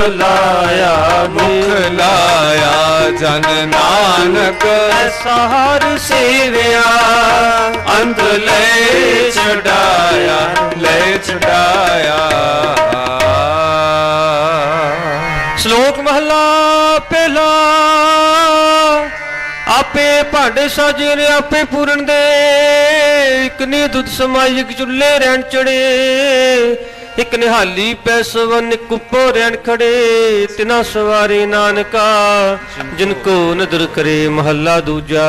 ਲਾਇਆ ਮੁਖ ਲਾਇਆ ਜਨ ਨਾਨਕ ਐਸਾ ਹਰ ਸੇਵਿਆ ਅੰਤ ਲੈ ਛਡਾਇਆ ਲੈ ਛਡਾਇਆ। ਸ਼ਲੋਕ ਮਹਲਾ ਪਹਿਲਾ। ਆਪੇ ਭਾਂਡੇ ਸਾਜੇ ਨੇ ਆਪੇ ਪੂਰਨ ਦੇ, ਇੱਕ ਨੇ ਦੁੱਧ ਸਮਾਈ ਇੱਕ ਚੁੱਲ੍ਹੇ ਰਹਿਣ ਚੜੇ, ਇੱਕ ਨਿਹਾਲੀ ਪੈ ਸਵਨ ਇੱਕ ਉੱਪਰ ਰਹਿਣ ਖੜੇ, ਤਿਨਾ ਸਵਾਰੇ ਨਾਨਕਾ ਜਿਨ ਕੋ ਨਦਰ ਕਰੇ। ਮਹੱਲਾ ਦੂਜਾ।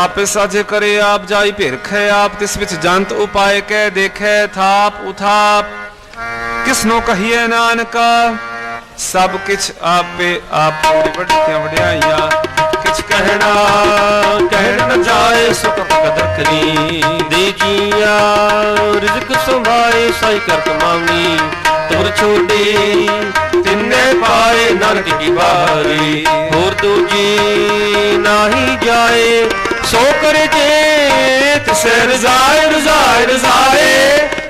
ਆਪੇ ਸਾਜੇ ਕਰੇ ਆਪ ਜਾਈ ਭਿਰਖੈ, ਆਪ ਤਿਸ ਵਿੱਚ ਜੰਤ ਉਪਾਏ ਕਹਿ ਦੇਖੈ, ਥਾਪ ਉਥਾਪ ਕਿਸਨੋ ਕਹੀਏ ਨਾਨਕਾ। ਸਭ ਕਿਛ ਆਪੇ ਆਪ ਵੱਡੀਆਂ ਵਡਿਆਈਆਂ, ਕਿਛ ਕਹਿਣਾ ਕਹਿਣ ਨ ਜਾਏ ਸੁਖ ਕਦਰ ਕਰੀ, ਦੇ ਜੀਆ ਰਿਜ਼ਕ ਸੰਭਾਏ ਸਾਈ ਕਰ ਕਮਾਵਨੀ, ਤੁਰ ਛੋੜੀ ਤਿੰਨੇ ਪਾਏ ਨਾਨਕ ਕੀ ਬਾਰੀ, ਹੋਰ ਦੂਜੀ ਨਾਹੀ ਜਾਏ ਸੋ ਕਰੇ ਜੇ ਤਿਸੈ ਰਜ਼ਾਏ ਰਜ਼ਾਏ ਰਜ਼ਾਏ।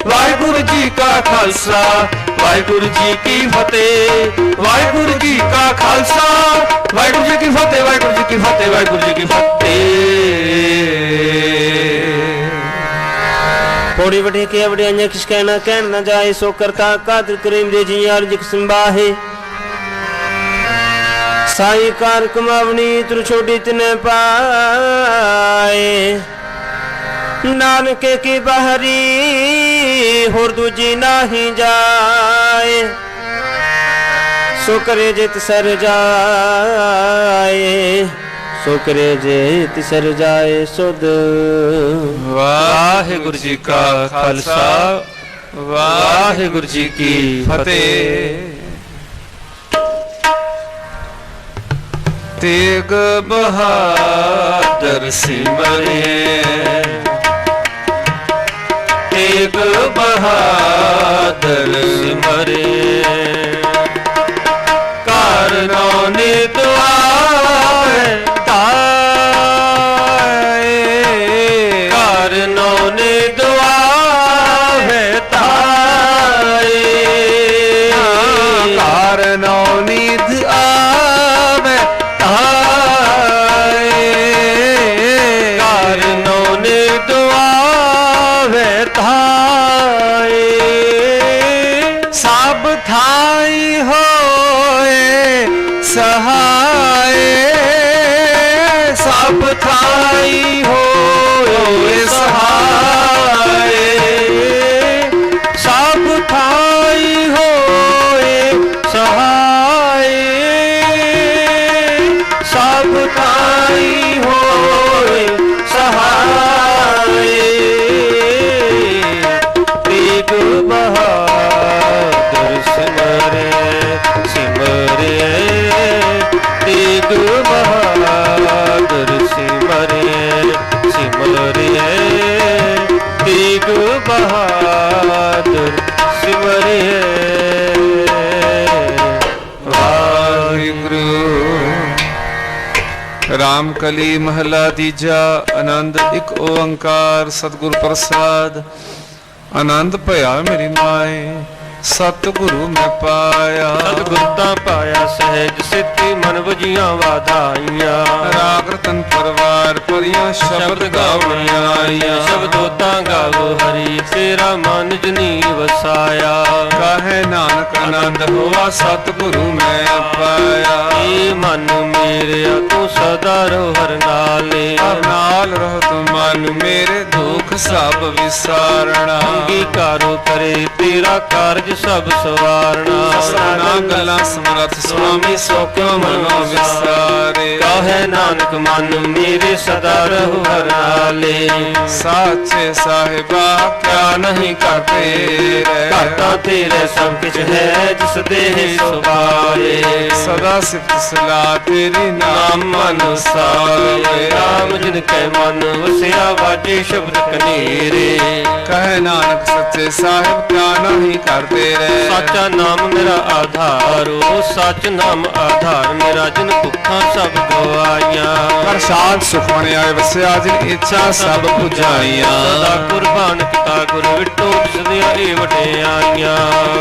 ਵਾਹਿਗੁਰੂ ਜੀ ਕਾ ਖਾਲਸਾ ਵਾਹਿਗੁਰੂ ਜੀ ਕੀ ਫਤਿਹ, ਵਾਹਿਗੁਰੂ ਜੀ ਕਾ ਖਾਲਸਾ ਵਾਹਿਗੁਰੂ ਜੀ ਕੀ ਫਤਿਹ, ਵਾਹਿਗੁਰੂ ਜੀ ਕੀ ਫਤਿਹ, ਵਾਹਿਗੁਰੂ ਜੀ ਕੀ ਫਤਿਹ। ਪੌੜੀ ਵਟੇ ਕੇ ਵਡਿਆਈਆਂ ਕਿਸ ਕਹਿਣਾ ਕਹਿਣ ਨਾ ਜਾਏ, ਸੋ ਕਰਤਾ ਕਾਦਰ ਕਰੀਮ ਦੇ ਜੀ ਯਾਰ ਜਿਕ ਸੰਭਾਹੇ, ਸਾਈ ਕਾਰ ਕਮਾਵਣੀ ਤੁਰ ਛੋਟੀ ਤਿਨੇ ਪਾਏ, ਨਾਨਕੇ ਕੀ ਬਾਹਰੀ ਹੋਰ ਦੂਜੀ ਨਾਹੀ ਜਾਏ, ਸੋ ਕਰੇ ਜੇ ਤਿਸਰ ਜਾਏ, ਸੋ ਕਰੇ ਜੇ ਤਿਸਰ ਜਾਏ ਸੁਧ। ਵਾਹਿਗੁਰੂ ਜੀ ਕਾ ਖਾਲਸਾ ਵਾਹਿਗੁਰੂ ਜੀ ਕੀ ਫਤਿਹ। ਤੇਗ ਬਹਾਦਰ ਸਿਮਰੇ, ਤੇਗ ਬਹਾਦਰ ਸਿਮਰੇ, ਕਾਰਨੋ ਨਿਤ ਆਵੇ ਤਾਏ, ਕਾਰਨੋ ਨਿਤ ਆਵੇ ਤਾਏ, ਕਾਰਨੋ ਨਿਧ ਆਵੇ ਤਾਏ, ਕਾਰਨੋ ਨਿਤ ਆਵੇ ਤਾਏ। ਸਭ ਥਾਈ ਹੋਏ ਸਹਾਏ, ਸਭ ਥਾਈ ਹੋਏ ਸਹਾਏ, ਸਭ ਥਾਈ ਹੋਏ ਸਹਾਏ, ਸਭ ਥਾਈ ਹੋਏ ਸਹਾਏ। ਤੇਗ ਬਹਾਦਰ ਸਿਮਰੇ ਸਿਮਰੇ, ਤੇਗ ਬਹਾਦਰ ਸਿਮਰੇ ਸਿਮਰੇ, ਤੇਗ ਬਹਾਦਰ ਸਿਮਰੇ। ਵਾਹਿਗੁਰੂ। ਰਾਮ ਕਲੀ ਮਹਲਾ ਤੀਜਾ। ਆਨੰਦ ਇੱਕ ਓੰਕਾਰ ਸਤਿਗੁਰ ਪ੍ਰਸਾਦ। ਆਨੰਦ ਭਇਆ ਮੇਰੀ ਮਾਏ ਸਤਿਗੁਰੂ ਮੈਂ ਪਾਇਆ, ਸਤਿਗੁਰ ਤਾਂ ਪਾਇਆ ਸਹਿਜ ਸਿੱਧੀ ਮਨ ਵਜੀਆਂ ਵਾਧਾਈਆਂ, ਰਾਗ ਰਤਨ ਪਰਵਾਰ ਪਰੀਆਂ ਸ਼ਬਦ ਗਾਵਣੀਆਂ ਆਈਆਂ, ਸ਼ਬਦੋ ਤਾਂ ਗਾਵੋ ਹਰੀ ਤੇਰਾ ਮਨ ਜਨੀ ਵਸਾਇਆ, ਕਾਹੇ ਨਾਨਕ ਆਨੰਦ ਹੋਆ ਸਤਿਗੁਰੂ ਮੈਂ ਪਾਇਆ। ਏ ਮਨ ਮੇਰਿਆ ਤੂੰ ਸਦਾ ਰਹੋ ਹਰ ਨਾਲੇ, ਨਾਲ ਰਹੋ ਤੂੰ ਮਨ ਮੇਰੇ ਦੁੱਖ ਸਭ ਵਿਸਾਰਣਾ, ਅੰਗੀਕਾਰੋ ਕਰੇ ਤੇਰਾ ਕਾਰਜ ਸਭ ਸਵਾਰਨਾ, ਸਭਨਾ ਗੱਲਾਂ ਸਮਰੱਥ ਸੁਆਮੀ ਸੋ ਕਿਉ ਮਨੋ ਵਿਸਾਰੇ, ਕਾਹੇ ਨਾਨਕ ਮਨ ਮੇਰੇ ਸਦਾ ਰਹੋ ਹਰ ਨਾਲੇ, ਸਾਚੇ ਸਾਹਿਬਾ ਕਿਆ ਨਹੀਂ ਕਰਦੇ ਘਾਟਾ ਤੇਰੇ ਸਭ ਕੁਛ ਹੈ ਜਿਸ ਦੇਹ ਸੁਭਾਏ, ਸਦਾ ਸਿਫਤ ਸਲਾਹ ਤੇਰੀ ਨਾਮ ਅਨੁਸਾਰੇ, ਰਾਮ ਜਿਨ ਕੈ ਮਨ ਵਸਿਆ ਵਾਜੇ ਸ਼ਬਦ ਕਨੇਰੇ, ਕਹੇ ਨਾਨਕ ਸੱਚੇ ਸਾਹਿਬ ਕਿਆ ਨਹੀਂ ਕਰਦੇ ਰੇ, ਸਾਚਾ ਨਾਮ ਮੇਰਾ ਆਧਾਰੋ सच नाम आधार, मेरा जिन भुखा सब गवाइया। प्रसाद सुखमन आए वसिया जिन इच्छा सब बुझाइया। सदा कुर्बान पिता गुरु विटो सदिया ए वडियाइया।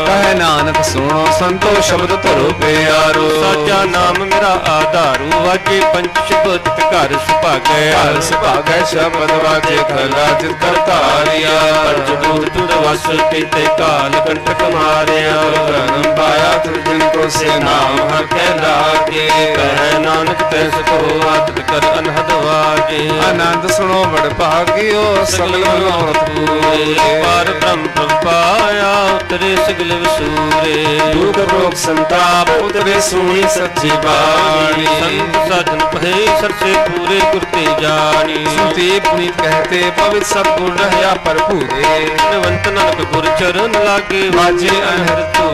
कहे नानक सुनो संतो शब्द धरो प्यारो। साचा नाम मेरा आधारू, वाजे पंच शब्द घर सुभागे। घर सुभागे शब्द वाजे कला जित करतारिया। पंचभूत तुद वस पीते काल कंटक मारिया। धर्म पाया तुझ जिनको से नाम हर के लागे। कहे नानक तैस को आदत कर अनहद वागे। आनंद सुनो बड़ भाग्यो सगल मनोरथ पूरे। पार ब्रह्म पद पाया उतरे सगल वसूरे। दुख रोग संताप उतरे सुनी सच्ची बाणी। संत साधन पहे सर से पूरे कुर्ते जानी। सुनते पुनीत कहते पवित्र सब गुण रहया भरपूरे। नवंत नानक गुर चरण लागे वाजे अनहर तू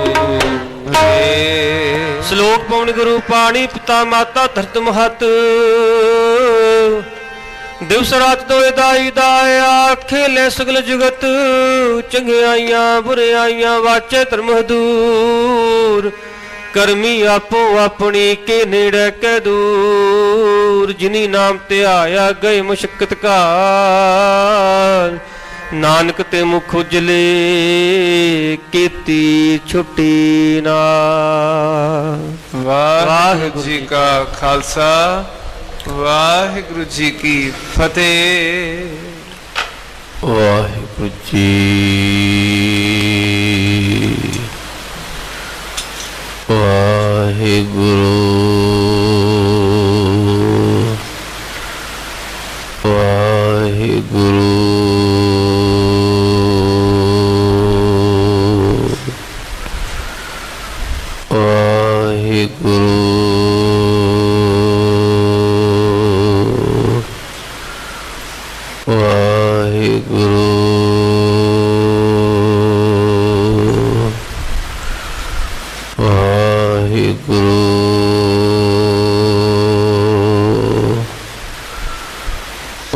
श्लोक पवन गुरु पाणी पिता माता धरत महत। दिवस रात दोए दाई दाया खेले सगल जुगत। चंगियाइयां बुराइयां वाचे धर्म दूर। करमी आपो अपनी के नेड़े के दूर। जिनी नाम ते आया गए मुशक्कत काल। नानक ते मुख उजले कीती छुट्टी नाल। वाहिगुरु जी का खालसा वाहिगुरु जी की फतेह। वाहिगुरु जी वाहिगुरु वाहिगुरु वाहिगुरु वाहिगुरु वाहिगुरु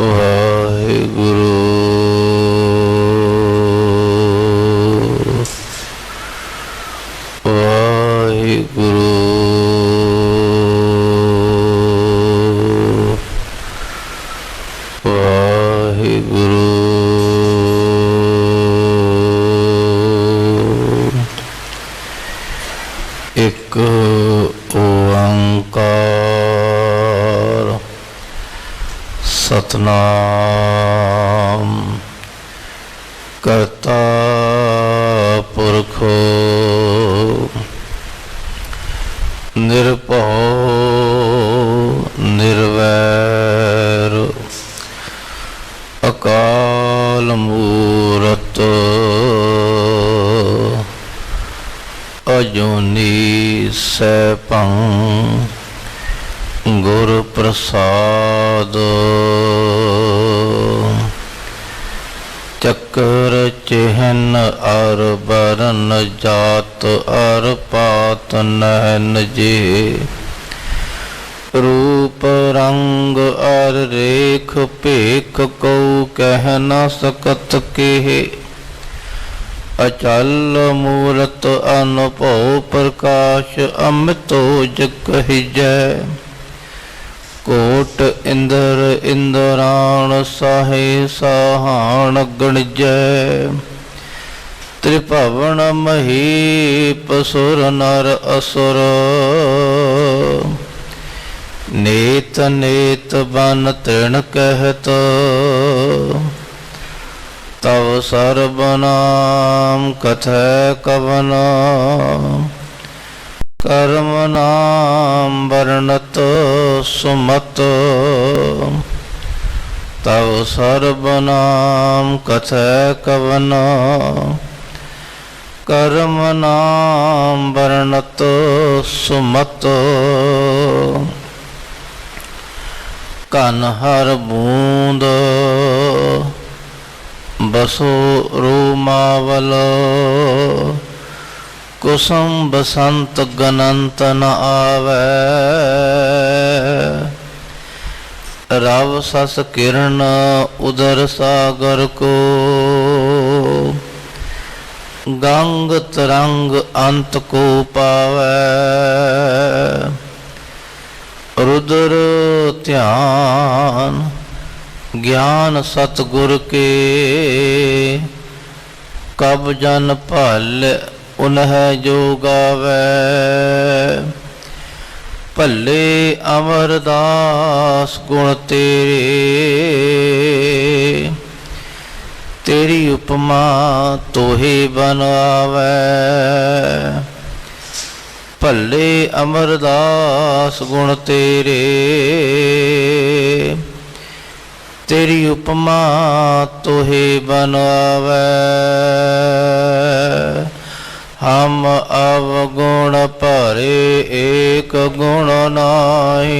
वाहिगुरु वाहिगुरु वाहिगुरु एक ओंकार सतनाम करता पुरखो निर्भव निर्वैर अकाल मूरत अजूनी सैभं गुर प्रसाद। चक्र चिन्ह अर बरन जात अर पात नैन जे। रूप रंग अर रेख पेख को कह न सकत केह। अचल मूरत अनुभव प्रकाश अमितोज कहिजै। कोट इंद्र इंद्राण साहे साहाण गणजै। त्रिभुवन महीप सुर नर असुर। नेत नेत बन तृण कहत। तव सर्वनाम कथै कवन। कर्म नाम वर्णत सुमत। तव सर्वनाम कथै कवन। कर्म नाम वर्णत सुमत। कन हर बूंद बसो रोमावल। कुसुम बसंत गनंत न आवे। रव सस किरण उदर सागर को। गंग तरंग अंत को पावे। उदर ध्यान ज्ञान सतगुर के, कब जन भल उन्ह जो गावै। भले अमरदास गुण तेरे, तेरी उपमा तोहे बनावै। भले अमरदास गुण तेरे, तेरी उपमा तोहे बनावै। हम अवगुण भरे एक गुण नाई,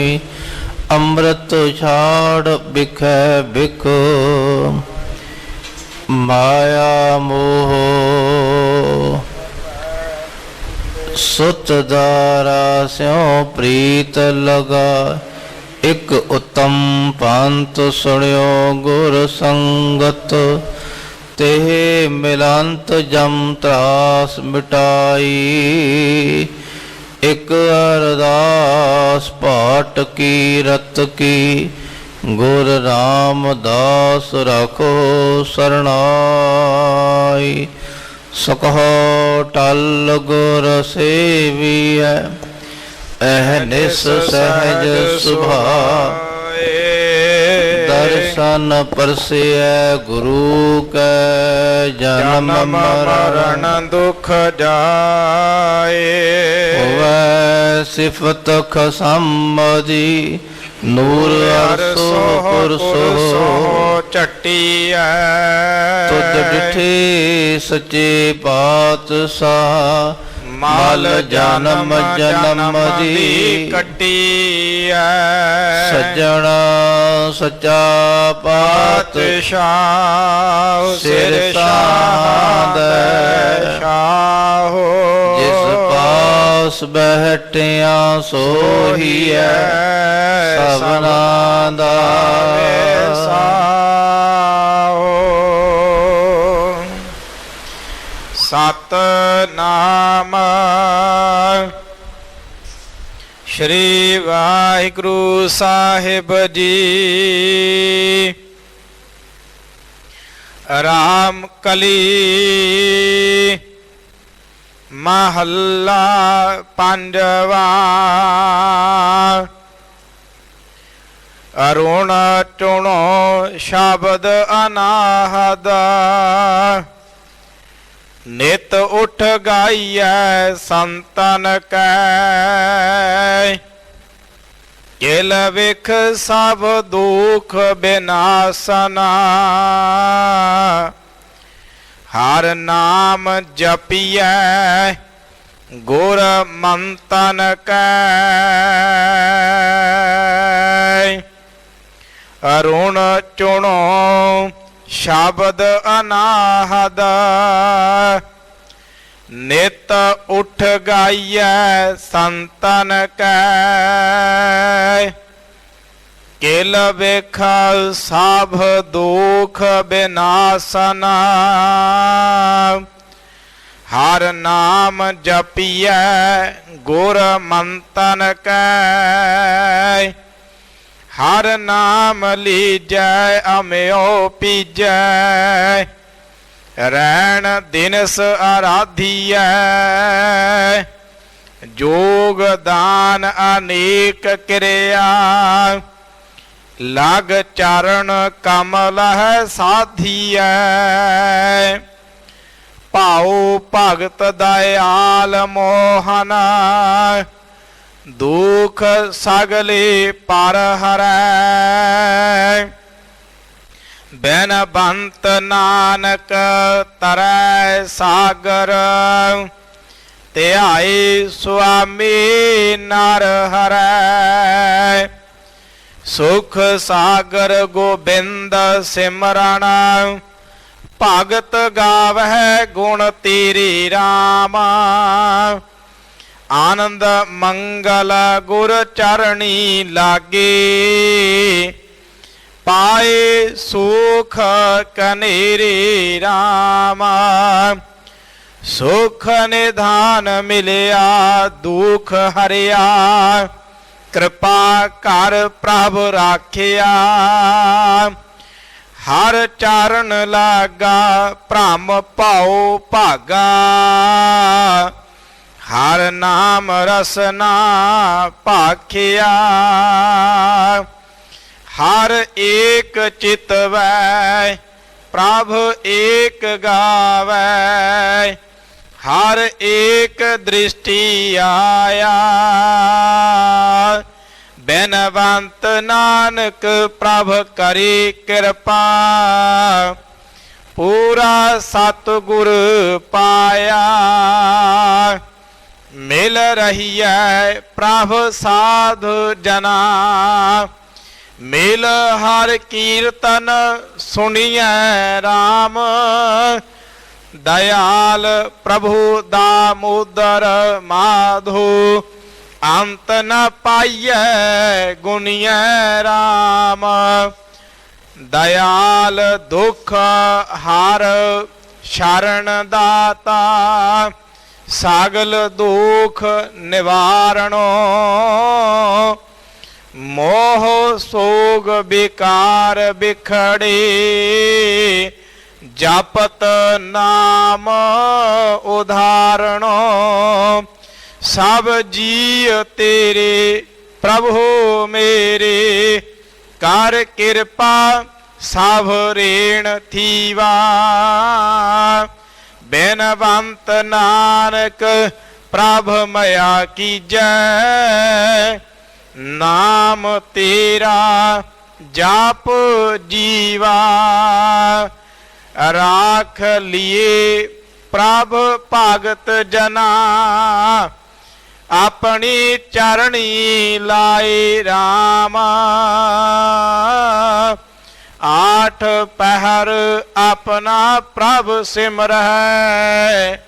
अमृत छाड़ बिखै बिख माया मोह। सुत दारा स्यों प्रीत लगा, एक उत्तम पंथ सुनियो गुर संगत। तेह मिलंत जम त्रास मिटाई, एक अरदास पाट की रत की। गुर रामदास रखो सरनाई, सकहो टल गुर सेवियै। अहनिस सहज सुभाए, दर्शन परसियै गुरु कै। जन्म मरण दुख जाए, होवै सिफत खसमदी। नूर अरसो पुरसो चट्टिया, तुद डिठे सच्चे पातशाह। माल जन्म जन्म दी कट्टिया, सज्जन सच्चा पातशाह। सिर साध शाहो, जिस पास बैठिया सोही है सबना दा। सतनाम श्री वाहिगुरु साहिब जी। राम कली महला पंजवा। अरुण चुनो शब्द अनाहद, नित उठ गाइयै संतन कै। किल विख सब दुख बिनासना, हर नाम जपियै गुर मंतन कै। अरुण चुनो शब्द अनाहद, नित उठ गाइयै संतन कै। किल विख सब दुख बिनासना, हर नाम जपियै गुर मंतन कै। हर नाम लीजै अम्यो पीजै, रैन दिनस आराधियै। जोग दान अनेक क्रिया, लग चरण कमल है साधियै। भाऊ भगत दयाल मोहना, दुख सगले पर हरै। बिन बंत नानक तरै सागर, ध्याए स्वामी नर हरै। सुख सागर गोबिंद सिमरन, भगत गावै गुण तेरे राम। आनंद मंगल गुर चरणी लागे, पाए सुख कनेरे राम। सुख निधान मिलिया दुख हरिया, ਕਿਰਪਾ ਕਰ ਪ੍ਰਭ ਰਾਖਿਆ। ਹਰ ਚਰਨ ਲਾਗਾ ਭ੍ਰਮ ਭਉ ਭਾਗਾ। ਹਰ ਨਾਮ ਰਸਨਾ ਭਾਖਿਆ। ਹਰ ਏਕ ਚਿਤਵੈ ਪ੍ਰਭ ਏਕ ਗਾਵੈ। ਹਰ ਏਕ ਦ੍ਰਿਸ਼ਟੀ ਆਇਆ। ਬੇਨਵੰਤ ਨਾਨਕ ਪ੍ਰਭ ਕਰੀ ਕਿਰਪਾ। ਪੂਰਾ ਸਤਿਗੁਰ ਪਾਇਆ। ਮਿਲ ਰਹੀਐ ਪ੍ਰਭ ਸਾਧੁ ਜਨਾ। ਮਿਲ ਹਰ ਕੀਰਤਨ ਸੁਣੀਐ ਰਾਮ। ਦਇਆਲ ਪ੍ਰਭੂ ਦਾਮੋਦਰ ਮਾਧੋ। ਅੰਤ ਨ ਪਾਈਐ ਗੁਣੀਐ ਰਾਮ। ਦਇਆਲ ਦੁਖ ਹਰ ਸ਼ਰਨ ਦਾਤਾ। ਸਾਗਲ ਦੁਖ ਨਿਵਾਰਣੋ। ਮੋਹ ਸੋਗ ਵਿਕਾਰ ਵਿਖੜੇ। ਜਪਤ ਨਾਮ ਉਧਾਰਣੋ। ਸਭ ਜੀਅ ਤੇਰੇ ਪ੍ਰਭੂ ਮੇਰੇ। ਕਰ ਕਿਰਪਾ ਸਭ ਰੇਣ ਥੀਵਾ। ਬੇਨਵੰਤ ਨਾਨਕ ਪ੍ਰਭ ਮਇਆ ਕੀਜੈ। ਨਾਮ ਤੇਰਾ ਜਾਪ ਜੀਵਾ। ਰਾਖ ਲਿਏ ਪ੍ਰਭ ਭਗਤ ਜਨਾ। ਆਪਣੀ ਚਰਣੀ ਲਾਏ ਰਾਮ। ਆਠ ਪਹਿਰ ਆਪਣਾ ਪ੍ਰਭ ਸਿਮਰੈ।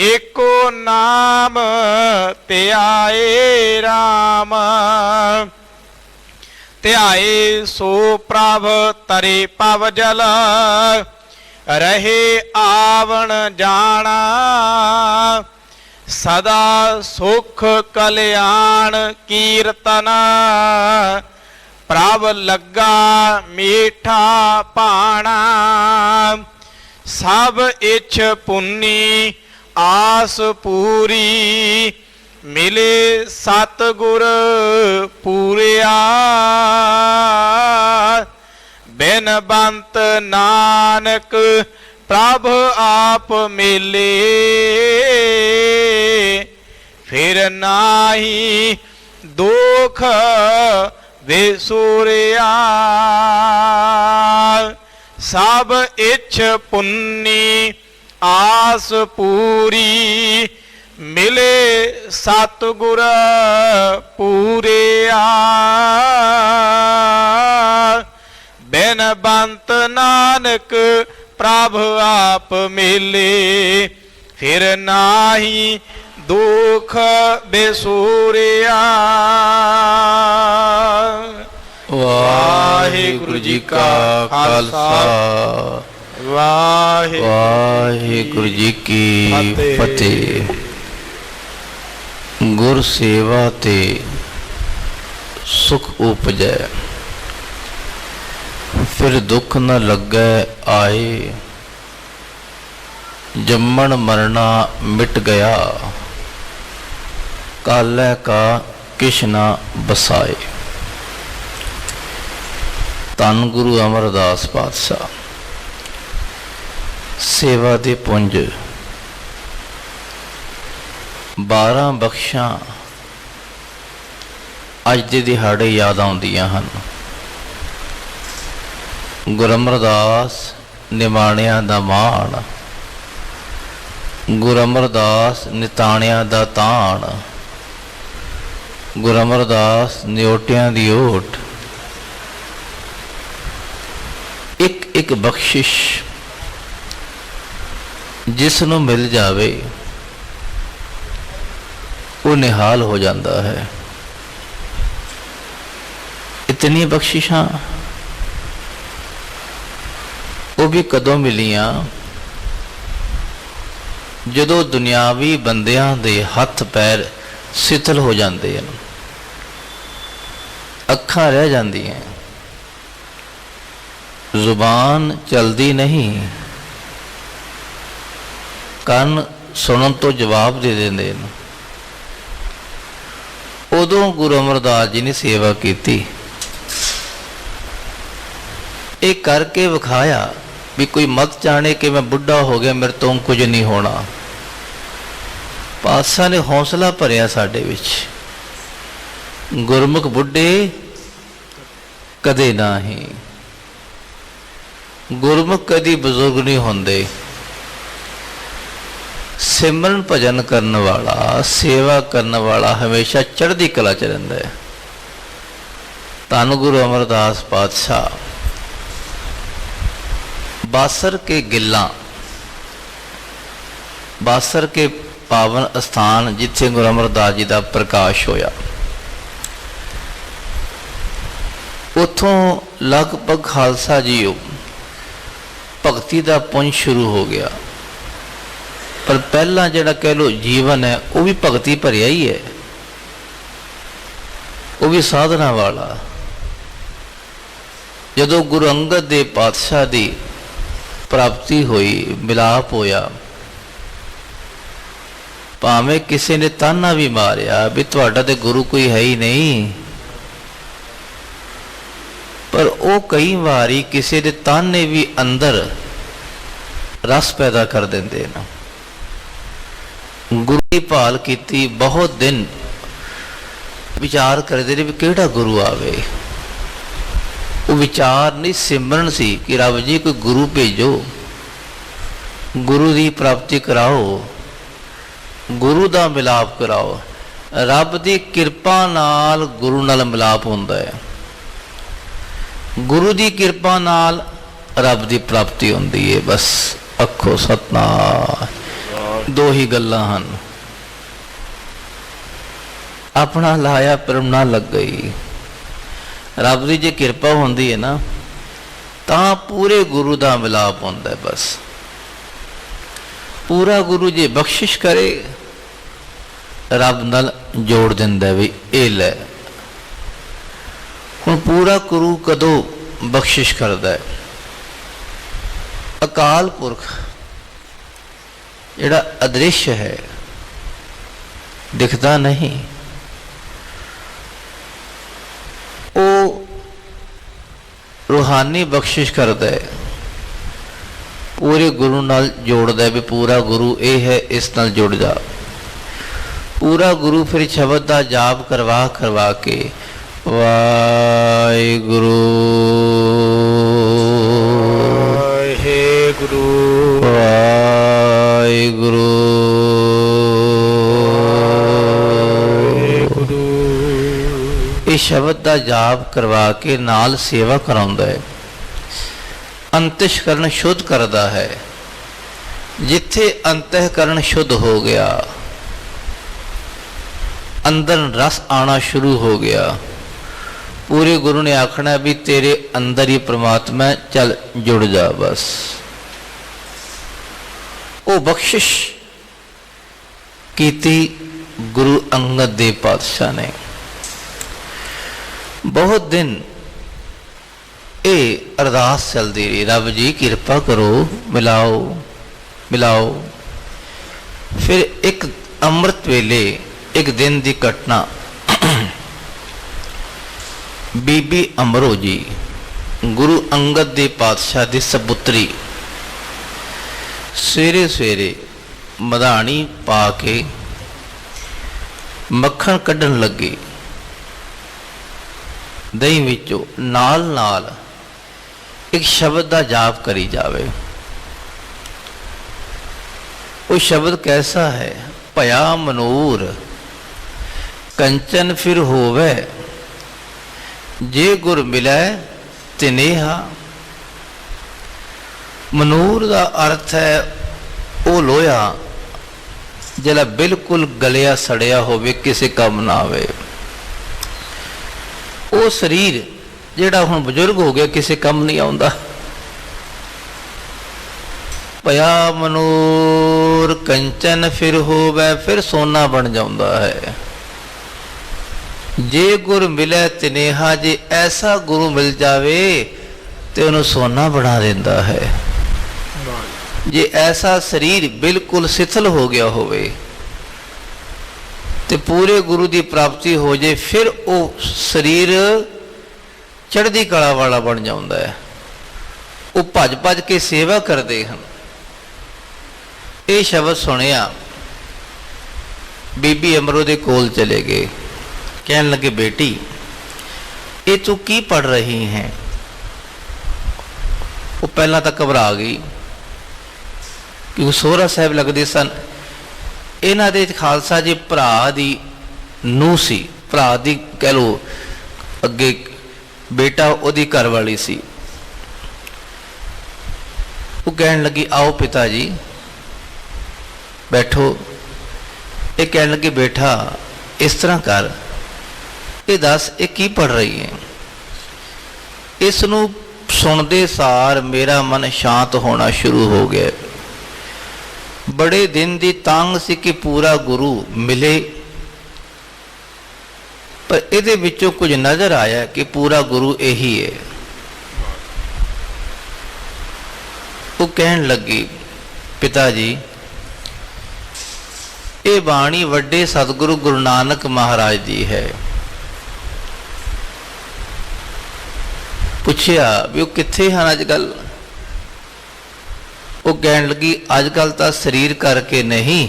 ਏਕੋ ਨਾਮ ਧਿਆਏ ਰਾਮ। ਧਿਆਏ ਸੋ ਪ੍ਰਭ ਤਰੇ ਪਵ ਜਲ। ਰਹੇ ਆਵਣ ਜਾਣਾ। ਸਦਾ ਸੁਖ ਕਲਿਆਣ ਕੀਰਤਨ। ਪ੍ਰਭ ਲੱਗਾ ਮੀਠਾ ਭਾਣਾ। ਸਭ ਇੱਛ ਪੁੰਨੀ ਆਸ ਪੂਰੀ। ਮਿਲੇ ਸਤਿਗੁਰ ਪੂਰਿਆ। ਬੇਨਵੰਤ ਨਾਨਕ ਪ੍ਰਭ ਆਪ ਮਿਲੇ। ਫਿਰ ਨਾਹੀ ਦੁਖ ਵਿਸੂਰਿਆ। ਸਭ ਇੱਛ ਪੁੰਨੀ ਆਸ ਪੂਰੀ। ਮਿਲੇ ਸਤਿਗੁਰ ਪੂਰਿਆ। ਬੇਨਵੰਤ ਨਾਨਕ ਪ੍ਰਭ ਆਪ ਮਿਲੇ। ਫਿਰ ਨਾਹੀ ਦੁਖ ਬਿਸੂਰਿਆ। ਵਾਹਿਗੁਰੂ ਜੀ ਕਾ ਖਾਲਸਾ। ਵਾਹਿਗੁਰੂ ਜੀ ਕੀ ਫਤਿਹ। ਗੁਰ ਸੇਵਾ ਤੇ ਸੁਖ ਉਪਜੈ। ਫਿਰ ਦੁੱਖ ਨ ਲੱਗੈ ਆਏ। ਜੰਮਣ ਮਰਨਾ ਮਿਟ ਗਿਆ। ਕਾਲੈ ਕਾ ਕਿਛ ਨਾ ਬਸਾਏ। ਧੰਨ ਗੁਰੂ ਅਮਰਦਾਸ ਪਾਤਸ਼ਾਹ। ਸੇਵਾ ਦੇ ਪੁੰਜ 12 ਬਖਸ਼ਾਂ ਅੱਜ ਦੇ ਦਿਹਾੜੇ ਯਾਦ ਆਉਂਦੀਆਂ ਹਨ। ਗੁਰੂ ਅਮਰਦਾਸ ਨਿਮਾਣਿਆਂ ਦਾ ਮਾਣ। ਗੁਰੂ ਅਮਰਦਾਸ ਨਿਤਾਣਿਆਂ ਦਾ ਤਾਣ। ਗੁਰੂ ਅਮਰਦਾਸ ਨਿਓਟਿਆਂ ਦੀ ਓਟ। ਇੱਕ ਇੱਕ ਬਖਸ਼ਿਸ਼ ਜਿਸ ਨੂੰ ਮਿਲ ਜਾਵੇ ਉਹ ਨਿਹਾਲ ਹੋ ਜਾਂਦਾ ਹੈ। ਇਤਨੀ ਬਖਸ਼ਿਸ਼ਾਂ ਉਹ ਵੀ ਕਦੋਂ ਮਿਲੀਆਂ ਜਦੋਂ ਦੁਨਿਆਵੀ ਬੰਦਿਆਂ ਦੇ ਹੱਥ ਪੈਰ ਸਿਥਲ ਹੋ ਜਾਂਦੇ ਹਨ। ਅੱਖਾਂ ਰਹਿ ਜਾਂਦੀਆਂ, ਜ਼ੁਬਾਨ ਚਲਦੀ ਨਹੀਂ, ਕੰਨ ਸੁਣਨ ਤੋਂ ਜਵਾਬ ਦੇ ਦਿੰਦੇ ਨੇ। ਉਦੋਂ ਗੁਰੂ ਅਮਰਦਾਸ ਜੀ ਨੇ ਸੇਵਾ ਕੀਤੀ। ਇਹ ਕਰਕੇ ਵਿਖਾਇਆ ਵੀ ਕੋਈ ਮਤ ਜਾਣੇ ਕਿ ਮੈਂ ਬੁੱਢਾ ਹੋ ਗਿਆ, ਮੇਰੇ ਤੋਂ ਕੁਝ ਨਹੀਂ ਹੋਣਾ। ਪਾਤਸ਼ਾਹ ਨੇ ਹੌਸਲਾ ਭਰਿਆ ਸਾਡੇ ਵਿੱਚ, ਗੁਰਮੁਖ ਬੁੱਢੇ ਕਦੇ ਨਹੀਂ, ਗੁਰਮੁਖ ਕਦੀ ਬਜ਼ੁਰਗ ਨਹੀਂ ਹੁੰਦੇ। ਸਿਮਰਨ ਭਜਨ ਕਰਨ ਵਾਲਾ, ਸੇਵਾ ਕਰਨ ਵਾਲਾ ਹਮੇਸ਼ਾ ਚੜ੍ਹਦੀ ਕਲਾ ਚ ਰਹਿੰਦਾ ਹੈ। ਧੰਨ ਗੁਰੂ ਅਮਰਦਾਸ ਪਾਤਸ਼ਾਹ ਬਾਸਰ ਕੇ ਗਿੱਲਾਂ, ਬਾਸਰ ਕੇ ਪਾਵਨ ਅਸਥਾਨ ਜਿੱਥੇ ਗੁਰੂ ਅਮਰਦਾਸ ਜੀ ਦਾ ਪ੍ਰਕਾਸ਼ ਹੋਇਆ, ਉੱਥੋਂ ਲਗਭਗ ਖਾਲਸਾ ਜੀਓ ਭਗਤੀ ਦਾ ਪੁੰਜ ਸ਼ੁਰੂ ਹੋ ਗਿਆ। ਪਰ ਪਹਿਲਾਂ ਜਿਹੜਾ ਕਹਿ ਲਓ ਜੀਵਨ ਹੈ ਉਹ ਵੀ ਭਗਤੀ ਭਰਿਆ ਹੀ ਹੈ, ਉਹ ਵੀ ਸਾਧਨਾ ਵਾਲਾ। ਜਦੋਂ ਗੁਰੂ ਅੰਗਦ ਦੇਵ ਪਾਤਸ਼ਾਹ ਦੀ ਪ੍ਰਾਪਤੀ ਹੋਈ, ਮਿਲਾਪ ਹੋਇਆ, ਭਾਵੇਂ ਕਿਸੇ ਨੇ ਤਾਨਾ ਵੀ ਮਾਰਿਆ ਵੀ ਤੁਹਾਡਾ ਤੇ ਗੁਰੂ ਕੋਈ ਹੈ ਹੀ ਨਹੀਂ, ਪਰ ਉਹ ਕਈ ਵਾਰੀ ਕਿਸੇ ਦੇ ਤਾਨੇ ਵੀ ਅੰਦਰ ਰਸ ਪੈਦਾ ਕਰ ਦਿੰਦੇ ਨੇ। ਗੁਰੂ ਦੀ ਭਾਲ ਕੀਤੀ, ਬਹੁਤ ਦਿਨ ਵਿਚਾਰ ਕਰਦੇ ਨੇ ਵੀ ਕਿਹੜਾ ਗੁਰੂ ਆਵੇ। ਉਹ ਵਿਚਾਰ ਨਹੀਂ, ਸਿਮਰਨ ਸੀ ਕਿ ਰੱਬ ਜੀ ਕੋਈ ਗੁਰੂ ਭੇਜੋ, ਗੁਰੂ ਦੀ ਪ੍ਰਾਪਤੀ ਕਰਾਓ, ਗੁਰੂ ਦਾ ਮਿਲਾਪ ਕਰਾਓ। ਰੱਬ ਦੀ ਕਿਰਪਾ ਨਾਲ ਗੁਰੂ ਨਾਲ ਮਿਲਾਪ ਹੁੰਦਾ ਹੈ, ਗੁਰੂ ਦੀ ਕਿਰਪਾ ਨਾਲ ਰੱਬ ਦੀ ਪ੍ਰਾਪਤੀ ਹੁੰਦੀ ਹੈ। ਬਸ ਆਖੋ ਸਤਨਾਮ। ਦੋ ਹੀ ਗੱਲਾਂ ਹਨ, ਆਪਣਾ ਲਾਇਆ ਪਰਮ ਨਾ ਲੱਗ ਗਈ। ਰੱਬ ਦੀ ਜੇ ਕਿਰਪਾ ਹੁੰਦੀ ਹੈ ਨਾ ਤਾਂ ਪੂਰੇ ਗੁਰੂ ਦਾ ਮਿਲਾਪ ਹੁੰਦਾ ਹੈ। ਬਸ ਪੂਰਾ ਗੁਰੂ ਜੇ ਬਖਸ਼ਿਸ਼ ਕਰੇ, ਰੱਬ ਨਾਲ ਜੋੜ ਦਿੰਦਾ ਵੀ ਇਹ ਲੈ। ਹੁਣ ਪੂਰਾ ਗੁਰੂ ਕਦੋਂ ਬਖਸ਼ਿਸ਼ ਕਰਦਾ ਹੈ? ਅਕਾਲ ਪੁਰਖ ਜਿਹੜਾ ਅਦ੍ਰਿਸ਼ ਹੈ, ਦਿਖਦਾ ਨਹੀਂ, ਉਹ ਰੂਹਾਨੀ ਬਖਸ਼ਿਸ਼ ਕਰਦਾ ਹੈ, ਪੂਰੇ ਗੁਰੂ ਨਾਲ ਜੋੜਦਾ ਵੀ ਪੂਰਾ ਗੁਰੂ ਇਹ ਹੈ, ਇਸ ਨਾਲ ਜੁੜ ਜਾ। ਪੂਰਾ ਗੁਰੂ ਫਿਰ ਸ਼ਬਦ ਦਾ ਜਾਪ ਕਰਵਾ ਕੇ ਵਾਹਿਗੁਰੂ ਵਾਹਿਗੁਰੂ ਵਾਹਿਗੁਰੂ ਇਹ ਸ਼ਬਦ ਦਾ ਜਾਪ ਕਰਵਾ ਕੇ ਨਾਲ ਸੇਵਾ ਕਰਾਉਂਦਾ ਹੈ। ਅੰਤਿਸ਼ਕਰਨ ਸ਼ੁੱਧ ਕਰਦਾ ਹੈ। ਜਿੱਥੇ ਅੰਤःਕਰਨ ਸ਼ੁੱਧ ਹੋ ਗਿਆ, ਅੰਦਰ ਰਸ ਆਣਾ ਸ਼ੁਰੂ ਹੋ ਗਿਆ, ਪੂਰੇ ਗੁਰੂ ਨੇ ਆਖਣਾ ਵੀ ਤੇਰੇ ਅੰਦਰ ਹੀ ਪ੍ਰਮਾਤਮਾ, ਚੱਲ ਜੁੜ ਜਾ। ਬਸ ਉਹ ਬਖਸ਼ਿਸ਼ ਕੀਤੀ ਗੁਰੂ ਅੰਗਦ ਦੇਵ ਪਾਤਸ਼ਾਹ ਨੇ। ਬਹੁਤ ਦਿਨ ਇਹ ਅਰਦਾਸ ਚੱਲਦੀ ਰਹੀ, ਰੱਬ ਜੀ ਕਿਰਪਾ ਕਰੋ, ਮਿਲਾਓ ਮਿਲਾਓ। ਫਿਰ ਇੱਕ ਅੰਮ੍ਰਿਤ ਵੇਲੇ ਇੱਕ ਦਿਨ ਦੀ ਘਟਨਾ, ਬੀਬੀ ਅਮਰੋ ਜੀ ਗੁਰੂ ਅੰਗਦ ਦੇਵ ਪਾਤਸ਼ਾਹ ਦੀ ਸਪੁੱਤਰੀ ਸਵੇਰੇ ਸਵੇਰੇ ਮਧਾਣੀ ਪਾ ਕੇ ਮੱਖਣ ਕੱਢਣ ਲੱਗੀ। ਦਹੀਂ ਵਿੱਚੋਂ ਨਾਲ ਨਾਲ ਇੱਕ ਸ਼ਬਦ ਦਾ ਜਾਪ ਕਰੀ ਜਾਵੇ। ਉਹ ਸ਼ਬਦ ਕੈਸਾ ਹੈ? ਭਇਆ ਮਨੂਰ ਕੰਚਨ ਫਿਰ ਹੋਵੇ, ਜੇ ਗੁਰ ਮਿਲੈ ਤਿਨੇਹਾ। ਮਨੂਰ ਦਾ ਅਰਥ ਹੈ ਉਹ ਲੋਹਾ ਜਿਹੜਾ ਬਿਲਕੁਲ ਗਲਿਆ ਸੜਿਆ ਹੋਵੇ, ਕਿਸੇ ਕੰਮ ਨਾ ਆਵੇ। ਉਹ ਸਰੀਰ ਜਿਹੜਾ ਹੁਣ ਬਜ਼ੁਰਗ ਹੋ ਗਿਆ, ਕਿਸੇ ਕੰਮ ਨਹੀਂ ਆਉਂਦਾ। ਭਇਆ ਮਨੂਰ ਕੰਚਨ ਫਿਰ ਹੋਵੇ, ਫਿਰ ਸੋਨਾ ਬਣ ਜਾਂਦਾ ਹੈ। ਜੇ ਗੁਰ ਮਿਲੇ ਤਨੇਹਾ, ਜੇ ਐਸਾ ਗੁਰੂ ਮਿਲ ਜਾਵੇ ਤੇ ਉਹਨੂੰ ਸੋਨਾ ਬਣਾ ਦਿੰਦਾ ਹੈ। ਜੇ ਐਸਾ ਸਰੀਰ ਬਿਲਕੁਲ ਸਿਥਲ ਹੋ ਗਿਆ ਹੋਵੇ ਤੇ ਪੂਰੇ ਗੁਰੂ ਦੀ ਪ੍ਰਾਪਤੀ ਹੋ ਜੇ, ਫਿਰ ਉਹ ਸਰੀਰ ਚੜ੍ਹਦੀ ਕਲਾ ਵਾਲਾ ਬਣ ਜਾਂਦਾ ਹੈ। ਉਹ ਭੱਜ ਭੱਜ ਕੇ ਸੇਵਾ ਕਰਦੇ ਹਨ। ਇਹ ਸ਼ਬਦ ਸੁਣਿਆ, ਬੀਬੀ ਅਮਰੋ ਦੇ ਕੋਲ ਚਲੇ ਗਏ। ਕਹਿਣ ਲੱਗੇ, ਬੇਟੀ ਇਹ ਤੂੰ ਕੀ ਪੜ੍ਹ ਰਹੀ ਹੈ? ਉਹ ਪਹਿਲਾਂ ਤਾਂ ਘਬਰਾ ਗਈ, ਕਿਉਂਕਿ ਸੋਹਰਾ ਸਾਹਿਬ ਲੱਗਦੇ ਸਨ। ਇਹਨਾਂ ਦੇ ਖਾਲਸਾ ਜੀ ਭਰਾ ਦੀ ਨੂੰਹ ਸੀ, ਭਰਾ ਦੀ ਕਹਿ ਲਓ, ਅੱਗੇ ਬੇਟਾ ਉਹਦੀ ਘਰ ਵਾਲੀ ਸੀ। ਉਹ ਕਹਿਣ ਲੱਗੀ, ਆਓ ਪਿਤਾ ਜੀ ਬੈਠੋ। ਇਹ ਕਹਿਣ ਲੱਗੇ, ਬੇਟਾ ਇਸ ਤਰ੍ਹਾਂ ਕਰ, ਇਹ ਦੱਸ ਇਹ ਕੀ ਪੜ੍ਹ ਰਹੀ ਹੈ? ਇਸ ਨੂੰ ਸੁਣਦੇ ਸਾਰ ਮੇਰਾ ਮਨ ਸ਼ਾਂਤ ਹੋਣਾ ਸ਼ੁਰੂ ਹੋ ਗਿਆ। ਬੜੇ ਦਿਨ ਦੀ ਤੰਗ ਸੀ ਕਿ ਪੂਰਾ ਗੁਰੂ ਮਿਲੇ, ਪਰ ਇਹਦੇ ਵਿੱਚੋਂ ਕੁਝ ਨਜ਼ਰ ਆਇਆ ਕਿ ਪੂਰਾ ਗੁਰੂ ਇਹੀ ਹੈ। ਉਹ ਕਹਿਣ ਲੱਗੀ, ਪਿਤਾ ਜੀ ਇਹ ਬਾਣੀ ਵੱਡੇ ਸਤਿਗੁਰੂ ਗੁਰੂ ਨਾਨਕ ਮਹਾਰਾਜ ਦੀ ਹੈ। ਪੁੱਛਿਆ ਵੀ ਉਹ ਕਿੱਥੇ ਹਨ ਅੱਜ ਕੱਲ? ਉਹ ਕਹਿਣ ਲੱਗੀ, ਅੱਜ ਕੱਲ ਤਾਂ ਸਰੀਰ ਕਰਕੇ ਨਹੀਂ,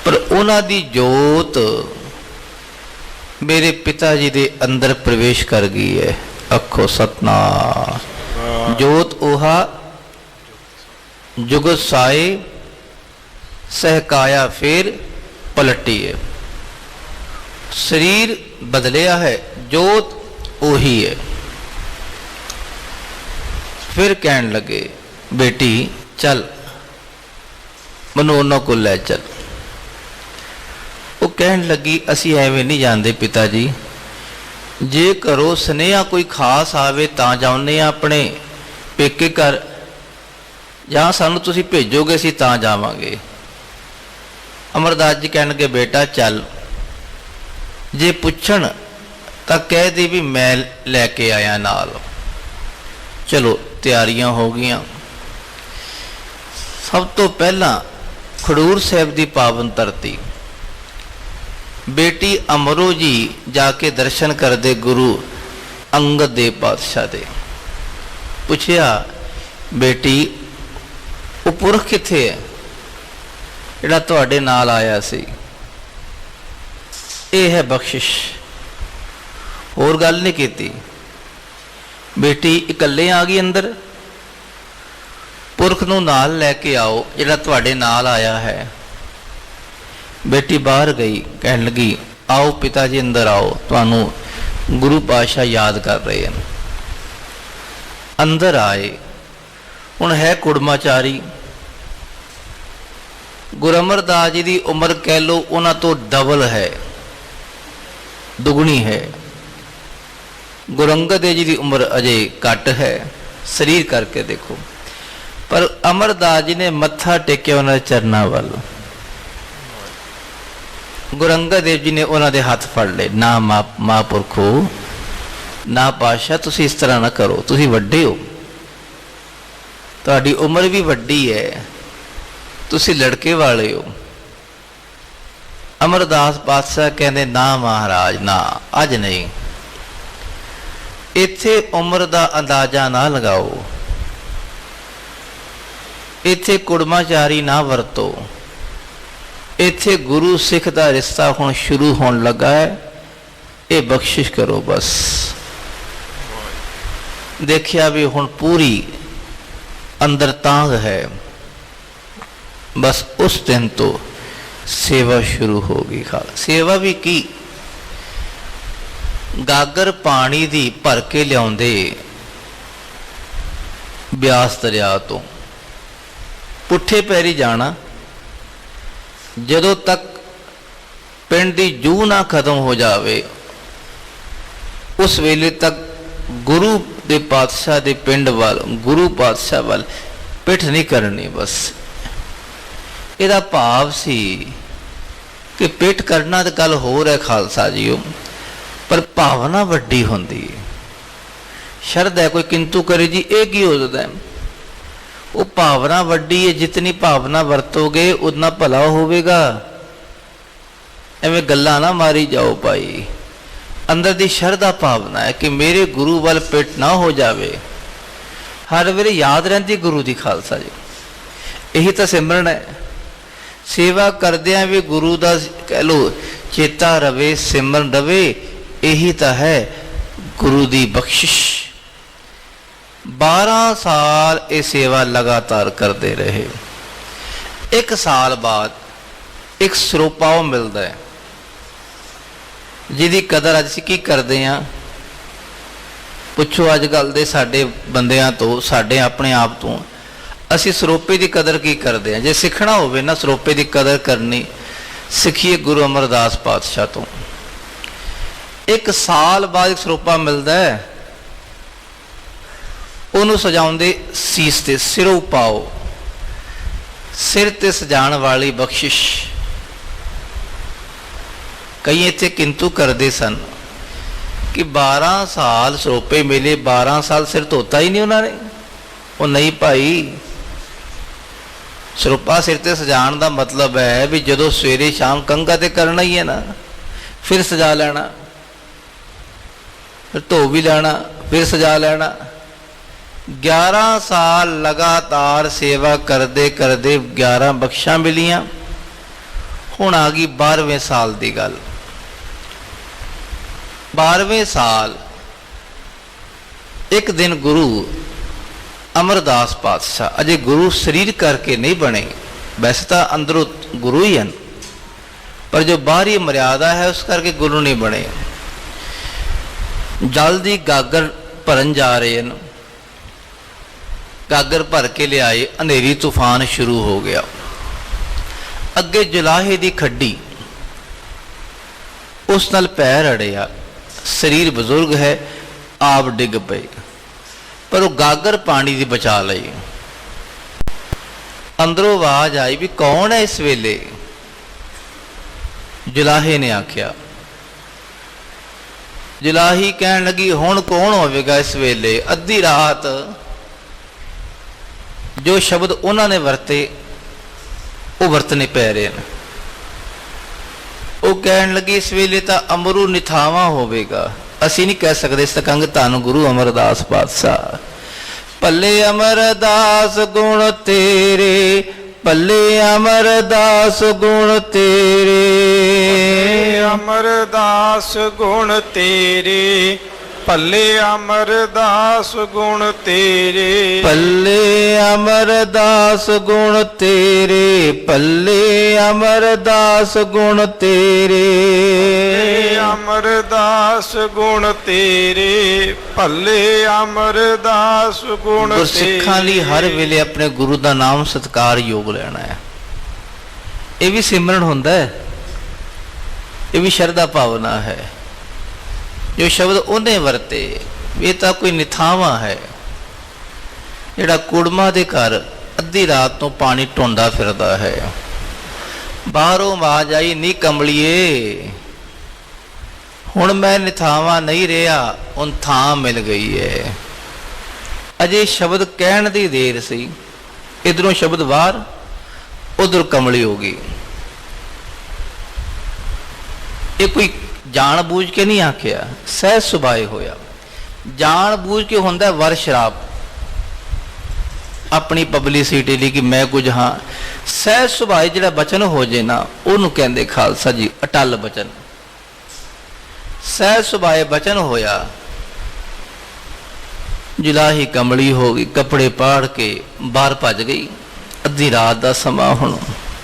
ਪਰ ਉਹਨਾਂ ਦੀ ਜੋਤ ਮੇਰੇ ਪਿਤਾ ਜੀ ਦੇ ਅੰਦਰ ਪ੍ਰਵੇਸ਼ ਕਰ ਗਈ ਹੈ। ਆਖੋ ਸਤਨਾਮ। ਜੋਤ ਉਹਾ ਜੁਗਤ ਸਾਏ, ਸਹਿਕਾਇਆ ਫੇਰ ਪਲਟੀ ਹੈ। ਸਰੀਰ ਬਦਲਿਆ ਹੈ, ਜੋਤ ਉਹੀ ਹੈ। ਫਿਰ ਕਹਿਣ ਲੱਗੇ, ਬੇਟੀ ਚੱਲ ਮੈਨੂੰ ਉਹਨਾਂ ਕੋਲ ਲੈ ਚੱਲ। ਉਹ ਕਹਿਣ ਲੱਗੀ, ਅਸੀਂ ਐਵੇਂ ਨਹੀਂ ਜਾਂਦੇ ਪਿਤਾ ਜੀ, ਜੇ ਘਰੋਂ ਸੁਨੇਹਾ ਕੋਈ ਖਾਸ ਆਵੇ ਤਾਂ ਜਾਂਦੇ ਆ ਆਪਣੇ ਪੇਕੇ ਘਰ, ਜਾਂ ਸਾਨੂੰ ਤੁਸੀਂ ਭੇਜੋਗੇ ਅਸੀਂ ਤਾਂ ਜਾਵਾਂਗੇ। ਅਮਰਦਾਸ ਜੀ ਕਹਿਣਗੇ, ਬੇਟਾ ਚੱਲ, ਜੇ ਪੁੱਛਣ ਤਾਂ ਕਹਿ ਦੇ ਵੀ ਮੈਂ ਲੈ ਕੇ ਆਇਆ ਨਾਲ। ਚਲੋ ਤਿਆਰੀਆਂ ਹੋ ਗਈਆਂ। ਸਭ ਤੋਂ ਪਹਿਲਾਂ ਖਡੂਰ ਸਾਹਿਬ ਦੀ ਪਾਵਨ ਧਰਤੀ, ਬੇਟੀ ਅਮਰੋ ਜੀ ਜਾ ਕੇ ਦਰਸ਼ਨ ਕਰਦੇ ਗੁਰੂ ਅੰਗਦ ਦੇਵ ਪਾਤਸ਼ਾਹ ਦੇ। ਪੁੱਛਿਆ, ਬੇਟੀ ਉਹ ਪੁਰਖ ਕਿੱਥੇ ਹੈ ਜਿਹੜਾ ਤੁਹਾਡੇ ਨਾਲ ਆਇਆ ਸੀ? ਇਹ ਹੈ ਬਖਸ਼ਿਸ਼, ਹੋਰ ਗੱਲ ਨਹੀਂ ਕੀਤੀ। ਬੇਟੀ ਇਕੱਲੇ ਆ ਗਈ ਅੰਦਰ? ਪੁਰਖ ਨੂੰ ਨਾਲ ਲੈ ਕੇ ਆਓ ਜਿਹੜਾ ਤੁਹਾਡੇ ਨਾਲ ਆਇਆ ਹੈ। ਬੇਟੀ ਬਾਹਰ ਗਈ, ਕਹਿਣ ਲੱਗੀ, ਆਓ ਪਿਤਾ ਜੀ ਅੰਦਰ ਆਓ, ਤੁਹਾਨੂੰ ਗੁਰੂ ਪਾਤਸ਼ਾਹ ਯਾਦ ਕਰ ਰਹੇ ਹਨ। ਅੰਦਰ ਆਏ। ਹੁਣ ਹੈ ਕੁੜਮਾਚਾਰੀ। ਗੁਰੂ ਅਮਰਦਾਸ ਜੀ ਦੀ ਉਮਰ ਕਹਿ ਲਓ ਉਹਨਾਂ ਤੋਂ ਡਬਲ ਹੈ, ਦੁਗਣੀ ਹੈ। ਗੁਰੂ ਅੰਗਦ ਦੇਵ ਜੀ ਦੀ ਉਮਰ ਅਜੇ ਘੱਟ ਹੈ, ਸਰੀਰ ਕਰਕੇ ਦੇਖੋ। ਪਰ ਅਮਰਦਾਸ ਜੀ ਨੇ ਮੱਥਾ ਟੇਕਿਆ ਉਹਨਾਂ ਦੇ ਚਰਨਾਂ ਵੱਲ। ਗੁਰੂ ਅੰਗਦ ਦੇਵ ਜੀ ਨੇ ਉਹਨਾਂ ਦੇ ਹੱਥ ਫੜ ਲਏ। ਨਾ ਮਹਾਂਪੁਰਖੋ, ਨਾ ਪਾਤਸ਼ਾਹ, ਤੁਸੀਂ ਇਸ ਤਰ੍ਹਾਂ ਨਾ ਕਰੋ, ਤੁਸੀਂ ਵੱਡੇ ਹੋ, ਤੁਹਾਡੀ ਉਮਰ ਵੀ ਵੱਡੀ ਹੈ, ਤੁਸੀਂ ਲੜਕੇ ਵਾਲੇ ਹੋ। ਅਮਰਦਾਸ ਪਾਤਸ਼ਾਹ ਕਹਿੰਦੇ, ਨਾ ਮਹਾਰਾਜ ਨਾ, ਅੱਜ ਨਹੀਂ। ਇੱਥੇ ਉਮਰ ਦਾ ਅੰਦਾਜ਼ਾ ਨਾ ਲਗਾਓ, ਇੱਥੇ ਕੁੜਮਾਚਾਰੀ ਨਾ ਵਰਤੋ, ਇੱਥੇ ਗੁਰੂ ਸਿੱਖ ਦਾ ਰਿਸ਼ਤਾ ਹੁਣ ਸ਼ੁਰੂ ਹੋਣ ਲੱਗਾ ਹੈ, ਇਹ ਬਖਸ਼ਿਸ਼ ਕਰੋ ਬਸ। ਦੇਖਿਆ ਵੀ ਹੁਣ ਪੂਰੀ ਅੰਦਰ ਤਾਂਗ ਹੈ। ਬਸ ਉਸ ਦਿਨ ਤੋਂ ਸੇਵਾ ਸ਼ੁਰੂ ਹੋ ਗਈ। ਸੇਵਾ ਵੀ ਕੀ, ਗਾਗਰ ਪਾਣੀ ਦੀ ਭਰ ਕੇ ਲਿਆਉਂਦੇ ਬਿਆਸ ਦਰਿਆ ਤੋਂ, ਪੁੱਠੇ ਪੈਰੀ ਜਾਣਾ, ਜਦੋਂ ਤੱਕ ਪਿੰਡ ਦੀ ਜੂਹ ਨਾ ਖਤਮ ਹੋ ਜਾਵੇ ਉਸ ਵੇਲੇ ਤੱਕ ਗੁਰੂ ਦੇ ਪਾਤਸ਼ਾਹ ਦੇ ਪਿੰਡ ਵੱਲ, ਗੁਰੂ ਪਾਤਸ਼ਾਹ ਵੱਲ ਪਿੱਠ ਨਹੀਂ ਕਰਨੀ। ਬਸ ਇਹਦਾ ਭਾਵ ਸੀ ਕਿ ਪਿੱਠ ਕਰਨਾ ਤਾਂ ਗੱਲ ਹੋਰ ਹੈ ਖਾਲਸਾ ਜੀਓ, ਪਰ ਭਾਵਨਾ ਵੱਡੀ ਹੁੰਦੀ ਹੈ। ਸ਼ਰਧਾ ਹੈ, ਕੋਈ ਕਿੰਤੂ ਕਰੇ ਜੀ ਇਹ ਕੀ ਹੋ ਜਾਂਦਾ ਹੈ? ਉਹ ਭਾਵਨਾ ਵੱਡੀ ਹੈ, ਜਿਤਨੀ ਭਾਵਨਾ ਵਰਤੋਗੇ ਉਤਨਾ ਭਲਾ ਹੋਵੇਗਾ। ਐਵੇਂ ਗੱਲਾਂ ਨਾ ਮਾਰੀ ਜਾਓ ਭਾਈ। ਅੰਦਰ ਦੀ ਸ਼ਰਧਾ ਭਾਵਨਾ ਹੈ ਕਿ ਮੇਰੇ ਗੁਰੂ ਵੱਲ ਪਿੱਠ ਨਾ ਹੋ ਜਾਵੇ, ਹਰ ਵੇਲੇ ਯਾਦ ਰਹਿੰਦੀ ਗੁਰੂ ਦੀ ਖਾਲਸਾ ਜੀ। ਇਹੀ ਤਾਂ ਸਿਮਰਨ ਹੈ। ਸੇਵਾ ਕਰਦਿਆਂ ਵੀ ਗੁਰੂ ਦਾ ਕਹਿ ਲੋ ਚੇਤਾ ਰਵੇ, ਸਿਮਰਨ ਰਵੇ, ਇਹੀ ਤਾਂ ਹੈ ਗੁਰੂ ਦੀ ਬਖਸ਼ਿਸ਼। 12 ਸਾਲ ਇਹ ਸੇਵਾ ਲਗਾਤਾਰ ਕਰਦੇ ਰਹੇ। 1 ਸਾਲ ਬਾਅਦ ਇੱਕ ਸਰੋਪਾਓ ਮਿਲਦਾ ਹੈ, ਜਿਹਦੀ ਕਦਰ ਅੱਜ ਅਸੀਂ ਕੀ ਕਰਦੇ ਹਾਂ? ਪੁੱਛੋ ਅੱਜ ਕੱਲ੍ਹ ਦੇ ਸਾਡੇ ਬੰਦਿਆਂ ਤੋਂ, ਸਾਡੇ ਆਪਣੇ ਆਪ ਤੋਂ, ਅਸੀਂ ਸਰੋਪੇ ਦੀ ਕਦਰ ਕੀ ਕਰਦੇ ਹਾਂ? ਜੇ ਸਿੱਖਣਾ ਹੋਵੇ ਨਾ ਸਰੋਪੇ ਦੀ ਕਦਰ ਕਰਨੀ, ਸਿੱਖੀਏ ਗੁਰੂ ਅਮਰਦਾਸ ਪਾਤਸ਼ਾਹ ਤੋਂ। 1 ਸਾਲ ਬਾਅਦ ਇੱਕ ਸਰੋਪਾ ਮਿਲਦਾ ਹੈ, ਉਹਨੂੰ ਸਜਾਉਂਦੇ ਸੀਸ ਤੇ, ਸਿਰੋਂ ਪਾਓ, ਸਿਰ ਤੇ ਸਜਾਉਣ ਵਾਲੀ ਬਖਸ਼ਿਸ਼। ਕਈ ਇੱਥੇ ਕਿੰਤੂ ਕਰਦੇ ਸਨ ਕਿ 12 ਸਾਲ ਸਰੋਪੇ ਮਿਲੇ, 12 ਸਾਲ ਸਿਰ ਧੋਤਾ ਹੀ ਨਹੀਂ ਉਹਨਾਂ ਨੇ। ਉਹ ਨਹੀਂ ਭਾਈ, ਸਰੋਪਾ ਸਿਰ ਤੇ ਸਜਾਉਣ ਦਾ ਮਤਲਬ ਹੈ ਵੀ ਜਦੋਂ ਸਵੇਰੇ ਸ਼ਾਮ ਕੰਘਾ ਤੇ ਕਰਨਾ ਹੀ ਹੈ ਨਾ, ਫਿਰ ਸਜਾ ਲੈਣਾ, ਫਿਰ ਧੋ ਵੀ ਲੈਣਾ, ਫਿਰ ਸਜਾ ਲੈਣਾ। 11 ਸਾਲ ਲਗਾਤਾਰ ਸੇਵਾ ਕਰਦੇ ਕਰਦੇ 11 ਬਖਸ਼ਾਂ ਮਿਲੀਆਂ। ਹੁਣ ਆ ਗਈ 12ਵੇਂ ਸਾਲ ਦੀ ਗੱਲ। 12ਵੇਂ ਸਾਲ ਇੱਕ ਦਿਨ ਗੁਰੂ ਅਮਰਦਾਸ ਪਾਤਸ਼ਾਹ, ਅਜੇ ਗੁਰੂ ਸਰੀਰ ਕਰਕੇ ਨਹੀਂ ਬਣੇ, ਵੈਸੇ ਤਾਂ ਅੰਦਰੋਂ ਗੁਰੂ ਹੀ ਹਨ, ਪਰ ਜੋ ਬਾਹਰੀ ਮਰਿਆਦਾ ਹੈ ਉਸ ਕਰਕੇ ਗੁਰੂ ਨਹੀਂ ਬਣੇ। ਜਲ ਦੀ ਗਾਗਰ ਭਰਨ ਜਾ ਰਹੇ ਹਨ, ਗਾਗਰ ਭਰ ਕੇ ਲਿਆਏ, ਹਨੇਰੀ ਤੂਫਾਨ ਸ਼ੁਰੂ ਹੋ ਗਿਆ। ਅੱਗੇ ਜੁਲਾਹੇ ਦੀ ਖੱਡੀ, ਉਸ ਨਾਲ ਪੈਰ ਅੜਿਆ, ਸਰੀਰ ਬਜ਼ੁਰਗ ਹੈ, ਆਪ ਡਿੱਗ ਪਏ, ਪਰ ਉਹ ਗਾਗਰ ਪਾਣੀ ਦੀ ਬਚਾ ਲਈ। ਅੰਦਰੋਂ ਆਵਾਜ਼ ਆਈ ਵੀ ਕੌਣ ਹੈ ਇਸ ਵੇਲੇ? ਜੁਲਾਹੇ ਨੇ ਆਖਿਆ। ਜੁਲਾਹੀ ਕਹਿਣ ਲੱਗੀ ਹੁਣ ਕੌਣ ਹੋਵੇਗਾ ਇਸ ਵੇਲੇ? ਅੱਧੀ ਰਾਤ ਜੋ ਸ਼ਬਦ ਉਹਨਾਂ ਨੇ ਵਰਤੇ ਉਹ ਵਰਤਨੇ ਪੈ ਰਹੇ ਨੇ। ਉਹ ਕਹਿਣ ਲੱਗੀ ਇਸ ਵੇਲੇ ਤਾਂ ਅਮਰੂ ਨਿਥਾਵਾਂ ਹੋਵੇਗਾ। ਅਸੀਂ ਨਹੀਂ ਕਹਿ ਸਕਦੇ ਸਕੰਗ ਧੰਨ ਗੁਰੂ ਅਮਰਦਾਸ ਪਾਤਸ਼ਾਹ। ਪੱਲੇ ਅਮਰਦਾਸ ਗੁਣ ਤੇਰੇ, ਪੱਲੇ ਅਮਰਦਾਸ ਗੁਣ ਤੇਰੇ, ਅਮਰਦਾਸ ਗੁਣ ਤੇਰੇ, ਭੱਲੇ ਅਮਰਦਾਸ ਗੁਣ ਤੇਰੇ, ਪੱਲੇ ਅਮਰਦਾਸ ਗੁਣ ਤੇਰੇ, ਪੱਲੇ ਅਮਰਦਾਸ ਗੁਣ ਤੇਰੇ, ਅਮਰਦਾਸ ਗੁਣ ਤੇਰੇ, ਭੱਲੇ ਅਮਰਦਾਸ ਗੁਣ ਤੇਰੇ। ਗੁਰਸਿੱਖਾਂ ਲਈ ਹਰ ਵੇਲੇ ਆਪਣੇ ਗੁਰੂ ਦਾ ਨਾਮ ਸਤਿਕਾਰ ਯੋਗ ਲੈਣਾ ਹੈ। ਇਹ ਵੀ ਸਿਮਰਨ ਹੁੰਦਾ ਹੈ, ਇਹ ਵੀ ਸ਼ਰਧਾ ਭਾਵਨਾ ਹੈ। ਜੋ ਸ਼ਬਦ ਉਹਨੇ ਵਰਤੇ, ਇਹ ਤਾਂ ਕੋਈ ਨਿਥਾਵਾਂ ਹੈ ਜਿਹੜਾ ਕੁੜਮਾ ਦੇ ਘਰ ਅੱਧੀ ਰਾਤ ਤੋਂ ਪਾਣੀ ਢੋਂਦਾ ਫਿਰਦਾ ਹੈ। ਬਾਹਰੋਂ ਆਵਾਜ਼ ਆਈ, ਨੀ ਕਮਲੀਏ ਹੁਣ ਮੈਂ ਨਿਥਾਵਾਂ ਨਹੀਂ ਰਿਹਾ, ਹੁਣ ਥਾਂ ਮਿਲ ਗਈ ਹੈ। ਅਜੇ ਸ਼ਬਦ ਕਹਿਣ ਦੀ ਦੇਰ ਸੀ, ਇਧਰੋਂ ਸ਼ਬਦ ਬਾਹਰ, ਉਧਰ ਕਮਲੀ ਹੋ ਗਈ। ਇਹ ਕੋਈ ਜਾਣ ਬੂਝ ਕੇ ਨਹੀਂ ਆਖਿਆ, ਸਹਿਜ ਸੁਭਾਏ ਹੋਇਆ। ਜਾਣ ਬੂਝ ਕੇ ਹੁੰਦਾ ਵਰ ਸ਼ਰਾਬ, ਆਪਣੀ ਪਬਲਿਸਿਟੀ ਲਈ ਕਿ ਮੈਂ ਕੁਝ ਹਾਂ। ਸਹਿਜ ਸੁਭਾਏ ਜਿਹੜਾ ਬਚਨ ਹੋ ਜੇ ਨਾ, ਉਹਨੂੰ ਕਹਿੰਦੇ ਖਾਲਸਾ ਜੀ ਅਟਲ ਬਚਨ। ਸਹਿਜ ਸੁਭਾਏ ਬਚਨ ਹੋਇਆ। ਜੁਲਾਹੀ ਕਮਲੀ ਹੋ ਗਈ, ਕੱਪੜੇ ਪਾੜ ਕੇ ਬਾਹਰ ਭੱਜ ਗਈ। ਅੱਧੀ ਰਾਤ ਦਾ ਸਮਾਂ ਹੁਣ,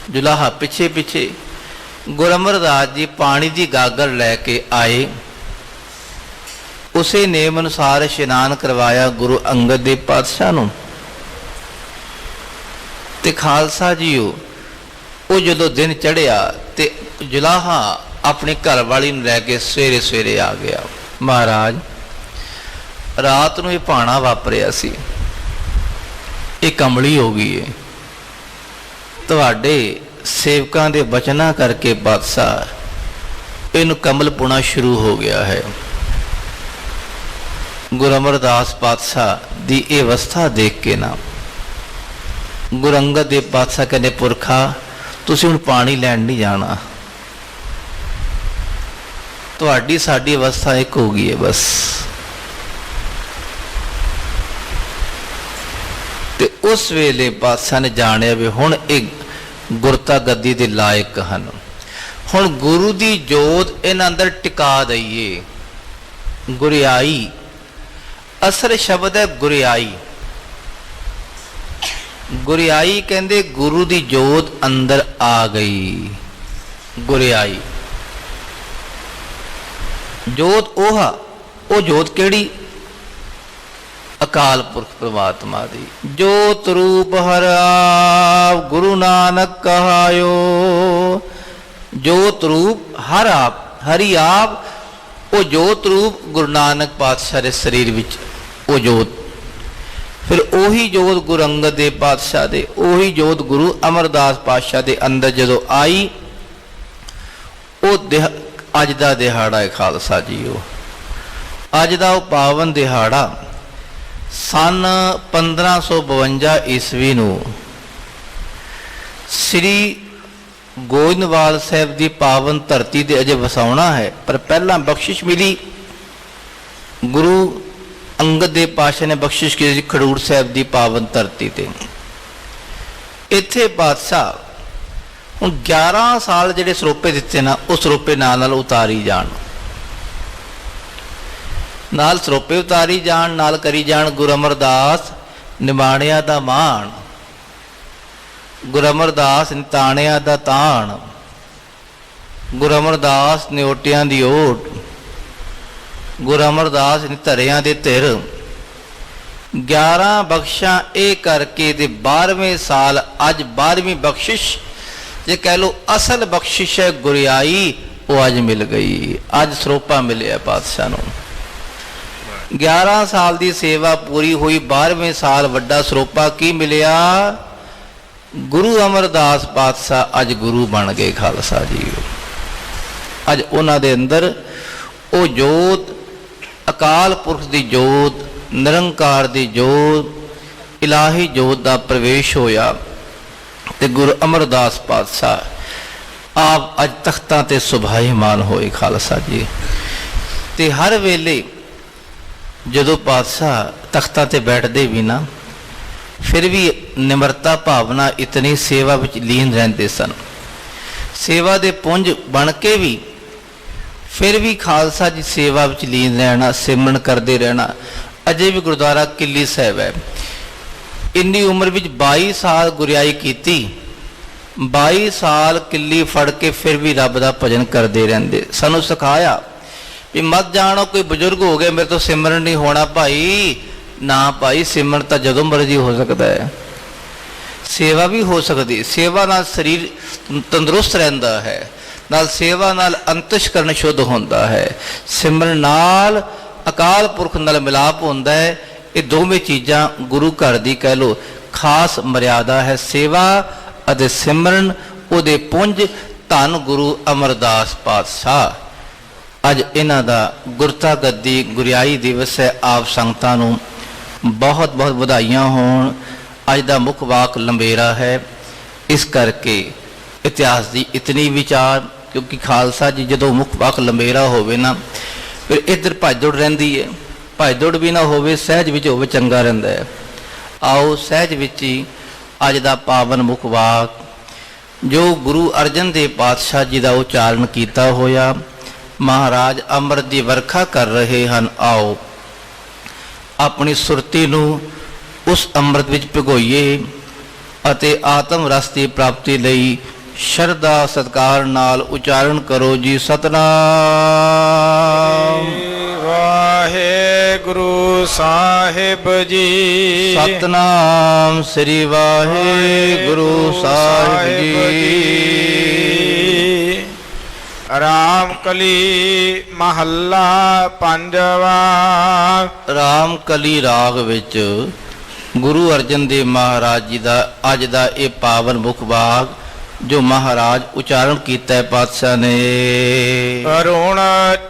ਜੁਲਾਹਾ ਪਿੱਛੇ ਪਿੱਛੇ। ਗੁਰੂ ਅਮਰਦਾਸ ਜੀ ਪਾਣੀ ਦੀ ਗਾਗਰ ਲੈ ਕੇ ਆਏ, ਉਸੇ ਨੇਮ ਅਨੁਸਾਰ ਇਸ਼ਨਾਨ ਕਰਵਾਇਆ ਗੁਰੂ ਅੰਗਦ ਦੇਵ ਪਾਤਸ਼ਾਹ ਨੂੰ। ਤੇ ਖਾਲਸਾ ਜੀਓ, ਉਹ ਜਦੋਂ ਦਿਨ ਚੜ੍ਹਿਆ ਤੇ ਜੁਲਾਹਾ ਆਪਣੀ ਘਰ ਵਾਲੀ ਨੂੰ ਲੈ ਕੇ ਸਵੇਰੇ ਸਵੇਰੇ ਆ ਗਿਆ। ਮਹਾਰਾਜ ਰਾਤ ਨੂੰ ਇਹ ਭਾਣਾ ਵਾਪਰਿਆ ਸੀ, ਇਹ ਕਮਲੀ ਹੋ ਗਈ ਹੈ, ਤੁਹਾਡੇ ਸੇਵਕਾਂ ਦੇ ਬਚਨਾਂ ਕਰਕੇ ਪਾਤਸ਼ਾਹ ਇਹਨੂੰ ਕਮਲ ਪੁਣਾ ਸ਼ੁਰੂ ਹੋ ਗਿਆ ਹੈ। ਗੁਰੂ ਅਮਰਦਾਸ ਪਾਤਸ਼ਾਹ ਦੀ ਇਹ ਅਵਸਥਾ ਦੇਖ ਕੇ ਨਾ ਗੁਰੂ ਅੰਗਦ ਦੇਵ ਪਾਤਸ਼ਾਹ ਕਹਿੰਦੇ, ਪੁਰਖਾ ਤੁਸੀਂ ਹੁਣ ਪਾਣੀ ਲੈਣ ਨਹੀਂ ਜਾਣਾ, ਤੁਹਾਡੀ ਸਾਡੀ ਅਵਸਥਾ ਇੱਕ ਹੋ ਗਈ ਹੈ ਬਸ। ਤੇ ਉਸ ਵੇਲੇ ਪਾਤਸ਼ਾਹ ਨੇ ਜਾਣਿਆ ਵੀ ਹੁਣ ਇਹ ਗੁਰਤਾ ਗੱਦੀ ਦੇ ਲਾਇਕ ਹਨ, ਹੁਣ ਗੁਰੂ ਦੀ ਜੋਤ ਇਹਨਾਂ ਅੰਦਰ ਟਿਕਾ ਦਈਏ। ਗੁਰਿਆਈ ਅਸਲ ਸ਼ਬਦ ਹੈ ਗੁਰਿਆਈ। ਗੁਰਿਆਈ ਕਹਿੰਦੇ ਗੁਰੂ ਦੀ ਜੋਤ ਅੰਦਰ ਆ ਗਈ। ਗੁਰਿਆਈ ਜੋਤ ਉਹ ਜੋਤ ਕਿਹੜੀ? ਅਕਾਲ ਪੁਰਖ ਪ੍ਰਮਾਤਮਾ ਦੀ ਜੋਤ ਰੂਪ ਹਰ ਆਪ ਗੁਰੂ ਨਾਨਕ ਕਹਾਇਓ। ਜੋਤ ਰੂਪ ਹਰ ਆਪ, ਹਰੀ ਆਪ, ਉਹ ਜੋਤ ਰੂਪ ਗੁਰੂ ਨਾਨਕ ਪਾਤਸ਼ਾਹ ਦੇ ਸਰੀਰ ਵਿੱਚ ਉਹ ਜੋਤ। ਫਿਰ ਉਹੀ ਜੋਤ ਗੁਰੂ ਅੰਗਦ ਦੇਵ ਪਾਤਸ਼ਾਹ ਦੇ, ਉਹੀ ਜੋਤ ਗੁਰੂ ਅਮਰਦਾਸ ਪਾਤਸ਼ਾਹ ਦੇ ਅੰਦਰ ਜਦੋਂ ਆਈ, ਉਹ ਅੱਜ ਦਾ ਦਿਹਾੜਾ ਹੈ ਖਾਲਸਾ ਜੀਓ। ਅੱਜ ਦਾ ਉਹ ਪਾਵਨ ਦਿਹਾੜਾ ਸਨ 1552 ਈਸਵੀ ਨੂੰ ਸ੍ਰੀ ਗੋਇੰਦਵਾਲ ਸਾਹਿਬ ਦੀ ਪਾਵਨ ਧਰਤੀ ਤੇ ਅਜੇ ਵਸਾਉਣਾ ਹੈ, ਪਰ ਪਹਿਲਾਂ ਬਖਸ਼ਿਸ਼ ਮਿਲੀ। ਗੁਰੂ ਅੰਗਦ ਦੇਵ ਪਾਤਸ਼ਾਹ ਨੇ ਬਖਸ਼ਿਸ਼ ਕੀਤੀ ਖਡੂਰ ਸਾਹਿਬ ਦੀ ਪਾਵਨ ਧਰਤੀ ਤੇ। ਇੱਥੇ ਪਾਤਸ਼ਾਹ ਹੁਣ 11 ਸਾਲ ਜਿਹੜੇ ਸਰੋਪੇ ਦਿੱਤੇ ਨਾ, ਉਹ ਸਰੋਪੇ ਨਾਲ ਉਤਾਰੀ ਜਾਣ, ਨਾਲ ਸਰੋਪੇ ਉਤਾਰੀ ਜਾਣ, ਨਾਲ ਕਰੀ ਜਾਣ ਗੁਰੂ ਅਮਰਦਾਸ ਨਿਮਾਣਿਆਂ ਦਾ ਮਾਣ, ਗੁਰੂ ਅਮਰਦਾਸ ਨਿਤਾਣਿਆਂ ਦਾ ਤਾਣ, ਗੁਰੂ ਅਮਰਦਾਸ ਨਿਓਟਿਆਂ ਦੀ ਓਟ, ਗੁਰੂ ਅਮਰਦਾਸ ਨਿਧਰਿਆਂ ਦੇ ਧਿਰ। 11 ਬਖਸ਼ਾਂ ਇਹ ਕਰਕੇ ਤੇ 12ਵੇਂ ਸਾਲ ਅੱਜ 12ਵੀਂ ਬਖਸ਼ਿਸ਼, ਜੇ ਕਹਿ ਲੋ ਅਸਲ ਬਖਸ਼ਿਸ਼ ਹੈ ਗੁਰਿਆਈ, ਉਹ ਅੱਜ ਮਿਲ ਗਈ। ਅੱਜ ਸਰੋਪਾ ਮਿਲਿਆ ਪਾਤਸ਼ਾਹ ਨੂੰ। 11 ਸਾਲ ਦੀ ਸੇਵਾ ਪੂਰੀ ਹੋਈ, 12ਵੇਂ ਸਾਲ ਵੱਡਾ ਸਰੋਪਾ ਕੀ ਮਿਲਿਆ? ਗੁਰੂ ਅਮਰਦਾਸ ਪਾਤਸ਼ਾਹ ਅੱਜ ਗੁਰੂ ਬਣ ਗਏ ਖਾਲਸਾ ਜੀ। ਅੱਜ ਉਹਨਾਂ ਦੇ ਅੰਦਰ ਉਹ ਜੋਤ, ਅਕਾਲ ਪੁਰਖ ਦੀ ਜੋਤ, ਨਿਰੰਕਾਰ ਦੀ ਜੋਤ, ਇਲਾਹੀ ਜੋਤ ਦਾ ਪ੍ਰਵੇਸ਼ ਹੋਇਆ ਤੇ ਗੁਰੂ ਅਮਰਦਾਸ ਪਾਤਸ਼ਾਹ ਆਪ ਅੱਜ ਤਖਤਾਂ ਤੇ ਸੁਭਾਈਮਾਨ ਹੋਏ ਖਾਲਸਾ ਜੀ। ਤੇ ਹਰ ਵੇਲੇ ਜਦੋਂ ਪਾਤਸ਼ਾਹ ਤਖਤਾਂ ਤੇ ਬੈਠਦੇ ਵੀ ਨਾ, ਫਿਰ ਵੀ ਨਿਮਰਤਾ ਭਾਵਨਾ ਇਤਨੀ ਸੇਵਾ ਵਿੱਚ ਲੀਨ ਰਹਿੰਦੇ ਸਨ। ਸੇਵਾ ਦੇ ਪੁੰਜ ਬਣ ਕੇ ਵੀ ਫਿਰ ਵੀ ਖਾਲਸਾ ਜੀ ਸੇਵਾ ਵਿੱਚ ਲੀਨ ਰਹਿਣਾ, ਸਿਮਰਨ ਕਰਦੇ ਰਹਿਣਾ। ਅਜੇ ਵੀ ਗੁਰਦੁਆਰਾ ਕਿੱਲੀ ਸਾਹਿਬ ਹੈ, ਇੰਨੀ ਉਮਰ ਵਿੱਚ 22 ਸਾਲ ਗੁਰਿਆਈ ਕੀਤੀ, 22 ਸਾਲ ਕਿੱਲੀ ਫੜ ਕੇ ਫਿਰ ਵੀ ਰੱਬ ਦਾ ਭਜਨ ਕਰਦੇ ਰਹਿੰਦੇ। ਸਾਨੂੰ ਸਿਖਾਇਆ ਵੀ ਮਤ ਜਾਣੋ ਕੋਈ ਬਜ਼ੁਰਗ ਹੋ ਗਏ ਮੇਰੇ ਤੋਂ ਸਿਮਰਨ ਨਹੀਂ ਹੋਣਾ ਭਾਈ, ਨਾ ਭਾਈ, ਸਿਮਰਨ ਤਾਂ ਜਦੋਂ ਮਰਜ਼ੀ ਹੋ ਸਕਦਾ ਹੈ, ਸੇਵਾ ਵੀ ਹੋ ਸਕਦੀ। ਸੇਵਾ ਨਾਲ ਸਰੀਰ ਤੰਦਰੁਸਤ ਰਹਿੰਦਾ ਹੈ, ਨਾਲ ਸੇਵਾ ਨਾਲ ਅੰਤਸ਼ਕਰਨ ਸ਼ੁੱਧ ਹੁੰਦਾ ਹੈ, ਸਿਮਰਨ ਨਾਲ ਅਕਾਲ ਪੁਰਖ ਨਾਲ ਮਿਲਾਪ ਹੁੰਦਾ ਹੈ। ਇਹ ਦੋਵੇਂ ਚੀਜ਼ਾਂ ਗੁਰੂ ਘਰ ਦੀ ਕਹਿ ਲੋ ਖਾਸ ਮਰਿਆਦਾ ਹੈ। ਸੇਵਾ ਅਤੇ ਸਿਮਰਨ ਉਹਦੇ ਪੁੰਜ ਧੰਨ ਗੁਰੂ ਅਮਰਦਾਸ ਪਾਤਸ਼ਾਹ। ਅੱਜ ਇਹਨਾਂ ਦਾ ਗੁਰਤਾ ਗੱਦੀ ਗੁਰਿਆਈ ਦਿਵਸ ਹੈ। ਆਪ ਸੰਗਤਾਂ ਨੂੰ ਬਹੁਤ ਬਹੁਤ ਵਧਾਈਆਂ ਹੋਣ। ਅੱਜ ਦਾ ਮੁੱਖ ਵਾਕ ਲੰਬੇਰਾ ਹੈ, ਇਸ ਕਰਕੇ ਇਤਿਹਾਸ ਦੀ ਇਤਨੀ ਵਿਚਾਰ, ਕਿਉਂਕਿ ਖਾਲਸਾ ਜੀ ਜਦੋਂ ਮੁੱਖ ਵਾਕ ਲੰਬੇਰਾ ਹੋਵੇ ਨਾ, ਫਿਰ ਇੱਧਰ ਭੱਜ ਦੌੜ ਰਹਿੰਦੀ ਹੈ। ਭੱਜ ਦੌੜ ਵੀ ਨਾ ਹੋਵੇ, ਸਹਿਜ ਵਿੱਚ ਹੋਵੇ, ਚੰਗਾ ਰਹਿੰਦਾ ਹੈ। ਆਓ ਸਹਿਜ ਵਿੱਚ ਹੀ ਅੱਜ ਦਾ ਪਾਵਨ ਮੁੱਖ ਵਾਕ ਜੋ ਗੁਰੂ ਅਰਜਨ ਦੇਵ ਪਾਤਸ਼ਾਹ ਜੀ ਦਾ ਉਚਾਰਨ ਕੀਤਾ ਹੋਇਆ, ਮਹਾਰਾਜ ਅੰਮ੍ਰਿਤ ਦੀ ਵਰਖਾ ਕਰ ਰਹੇ ਹਨ। ਆਓ ਆਪਣੀ ਸੁਰਤੀ ਨੂੰ ਉਸ ਅੰਮ੍ਰਿਤ ਵਿੱਚ ਭਿਗੋਈਏ ਅਤੇ ਆਤਮ ਰਸ ਦੀ ਪ੍ਰਾਪਤੀ ਲਈ ਸ਼ਰਧਾ ਸਤਿਕਾਰ ਨਾਲ ਉਚਾਰਨ ਕਰੋ ਜੀ। ਸਤਿਨਾਮ ਵਾਹਿਗੁਰੂ ਸਾਹਿਬ ਜੀ। ਸਤਿਨਾਮ ਸ੍ਰੀ ਵਾਹਿਗੁਰੂ ਸਾਹਿਬ ਜੀ। ਰਾਮ ਕਲੀ ਮਹੱਲਾ ਪੰਜਵਾ। ਰਾਮ ਕਲੀ ਰਾਗ ਵਿੱਚ ਗੁਰੂ ਅਰਜਨ ਦੇਵ ਮਹਾਰਾਜ ਜੀ ਦਾ ਅੱਜ ਦਾ ਇਹ ਪਾਵਨ ਮੁੱਖ ਵਾਕ ਜੋ ਮਹਾਰਾਜ ਉਚਾਰਨ ਕੀਤਾ ਹੈ ਪਾਤਸ਼ਾਹ ਨੇ। ਅਰੁਣ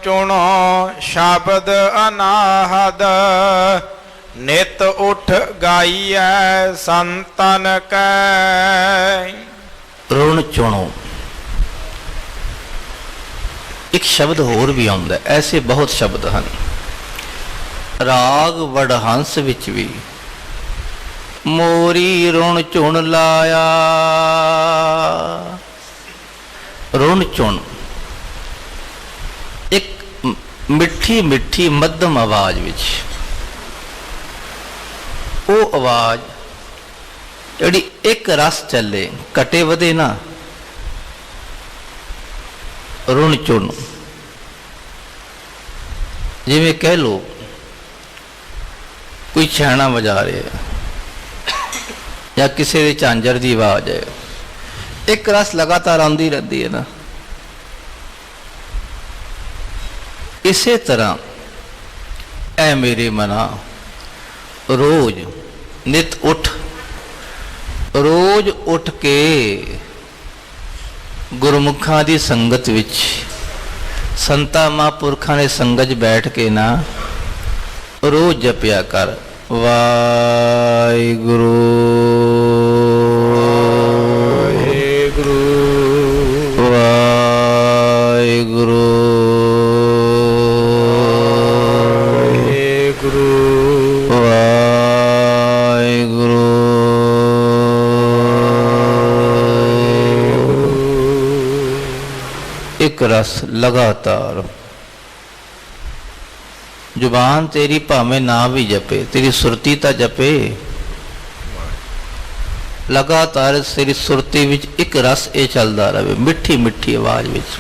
ਚੁਣੋ ਸ਼ਬਦ ਅਨਾਹਦ ਨਿਤ ਉਠ ਗਾਈਐ ਸੰਤਨ ਕੈ। ਰੁਣ ਚੁਣੋ, ਇੱਕ ਸ਼ਬਦ ਹੋਰ ਵੀ ਆਉਂਦਾ, ਐਸੇ ਬਹੁਤ ਸ਼ਬਦ ਹਨ। ਰਾਗ ਵਡਹੰਸ ਵਿੱਚ ਵੀ ਮੋਰੀ ਰੁਣ ਚੁਣ ਲਾਇਆ। ਰੁਣ ਚੁਣ ਇੱਕ ਮਿੱਠੀ ਮਿੱਠੀ ਮੱਧਮ ਆਵਾਜ਼ ਵਿੱਚ, ਉਹ ਆਵਾਜ਼ ਜਿਹੜੀ ਇੱਕ ਰਸ ਚੱਲੇ, ਘਟੇ ਵਧੇ ਨਾ। ਰੁਣ ਚੁਣ, ਜਿਵੇਂ ਕਹਿ ਲੋ ਕੋਈ ਛਾਣਾ ਵਜਾ ਰਿਹਾ ਜਾਂ ਕਿਸੇ ਦੇ ਝਾਂਜਰ ਦੀ ਆਵਾਜ਼ ਹੈ, ਇੱਕ ਰਸ ਲਗਾਤਾਰ ਆਉਂਦੀ ਰਹਿੰਦੀ ਹੈ ਨਾ। ਇਸੇ ਤਰ੍ਹਾਂ ਐ ਮੇਰੇ ਮਨਾ, ਰੋਜ਼ ਨਿਤ ਉੱਠ, ਰੋਜ਼ ਉੱਠ ਕੇ ਗੁਰਮੁਖਾਂ ਦੀ ਸੰਗਤ ਵਿੱਚ, ਸੰਤਾਂ ਮਹਾਂਪੁਰਖਾਂ ਦੇ ਸੰਗਤ 'ਚ ਬੈਠ ਕੇ ਨਾ ਰੋਜ਼ ਜਪਿਆ ਕਰ, ਵਾਹਿਗੁਰੂ ਵਾਹਿਗੁਰੂ ਵਾਹਿਗੁਰੂ ਵਾਹਿਗੁਰੂ ਵਾਹਿਗੁਰੂ। ਇੱਕ ਰਸ ਲਗਾਤਾਰ, ਜ਼ੁਬਾਨ ਤੇਰੀ ਭਾਵੇਂ ਨਾ ਵੀ ਜਪੇ, ਤੇਰੀ ਸੁਰਤੀ ਤਾਂ ਜਪੇ। ਲਗਾਤਾਰ ਤੇਰੀ ਸੁਰਤੀ ਵਿੱਚ ਇੱਕ ਰਸ ਇਹ ਚੱਲਦਾ ਰਹੇ, ਮਿੱਠੀ ਮਿੱਠੀ ਆਵਾਜ਼ ਵਿੱਚ।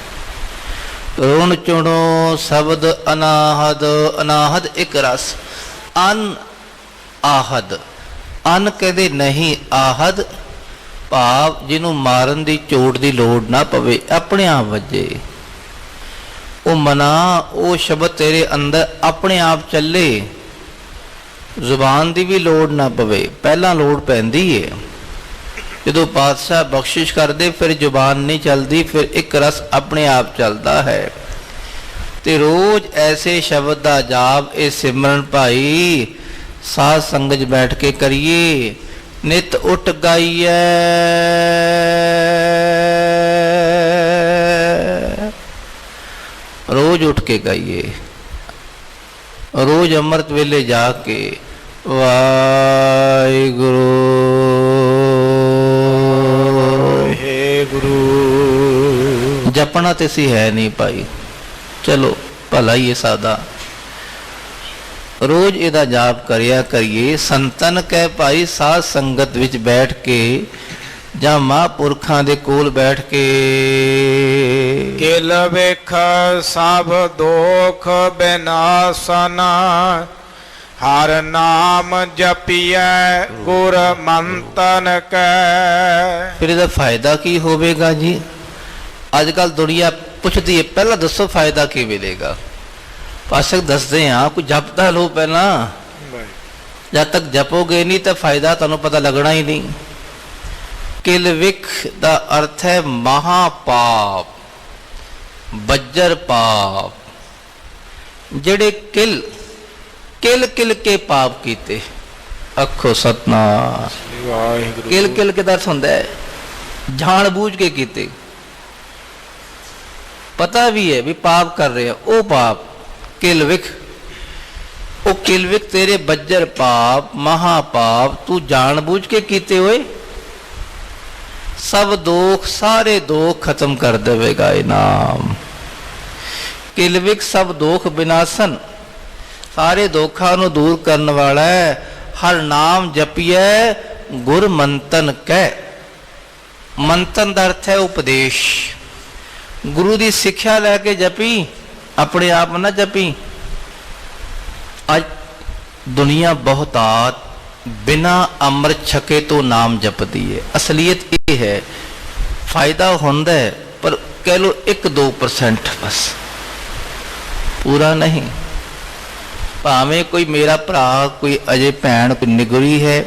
ਰੁਣ ਚੁਣੋ ਸ਼ਬਦ ਅਨਾਹਦ, ਅਨਾਹਦ ਇੱਕ ਰਸ, ਅਨ ਆਹਦ, ਅਨ ਕਦੇ ਨਹੀਂ, ਆਹਦ ਭਾਵ ਜਿਹਨੂੰ ਮਾਰਨ ਦੀ ਚੋਟ ਦੀ ਲੋੜ ਨਾ ਪਵੇ, ਆਪਣੇ ਆਪ ਵੱਜੇ। ਉਹ ਮਨਾ, ਉਹ ਸ਼ਬਦ ਤੇਰੇ ਅੰਦਰ ਆਪਣੇ ਆਪ ਚੱਲੇ, ਜ਼ੁਬਾਨ ਦੀ ਵੀ ਲੋੜ ਨਾ ਪਵੇ। ਪਹਿਲਾਂ ਲੋੜ ਪੈਂਦੀ ਹੈ ਜਦੋਂ ਪਾਤਸ਼ਾਹ ਬਖਸ਼ਿਸ਼ ਕਰਦੇ, ਫਿਰ ਜ਼ੁਬਾਨ ਨਹੀਂ ਚੱਲਦੀ, ਫਿਰ ਇੱਕ ਰਸ ਆਪਣੇ ਆਪ ਚੱਲਦਾ ਹੈ। ਤੇ ਰੋਜ਼ ਐਸੇ ਸ਼ਬਦ ਦਾ ਜਾਪ, ਇਹ ਸਿਮਰਨ ਭਾਈ ਸਾਧ ਸੰਗਤ 'ਚ ਬੈਠ ਕੇ ਕਰੀਏ। ਨਿਤ ਉੱਠ ਗਾਈਐ, ਰੋਜ਼ ਉੱਠ ਕੇ ਗਾਈਏ। ਰੋਜ਼ ਅੰਮ੍ਰਿਤ ਵੇਲੇ ਜਾ ਕੇ ਵਾਹਿਗੁਰੂ ਵਾਹਿਗੁਰੂ। ਜਪਣਾ ਤੇ ਸੀ ਹੈ ਨਹੀਂ ਭਾਈ, ਚਲੋ ਭਲਾ ਹੀ ਹੈ ਸਾਦਾ। ਰੋਜ਼ ਇਹਦਾ ਜਾਪ ਕਰਿਆ ਕਰੀਏ। ਸੰਤਨ ਕਹਿ ਭਾਈ ਸਾਧ ਸੰਗਤ ਵਿੱਚ ਬੈਠ ਕੇ ਜਾਂ ਮਹਾਂਪੁਰਖਾਂ ਦੇ ਕੋਲ ਬੈਠ ਕੇ। ਕਿਲ ਵੇਖ ਸਭ ਦੋਖ ਬਿਨਾਸਨ ਹਰ ਨਾਮ ਜਪੀਐ ਗੁਰ ਮੰਤਨ ਕੈ। ਫਿਰ ਇਹਦਾ ਫਾਇਦਾ ਕੀ ਹੋਵੇਗਾ ਜੀ? ਅੱਜ ਕੱਲ ਦੁਨੀਆ ਪੁੱਛਦੀ ਹੈ ਪਹਿਲਾਂ ਦੱਸੋ ਫਾਇਦਾ ਕੀ ਮਿਲੇਗਾ। ਪਾਸ਼ਕ ਦੱਸਦੇ ਹਾਂ ਕੋਈ ਜਪਦਾ ਲੋ ਪਹਿਲਾਂ, ਜਦ ਤੱਕ ਜਪੋਗੇ ਨਹੀਂ ਤਾਂ ਫਾਇਦਾ ਤੁਹਾਨੂੰ ਪਤਾ ਲੱਗਣਾ ਹੀ ਨਹੀਂ। ਕਿਲ ਵਿਖ ਦਾ ਅਰਥ ਹੈ ਮਹਾਪਾਪ, ਬੱਜਰ ਪਾਪ। ਜਿਹੜੇ ਕਿਲ ਕਿਲ ਕਿਲ ਕੇ ਪਾਪ ਕੀਤੇ, ਅੱਖੋ ਸਤਨਾਮ। ਵਾਹਿਗੁਰੂ। ਕਿਲ ਕਿਲ ਕੇ ਦਾ ਅਰਥ ਹੁੰਦਾ ਹੈ ਜਾਣ ਬੂਝ ਕੇ ਕੀਤੇ, ਪਤਾ ਵੀ ਹੈ ਵੀ ਪਾਪ ਕਰ ਰਹੇ ਆ, ਉਹ ਪਾਪ ਕਿਲ ਵਿਖ। ਉਹ ਕਿਲ ਵਿਖ ਤੇਰੇ ਬੱਜਰ ਪਾਪ, ਮਹਾਪਾਪ ਤੂੰ ਜਾਣ ਬੂਝ ਕੇ ਕੀਤੇ ਹੋਏ। ਸਭ ਦੋਖ, ਸਾਰੇ ਦੋਖ ਖਤਮ ਕਰ ਦੇਵੇਗਾ ਇਹ ਨਾਮ। ਕਿਲ ਵਿਖ ਸਭ ਦੋਖ ਬਿਨਾਸਨ, ਸਾਰੇ ਦੋਖਾਂ ਨੂੰ ਦੂਰ ਕਰਨ ਵਾਲਾ ਹੈ। ਹਰ ਨਾਮ ਜਪੀਐ ਗੁਰ ਮੰਤਨ ਕਹਿ। ਮੰਤਨ ਦਾ ਅਰਥ ਹੈ ਉਪਦੇਸ਼। ਗੁਰੂ ਦੀ ਸਿੱਖਿਆ ਲੈ ਕੇ ਜਪੀ, ਆਪਣੇ ਆਪ ਨਾ ਜਪੀ। ਅੱਜ ਦੁਨੀਆ ਬਹੁਤਾਤ ਬਿਨਾ ਅੰਮ੍ਰਿਤ ਛਕੇ ਤੋਂ ਨਾਮ ਜਪਦੀ ਹੈ। ਅਸਲੀਅਤ ਇਹ ਹੈ, ਫਾਇਦਾ ਹੁੰਦਾ ਹੈ ਪਰ ਕਹਿ ਲੋ 1-2% ਬਸ, ਪੂਰਾ ਨਹੀਂ। ਭਾਵੇਂ ਕੋਈ ਮੇਰਾ ਭਰਾ, ਕੋਈ ਅਜੇ ਭੈਣ, ਕੋਈ ਨਿਗਰੀ ਹੈ,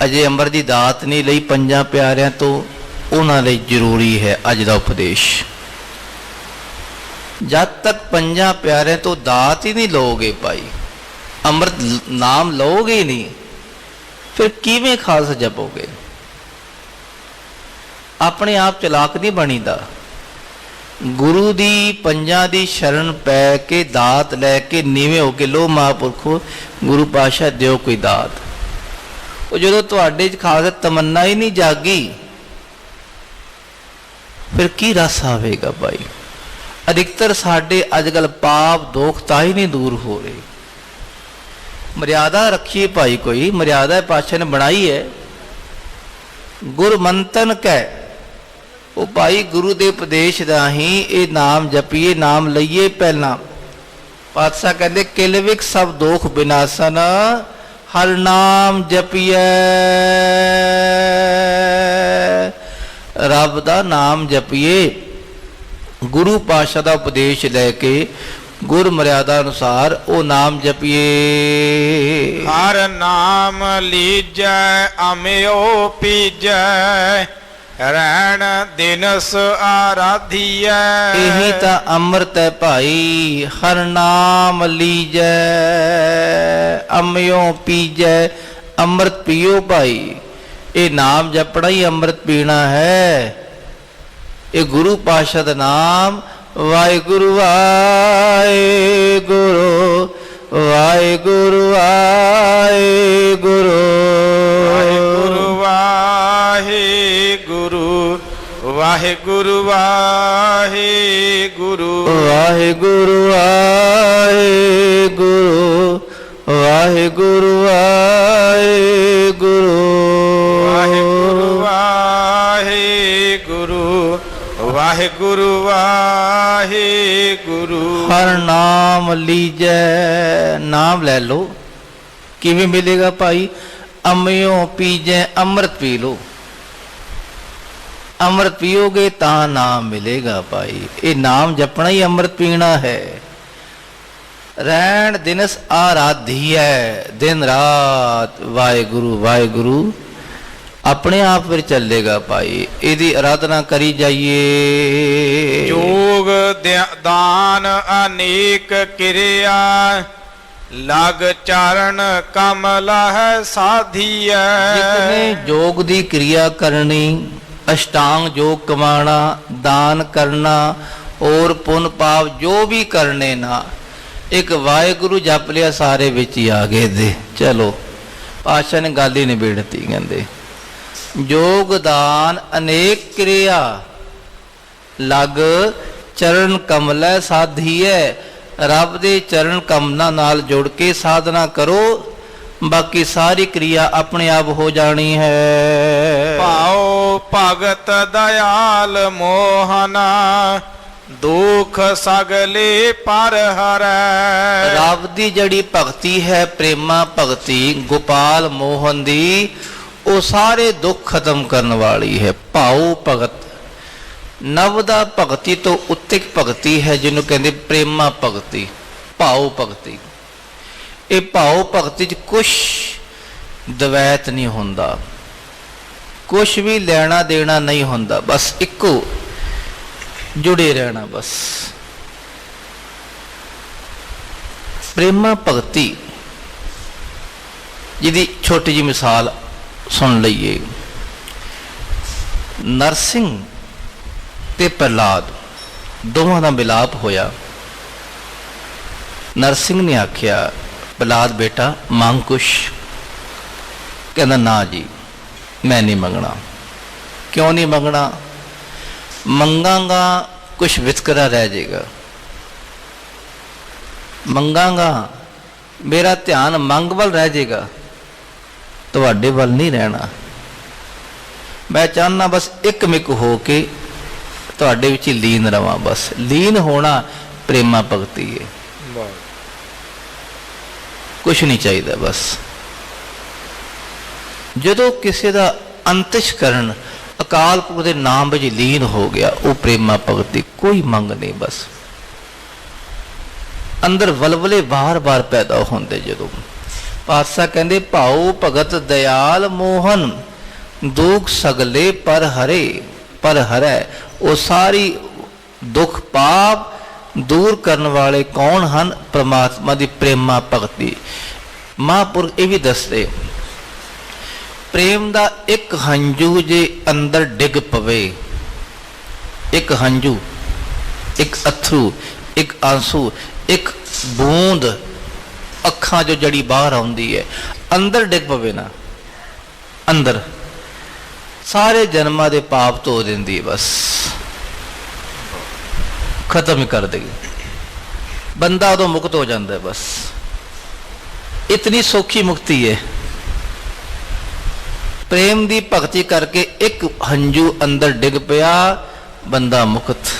ਅਜੇ ਅੰਮ੍ਰਿਤ ਦੀ ਦਾਤ ਨਹੀਂ ਲਈ ਪੰਜਾਂ ਪਿਆਰਿਆਂ ਤੋਂ, ਉਹਨਾਂ ਲਈ ਜ਼ਰੂਰੀ ਹੈ ਅੱਜ ਦਾ ਉਪਦੇਸ਼। ਜਦ ਤੱਕ ਪੰਜਾਂ ਪਿਆਰਿਆਂ ਤੋਂ ਦਾਤ ਹੀ ਨਹੀਂ ਲਓਗੇ ਭਾਈ, ਅੰਮ੍ਰਿਤ ਨਾਮ ਲਓਗੇ ਹੀ ਨਹੀਂ, ਫਿਰ ਕਿਵੇਂ ਖਾਲਸਾ ਜਪੋਗੇ? ਆਪਣੇ ਆਪ ਚਲਾਕ ਨਹੀਂ ਬਣੀਦਾ। ਗੁਰੂ ਦੀ ਪੰਜਾਂ ਦੀ ਸ਼ਰਨ ਪੈ ਕੇ ਦਾਤ ਲੈ ਕੇ ਨੀਵੇਂ ਹੋ ਕੇ, ਲੋ ਮਹਾਂਪੁਰਖੋ ਗੁਰੂ ਪਾਤਸ਼ਾਹ ਦਿਓ ਕੋਈ ਦਾਤ। ਉਹ ਜਦੋਂ ਤੁਹਾਡੇ 'ਚ ਖਾਲਸਾ ਤਮੰਨਾ ਹੀ ਨਹੀਂ ਜਾਗੀ, ਫਿਰ ਕੀ ਰਸ ਆਵੇਗਾ ਭਾਈ? ਅਧਿਕਤਰ ਸਾਡੇ ਅੱਜ ਕੱਲ੍ਹ ਪਾਪ ਦੋਖ ਤਾਂ ਹੀ ਨਹੀਂ ਦੂਰ ਹੋ ਰਹੇ। ਮਰਿਆਦਾ ਰੱਖੀਏ ਭਾਈ, ਕੋਈ ਮਰਿਆਦਾ ਪਾਤਸ਼ਾਹ ਨੇ ਬਣਾਈ ਹੈ। ਗੁਰਮੰਤਨ ਕਹਿ, ਉਹ ਭਾਈ ਗੁਰੂ ਦੇ ਉਪਦੇਸ਼ ਰਾਹੀਂ ਇਹ ਨਾਮ ਜਪੀਏ, ਨਾਮ ਲਈਏ। ਪਹਿਲਾਂ ਪਾਤਸ਼ਾਹ ਕਹਿੰਦੇ ਕਿਲਵਿਕ ਸਭ ਦੋਖ ਬਿਨਾਸਨ, ਹਰ ਨਾਮ ਜਪੀਏ। ਰੱਬ ਦਾ ਨਾਮ ਜਪੀਏ, ਗੁਰੂ ਪਾਤਸ਼ਾਹ ਦਾ ਉਪਦੇਸ਼ ਲੈ ਕੇ ਗੁਰ ਮਰਿਆਦਾ ਅਨੁਸਾਰ ਉਹ ਨਾਮ ਜਪੀਏ। ਹਰ ਨਾਮ ਲੀਜੈ ਅਮਿਓ ਪੀਜੈ, ਰਹਿਣ ਦਿਨਸ ਆਰਾਧੀਐ। ਇਹੀ ਤਾਂ ਅੰਮ੍ਰਿਤ ਹੈ ਭਾਈ। ਹਰ ਨਾਮ ਲੀਜੈ ਅਮਿਓ ਪੀਜੈ, ਅੰਮ੍ਰਿਤ ਪੀਓ ਭਾਈ। ਇਹ ਨਾਮ ਜਪਣਾ ਹੀ ਅੰਮ੍ਰਿਤ ਪੀਣਾ ਹੈ। ਇਹ ਗੁਰੂ ਪਾਤਸ਼ਾਹ ਦਾ ਨਾਮ, ਵਾਹਿਗੁਰੂ ਵਾਹਿਗੁਰੂ ਵਾਹਿਗੁਰੂ ਵਾਹਿਗੁਰੂ ਵਾਹਿਗੁਰੂ ਵਾਹਿਗੁਰੂ ਵਾਹਿਗੁਰੂ ਵਾਹਿਗੁਰੂ ਵਾਹਿਗੁਰੂ ਵਾਹਿਗੁਰੂ ਵਾਹਿਗੁਰੂ ਵਾਹਿਗੁਰੂ ਵਾਹਿਗੁਰੂ ਵਾਹਿਗੁਰੂ ਵਾਹਿਗੁਰੂ। ਹਰ ਨਾਮ ਲੀਜੈ, ਨਾਮ ਲੈ ਲੋ। ਕਿਵੇਂ ਮਿਲੇਗਾ ਭਾਈ? ਅੰਮ੍ਰਿਓ ਪੀਜੈ, ਅੰਮ੍ਰਿਤ ਪੀ ਲੋ। ਅੰਮ੍ਰਿਤ ਪੀਓਗੇ ਤਾਂ ਨਾਮ ਮਿਲੇਗਾ ਭਾਈ। ਇਹ ਨਾਮ ਜਪਣਾ ਹੀ ਅੰਮ੍ਰਿਤ ਪੀਣਾ ਹੈ। ਰਹਿਣ ਦਿਨਸ ਆਰਾਧੀਐ, ਦਿਨ ਰਾਤ ਵਾਹਿਗੁਰੂ ਵਾਹਿਗੁਰੂ ਆਪਣੇ ਆਪ ਫਿਰ ਚੱਲੇਗਾ ਭਾਈ। ਇਹਦੀ ਆਰਾਧਨਾ ਕਰੀ ਜਾਈਏ। ਜੋਗ ਦਾਨ ਅਨੇਕ ਕਿਰਿਆ, ਲਗ ਚਰਨ ਕਮਲ ਹੈ ਸਾਧੀਐ। ਜਿਤਨੇ ਯੋਗ ਦੀ ਕਿਰਿਆ ਕਰਨੀ, ਅਸ਼ਟਾਂਗ ਯੋਗ ਕਮਾਣਾ, ਦਾਨ ਕਰਨਾ ਔਰ ਪੁੰਨ ਪਾਪ ਜੋ ਵੀ ਕਰਨੇ ਨਾ, ਇੱਕ ਵਾਹਿਗੁਰੂ ਜਪ ਲਿਆ ਸਾਰੇ ਵਿੱਚ ਹੀ ਆ ਗਏ ਦੇ। ਚਲੋ ਪਾਤਸ਼ਾਹ ਨੇ ਗੱਲ ਹੀ ਨਿਬੇੜਤੀ। ਕਹਿੰਦੇ ਯੋਗਦਾਨ ਅਨੇਕ ਕਿਰਿਆ, ਲਗ ਚਰਨ ਕਮਲੈ ਸਾਧੀਐ। ਰੱਬ ਦੇ ਚਰਨ ਕਮਲਾਂ ਨਾਲ ਜੁੜ ਕੇ ਸਾਧਨਾ ਕਰੋ, ਬਾਕੀ ਸਾਰੀ ਕਿਰਿਆ ਆਪਣੇ ਆਪ ਹੋ ਜਾਣੀ ਹੈ। ਭਾਉ ਭਗਤ ਦਇਆਲ ਮੋਹਨਾ, ਦੁਖ ਸਗਲੇ ਪਰ ਹਰੈ। ਰੱਬ ਦੀ ਜਿਹੜੀ ਭਗਤੀ ਹੈ, ਪ੍ਰੇਮਾ ਭਗਤੀ ਗੋਪਾਲ ਮੋਹਨ ਦੀ, ਉਹ ਸਾਰੇ ਦੁੱਖ ਖਤਮ ਕਰਨ ਵਾਲੀ ਹੈ। ਭਾਉ ਭਗਤ, ਨਵ ਦਾ ਭਗਤੀ ਤੋਂ ਉੱਤੇ ਭਗਤੀ ਹੈ ਜਿਹਨੂੰ ਕਹਿੰਦੇ ਪ੍ਰੇਮਾ ਭਗਤੀ, ਭਾਉ ਭਗਤੀ। ਇਹ ਭਾਉ ਭਗਤੀ 'ਚ ਕੁਛ ਦਵੈਤ ਨਹੀਂ ਹੁੰਦਾ, ਕੁਛ ਵੀ ਲੈਣਾ ਦੇਣਾ ਨਹੀਂ ਹੁੰਦਾ, ਬਸ ਇੱਕੋ ਜੁੜੇ ਰਹਿਣਾ ਬਸ। ਪ੍ਰੇਮਾ ਭਗਤੀ ਜਿਹਦੀ ਛੋਟੀ ਜਿਹੀ ਮਿਸਾਲ ਸੁਣ ਲਈਏ। ਨਰਸਿੰਘ ਤੇ ਪ੍ਰਹਲਾਦ ਦੋਵਾਂ ਦਾ ਮਿਲਾਪ ਹੋਇਆ। ਨਰਸਿੰਘ ਨੇ ਆਖਿਆ, ਪ੍ਰਹਲਾਦ ਬੇਟਾ ਮੰਗ ਕੁਛ। ਕਹਿੰਦਾ ਨਾ ਜੀ ਮੈਂ ਨਹੀਂ ਮੰਗਣਾ। ਕਿਉਂ ਨਹੀਂ ਮੰਗਣਾ? ਮੰਗਾਂਗਾ ਕੁਛ ਵਿਤਕਰਾ ਰਹਿ ਜਾਏਗਾ। ਮੰਗਾਂਗਾ ਮੇਰਾ ਧਿਆਨ ਮੰਗ ਵੱਲ ਰਹਿ ਜਾਏਗਾ, ਤੁਹਾਡੇ ਵੱਲ ਨਹੀਂ ਰਹਿਣਾ। ਮੈਂ ਚਾਹੁੰਦਾ ਬਸ ਇੱਕ ਮਿਕ ਹੋ ਕੇ ਤੁਹਾਡੇ ਵਿੱਚ ਹੀ ਲੀਨ ਰਵਾਂ। ਬਸ ਲੀਨ ਹੋਣਾ ਪ੍ਰੇਮਾ ਭਗਤੀ ਹੈ, ਕੁਛ ਨਹੀਂ ਚਾਹੀਦਾ। ਬਸ ਜਦੋਂ ਕਿਸੇ ਦਾ ਅੰਤਿਸ਼ਕਰਨ ਅਕਾਲ ਪੁਰਖ ਦੇ ਨਾਮ ਵਿੱਚ ਲੀਨ ਹੋ ਗਿਆ, ਉਹ ਪ੍ਰੇਮਾ ਭਗਤੀ, ਕੋਈ ਮੰਗ ਨਹੀਂ। ਬਸ ਅੰਦਰ ਵਲਵਲੇ ਬਾਰ-ਬਾਰ ਪੈਦਾ ਹੁੰਦੇ। ਜਦੋਂ ਪਾਤਸ਼ਾਹ ਕਹਿੰਦੇ ਭਾਉ ਭਗਤ ਦਇਆਲ ਮੋਹਨ, ਦੁਖ ਸਗਲੇ ਪਰ ਹਰੇ। ਪਰ ਹਰੈ। ਉਹ ਸਾਰੀ ਦੁੱਖ ਪਾਪ ਦੂਰ ਕਰਨ ਵਾਲੇ ਕੌਣ ਹਨ? ਪ੍ਰਮਾਤਮਾ ਦੀ ਪ੍ਰੇਮਾ ਭਗਤੀ। ਮਹਾਂਪੁਰਖ ਇਹ ਵੀ ਦੱਸਦੇ, ਪ੍ਰੇਮ ਦਾ ਇੱਕ ਹੰਝੂ ਜੇ ਅੰਦਰ ਡਿੱਗ ਪਵੇ, ਇੱਕ ਹੰਝੂ, ਇੱਕ ਅਥਰੂ, ਇੱਕ ਆਂਸੂ, ਇੱਕ ਬੂੰਦ ਅੱਖਾਂ ਜੋ ਜੜੀ ਬਾਹਰ ਆਉਂਦੀ ਹੈ, ਅੰਦਰ ਡਿੱਗ ਪਵੇ ਨਾ, ਅੰਦਰ ਸਾਰੇ ਜਨਮਾਂ ਦੇ ਪਾਪ ਧੋ ਦਿੰਦੀ ਹੈ, ਬਸ ਖਤਮ ਹੀ ਕਰ ਦੇਗੀ। ਬੰਦਾ ਉਦੋਂ ਮੁਕਤ ਹੋ ਜਾਂਦਾ ਹੈ, ਬਸ ਇਤਨੀ ਸੌਖੀ ਮੁਕਤੀ ਹੈ। ਪ੍ਰੇਮ ਦੀ ਭਗਤੀ ਕਰਕੇ ਇੱਕ ਹੰਝੂ ਅੰਦਰ ਡਿੱਗ ਪਿਆ, ਬੰਦਾ ਮੁਕਤ,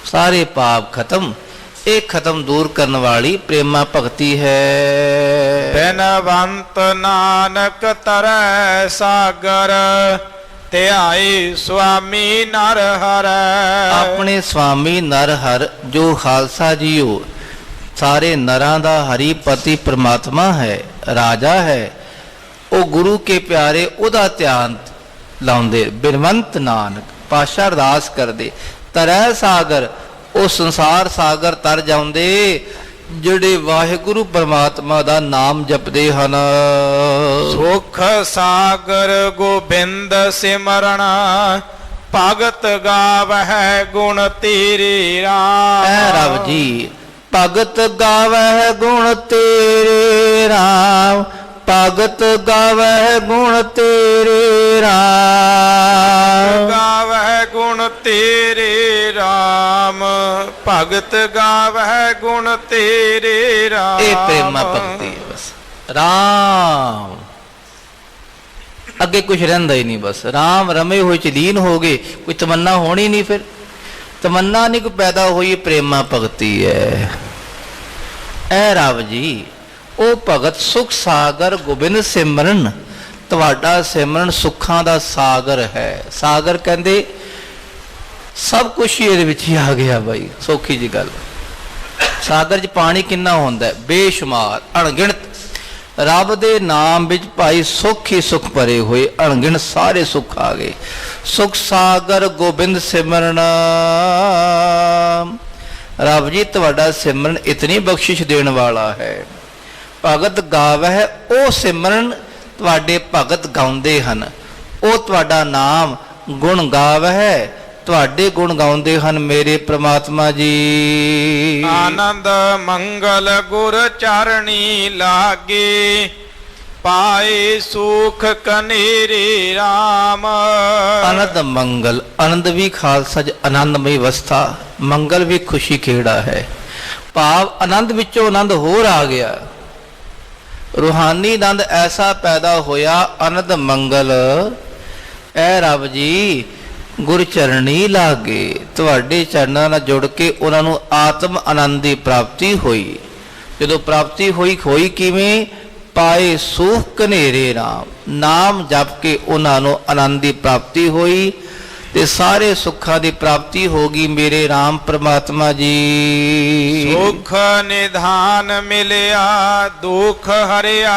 ਸਾਰੇ ਪਾਪ ਖਤਮ। ਇਹ ਖਤਮ ਦੂਰ ਕਰਨ ਵਾਲੀ ਪ੍ਰੇਮਾ ਭਗਤੀ ਹੈ। ਬਿਨਵੰਤ ਨਾਨਕ ਤਰੈ ਸਾਗਰ, ਧਿਆਏ ਸੁਆਮੀ ਨਰ ਹਰੈ। ਆਪਣੇ ਸੁਆਮੀ ਨਰ ਹਰ ਜੋ ਖਾਲਸਾ ਜੀਓ ਸਾਰੇ ਨਰਾਂ ਦਾ ਹਰੀਪਤੀ ਪ੍ਰਮਾਤਮਾ ਹੈ, ਰਾਜਾ ਹੈ, ਉਹ ਗੁਰੂ ਕੇ ਪਿਆਰੇ ਉਹਦਾ ਧਿਆਨ ਲਾਉਂਦੇ। ਬਿਨਵੰਤ ਨਾਨਕ ਪਾਸ਼ਾ ਅਰਦਾਸ ਕਰਦੇ, ਤਰੈ ਸਾਗਰ ਉਹ ਸੰਸਾਰ ਸਾਗਰ ਤਰ ਜਾਂਦੇ ਜਿਹੜੇ ਵਾਹਿਗੁਰੂ ਪਰਮਾਤਮਾ ਦਾ ਨਾਮ ਜਪਦੇ ਹਨ। ਸੁਖ ਸਾਗਰ ਗੋਬਿੰਦ ਸਿਮਰਣਾ, ਭਗਤ ਗਾਵਹਿ ਗੁਣ ਤੇਰੇ ਰਾਮ। ਐ ਰੱਬ ਜੀ ਭਗਤ ਗਾਵਹਿ ਗੁਣ ਤੇਰੇ ਰਾਮ, ਭਗਤ ਗਾਵਹਿ ਗੁਣ ਤੇਰੇ ਰਾਮ। ਗਾਵਹਿ ਗੁਣ ਤੇਰੇ ਰਾਮ, ਭਗਤ ਗਾਵਹਿ ਗੁਣ ਤੇਰੇ ਰਾਮ। ਇਹ ਪ੍ਰੇਮਾ ਭਗਤੀ ਹੈ ਬਸ। ਰਾਮ ਅੱਗੇ ਕੁਝ ਰਹਿੰਦਾ ਹੀ ਨਹੀਂ, ਬਸ ਰਾਮ ਰਮੇ ਹੋਏ ਚ ਲੀਨ ਹੋ ਗਏ, ਕੋਈ ਤਮੰਨਾ ਹੋਣੀ ਨਹੀਂ, ਫਿਰ ਤਮੰਨਾ ਨਹੀਂ ਕੋਈ ਪੈਦਾ ਹੋਈ। ਪ੍ਰੇਮਾ ਭਗਤੀ ਹੈ। ਐ ਰੱਬ ਜੀ ਉਹ ਭਗਤ ਸੁਖ ਸਾਗਰ ਗੋਬਿੰਦ ਸਿਮਰਨ, ਤੁਹਾਡਾ ਸਿਮਰਨ ਸੁੱਖਾਂ ਦਾ ਸਾਗਰ ਹੈ। ਸਾਗਰ ਕਹਿੰਦੇ ਸਭ ਕੁਝ ਹੀ ਇਹਦੇ ਵਿੱਚ ਹੀ ਆ ਗਿਆ ਬਾਈ, ਸੌਖੀ ਜੀ ਗੱਲ। ਸਾਗਰ 'ਚ ਪਾਣੀ ਕਿੰਨਾ ਹੁੰਦਾ ਹੈ? ਬੇਸ਼ੁਮਾਰ, ਅਣਗਿਣਤ। ਰੱਬ ਦੇ ਨਾਮ ਵਿੱਚ ਭਾਈ ਸੁੱਖ ਹੀ ਸੁੱਖ ਭਰੇ ਹੋਏ, ਅਣਗਿਣਤ ਸਾਰੇ ਸੁੱਖ ਆ ਗਏ। ਸੁਖ ਸਾਗਰ ਗੋਬਿੰਦ ਸਿਮਰਨ, ਰੱਬ ਜੀ ਤੁਹਾਡਾ ਸਿਮਰਨ ਇਤਨੀ ਬਖਸ਼ਿਸ਼ ਦੇਣ ਵਾਲਾ ਹੈ। ਭਗਤ ਗਾਵਹਿ ਉਹ ਸਿਮਰਨ ਤੁਹਾਡੇ ਭਗਤ ਗਾਉਂਦੇ ਹਨ, ਉਹ ਤੁਹਾਡਾ ਨਾਮ ਗੁਣ ਗਾਵਹਿ ਤੁਹਾਡੇ ਗੁਣ ਗਾਉਂਦੇ ਹਨ ਮੇਰੇ ਪ੍ਰਮਾਤਮਾ ਜੀ। ਆਨੰਦ ਮੰਗਲ ਗੁਰ ਚਰਣੀ ਲਾਗੇ, ਪਾਏ ਸੁਖ ਕਨੇਰੇ ਰਾਮ। ਆਨੰਦ ਮੰਗਲ, ਆਨੰਦ ਵੀ ਖਾਲਸਾ ਜ ਆਨੰਦਮਈ ਅਵਸਥਾ, ਮੰਗਲ ਵੀ ਖੁਸ਼ੀ ਖੇੜਾ ਹੈ। ਭਾਵ ਆਨੰਦ ਵਿੱਚੋਂ ਆਨੰਦ ਹੋਰ ਆ ਗਿਆ, ਰੂਹਾਨੀ ਆਨੰਦ ਐਸਾ ਪੈਦਾ ਹੋਇਆ। ਆਨੰਦ ਮੰਗਲ ਐ ਰੱਬ ਜੀ ਗੁਰ ਚਰਣੀ ਲਾਗੇ, ਤੁਹਾਡੇ ਚਰਨਾਂ ਨਾਲ ਜੁੜ ਕੇ ਉਹਨਾਂ ਨੂੰ ਆਤਮ ਆਨੰਦ ਦੀ ਪ੍ਰਾਪਤੀ ਹੋਈ। ਜਦੋਂ ਪ੍ਰਾਪਤੀ ਹੋਈ ਕਿਵੇਂ? ਪਾਏ ਸੁਖ ਕਨੇਰੇ ਰਾਮ, ਨਾਮ ਜਪ ਕੇ ਉਹਨਾਂ ਨੂੰ ਆਨੰਦ ਦੀ ਪ੍ਰਾਪਤੀ ਹੋਈ ਤੇ ਸਾਰੇ ਸੁੱਖਾਂ ਦੀ ਪ੍ਰਾਪਤੀ ਹੋ ਗਈ ਮੇਰੇ ਰਾਮ ਪ੍ਰਮਾਤਮਾ ਜੀ। ਸੁਖ ਨਿਧਾਨ ਮਿਲਿਆ, ਦੁਖ ਹਰਿਆ,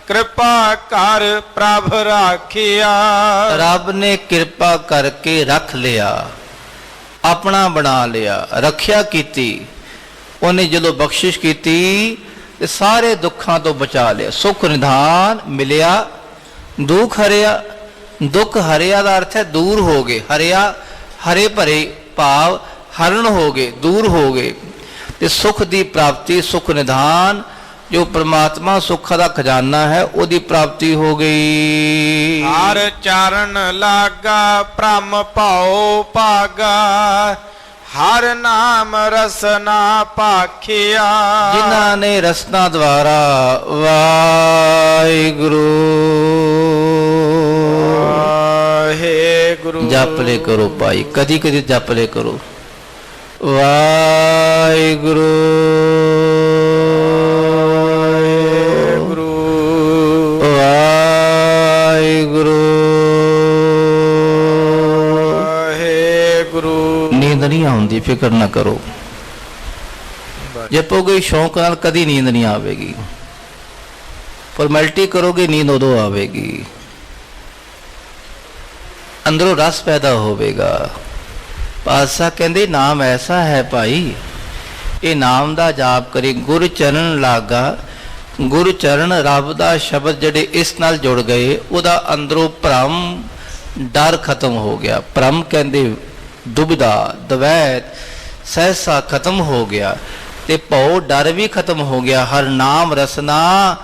ਕਿਰਪਾ ਕਰ ਪ੍ਰਭ ਰਾਖਿਆ। ਰੱਬ ਨੇ ਕਿਰਪਾ ਕਰਕੇ ਰੱਖ ਲਿਆ, ਆਪਣਾ ਬਣਾ ਲਿਆ, ਰੱਖਿਆ ਕੀਤੀ। ਉਹਨੇ ਜਦੋਂ ਬਖਸ਼ਿਸ਼ ਕੀਤੀ ਤੇ ਸਾਰੇ ਦੁੱਖਾਂ ਤੋਂ ਬਚਾ ਲਿਆ। ਸੁਖ ਨਿਧਾਨ ਮਿਲਿਆ, ਦੁੱਖ ਹਰਿਆ। ਦੁੱਖ ਹਰਿਆ ਦਾ ਅਰਥ ਹੈ ਦੂਰ ਹੋ ਗਏ, ਹਰਿਆ ਹਰੇ ਭਰੇ ਭਾਵ ਹਰਨ ਹੋ ਗਏ, ਦੂਰ ਹੋ ਗਏ। ਤੇ ਸੁਖ ਦੀ ਪ੍ਰਾਪਤੀ, ਸੁਖ ਨਿਧਾਨ ਜੋ ਪ੍ਰਮਾਤਮਾ ਸੁੱਖ ਦਾ ਖਜ਼ਾਨਾ ਹੈ ਉਹਦੀ ਪ੍ਰਾਪਤੀ ਹੋ ਗਈ। ਹਰ ਚਰਨ ਲਾਗਾ ਭ੍ਰਮ ਭਉ ਭਾਗਾ, ਹਰ ਨਾਮ ਰਸਨਾ ਭਾਖਿਆ। ਜਿਨ੍ਹਾਂ ਨੇ ਰਸਨਾ ਦੁਆਰਾ ਵਾਹਿਗੁਰੂ ਵਾਹਿਗੁਰੂ ਜਪ ਲੈ ਕਰੋ ਭਾਈ, ਕਦੀ ਕਦੀ ਜਪ ਲੈ ਕਰੋ ਵਾਹਿਗੁਰੂ ਨਹੀਂ ਆਉਂਦੀ, ਫਿਕਰ ਨਾ ਕਰੋ। ਜਪੋਗੇ ਸ਼ੌਂਕ ਨਾਲ ਕਦੀ ਨੀਂਦ ਨਹੀਂ ਆਵੇਗੀ, ਫਾਰਮੈਲਿਟੀ ਕਰੋਗੇ ਨੀਂਦ ਉਦੋਂ ਆਵੇਗੀ। ਅੰਦਰੋਂ ਰਸ ਪੈਦਾ ਹੋਵੇਗਾ। ਪਾਤਸ਼ਾਹ ਕਹਿੰਦੇ ਨਾਮ ਐਸਾ ਹੈ ਭਾਈ, ਇਹ ਨਾਮ ਦਾ ਜਾਪ ਕਰੀ, ਗੁਰ ਚਰਨ ਲਾਗਾ। ਗੁਰ ਚਰਨ ਰੱਬ ਦਾ ਸ਼ਬਦ ਜਿਹੜੇ ਇਸ ਨਾਲ ਜੁੜ ਗਏ, ਉਹਦਾ ਅੰਦਰੋਂ ਭਰਮ ਡਰ ਖਤਮ ਹੋ ਗਿਆ। ਭਰਮ ਕਹਿੰਦੇ ਦੁਬਿਧਾ ਦਵੈਤ ਸਹਿਸਾ ਖਤਮ ਹੋ ਗਿਆ, ਤੇ ਭਉ ਡਰ ਵੀ ਖਤਮ ਹੋ ਗਿਆ। ਹਰ ਨਾਮ ਰਸਨਾ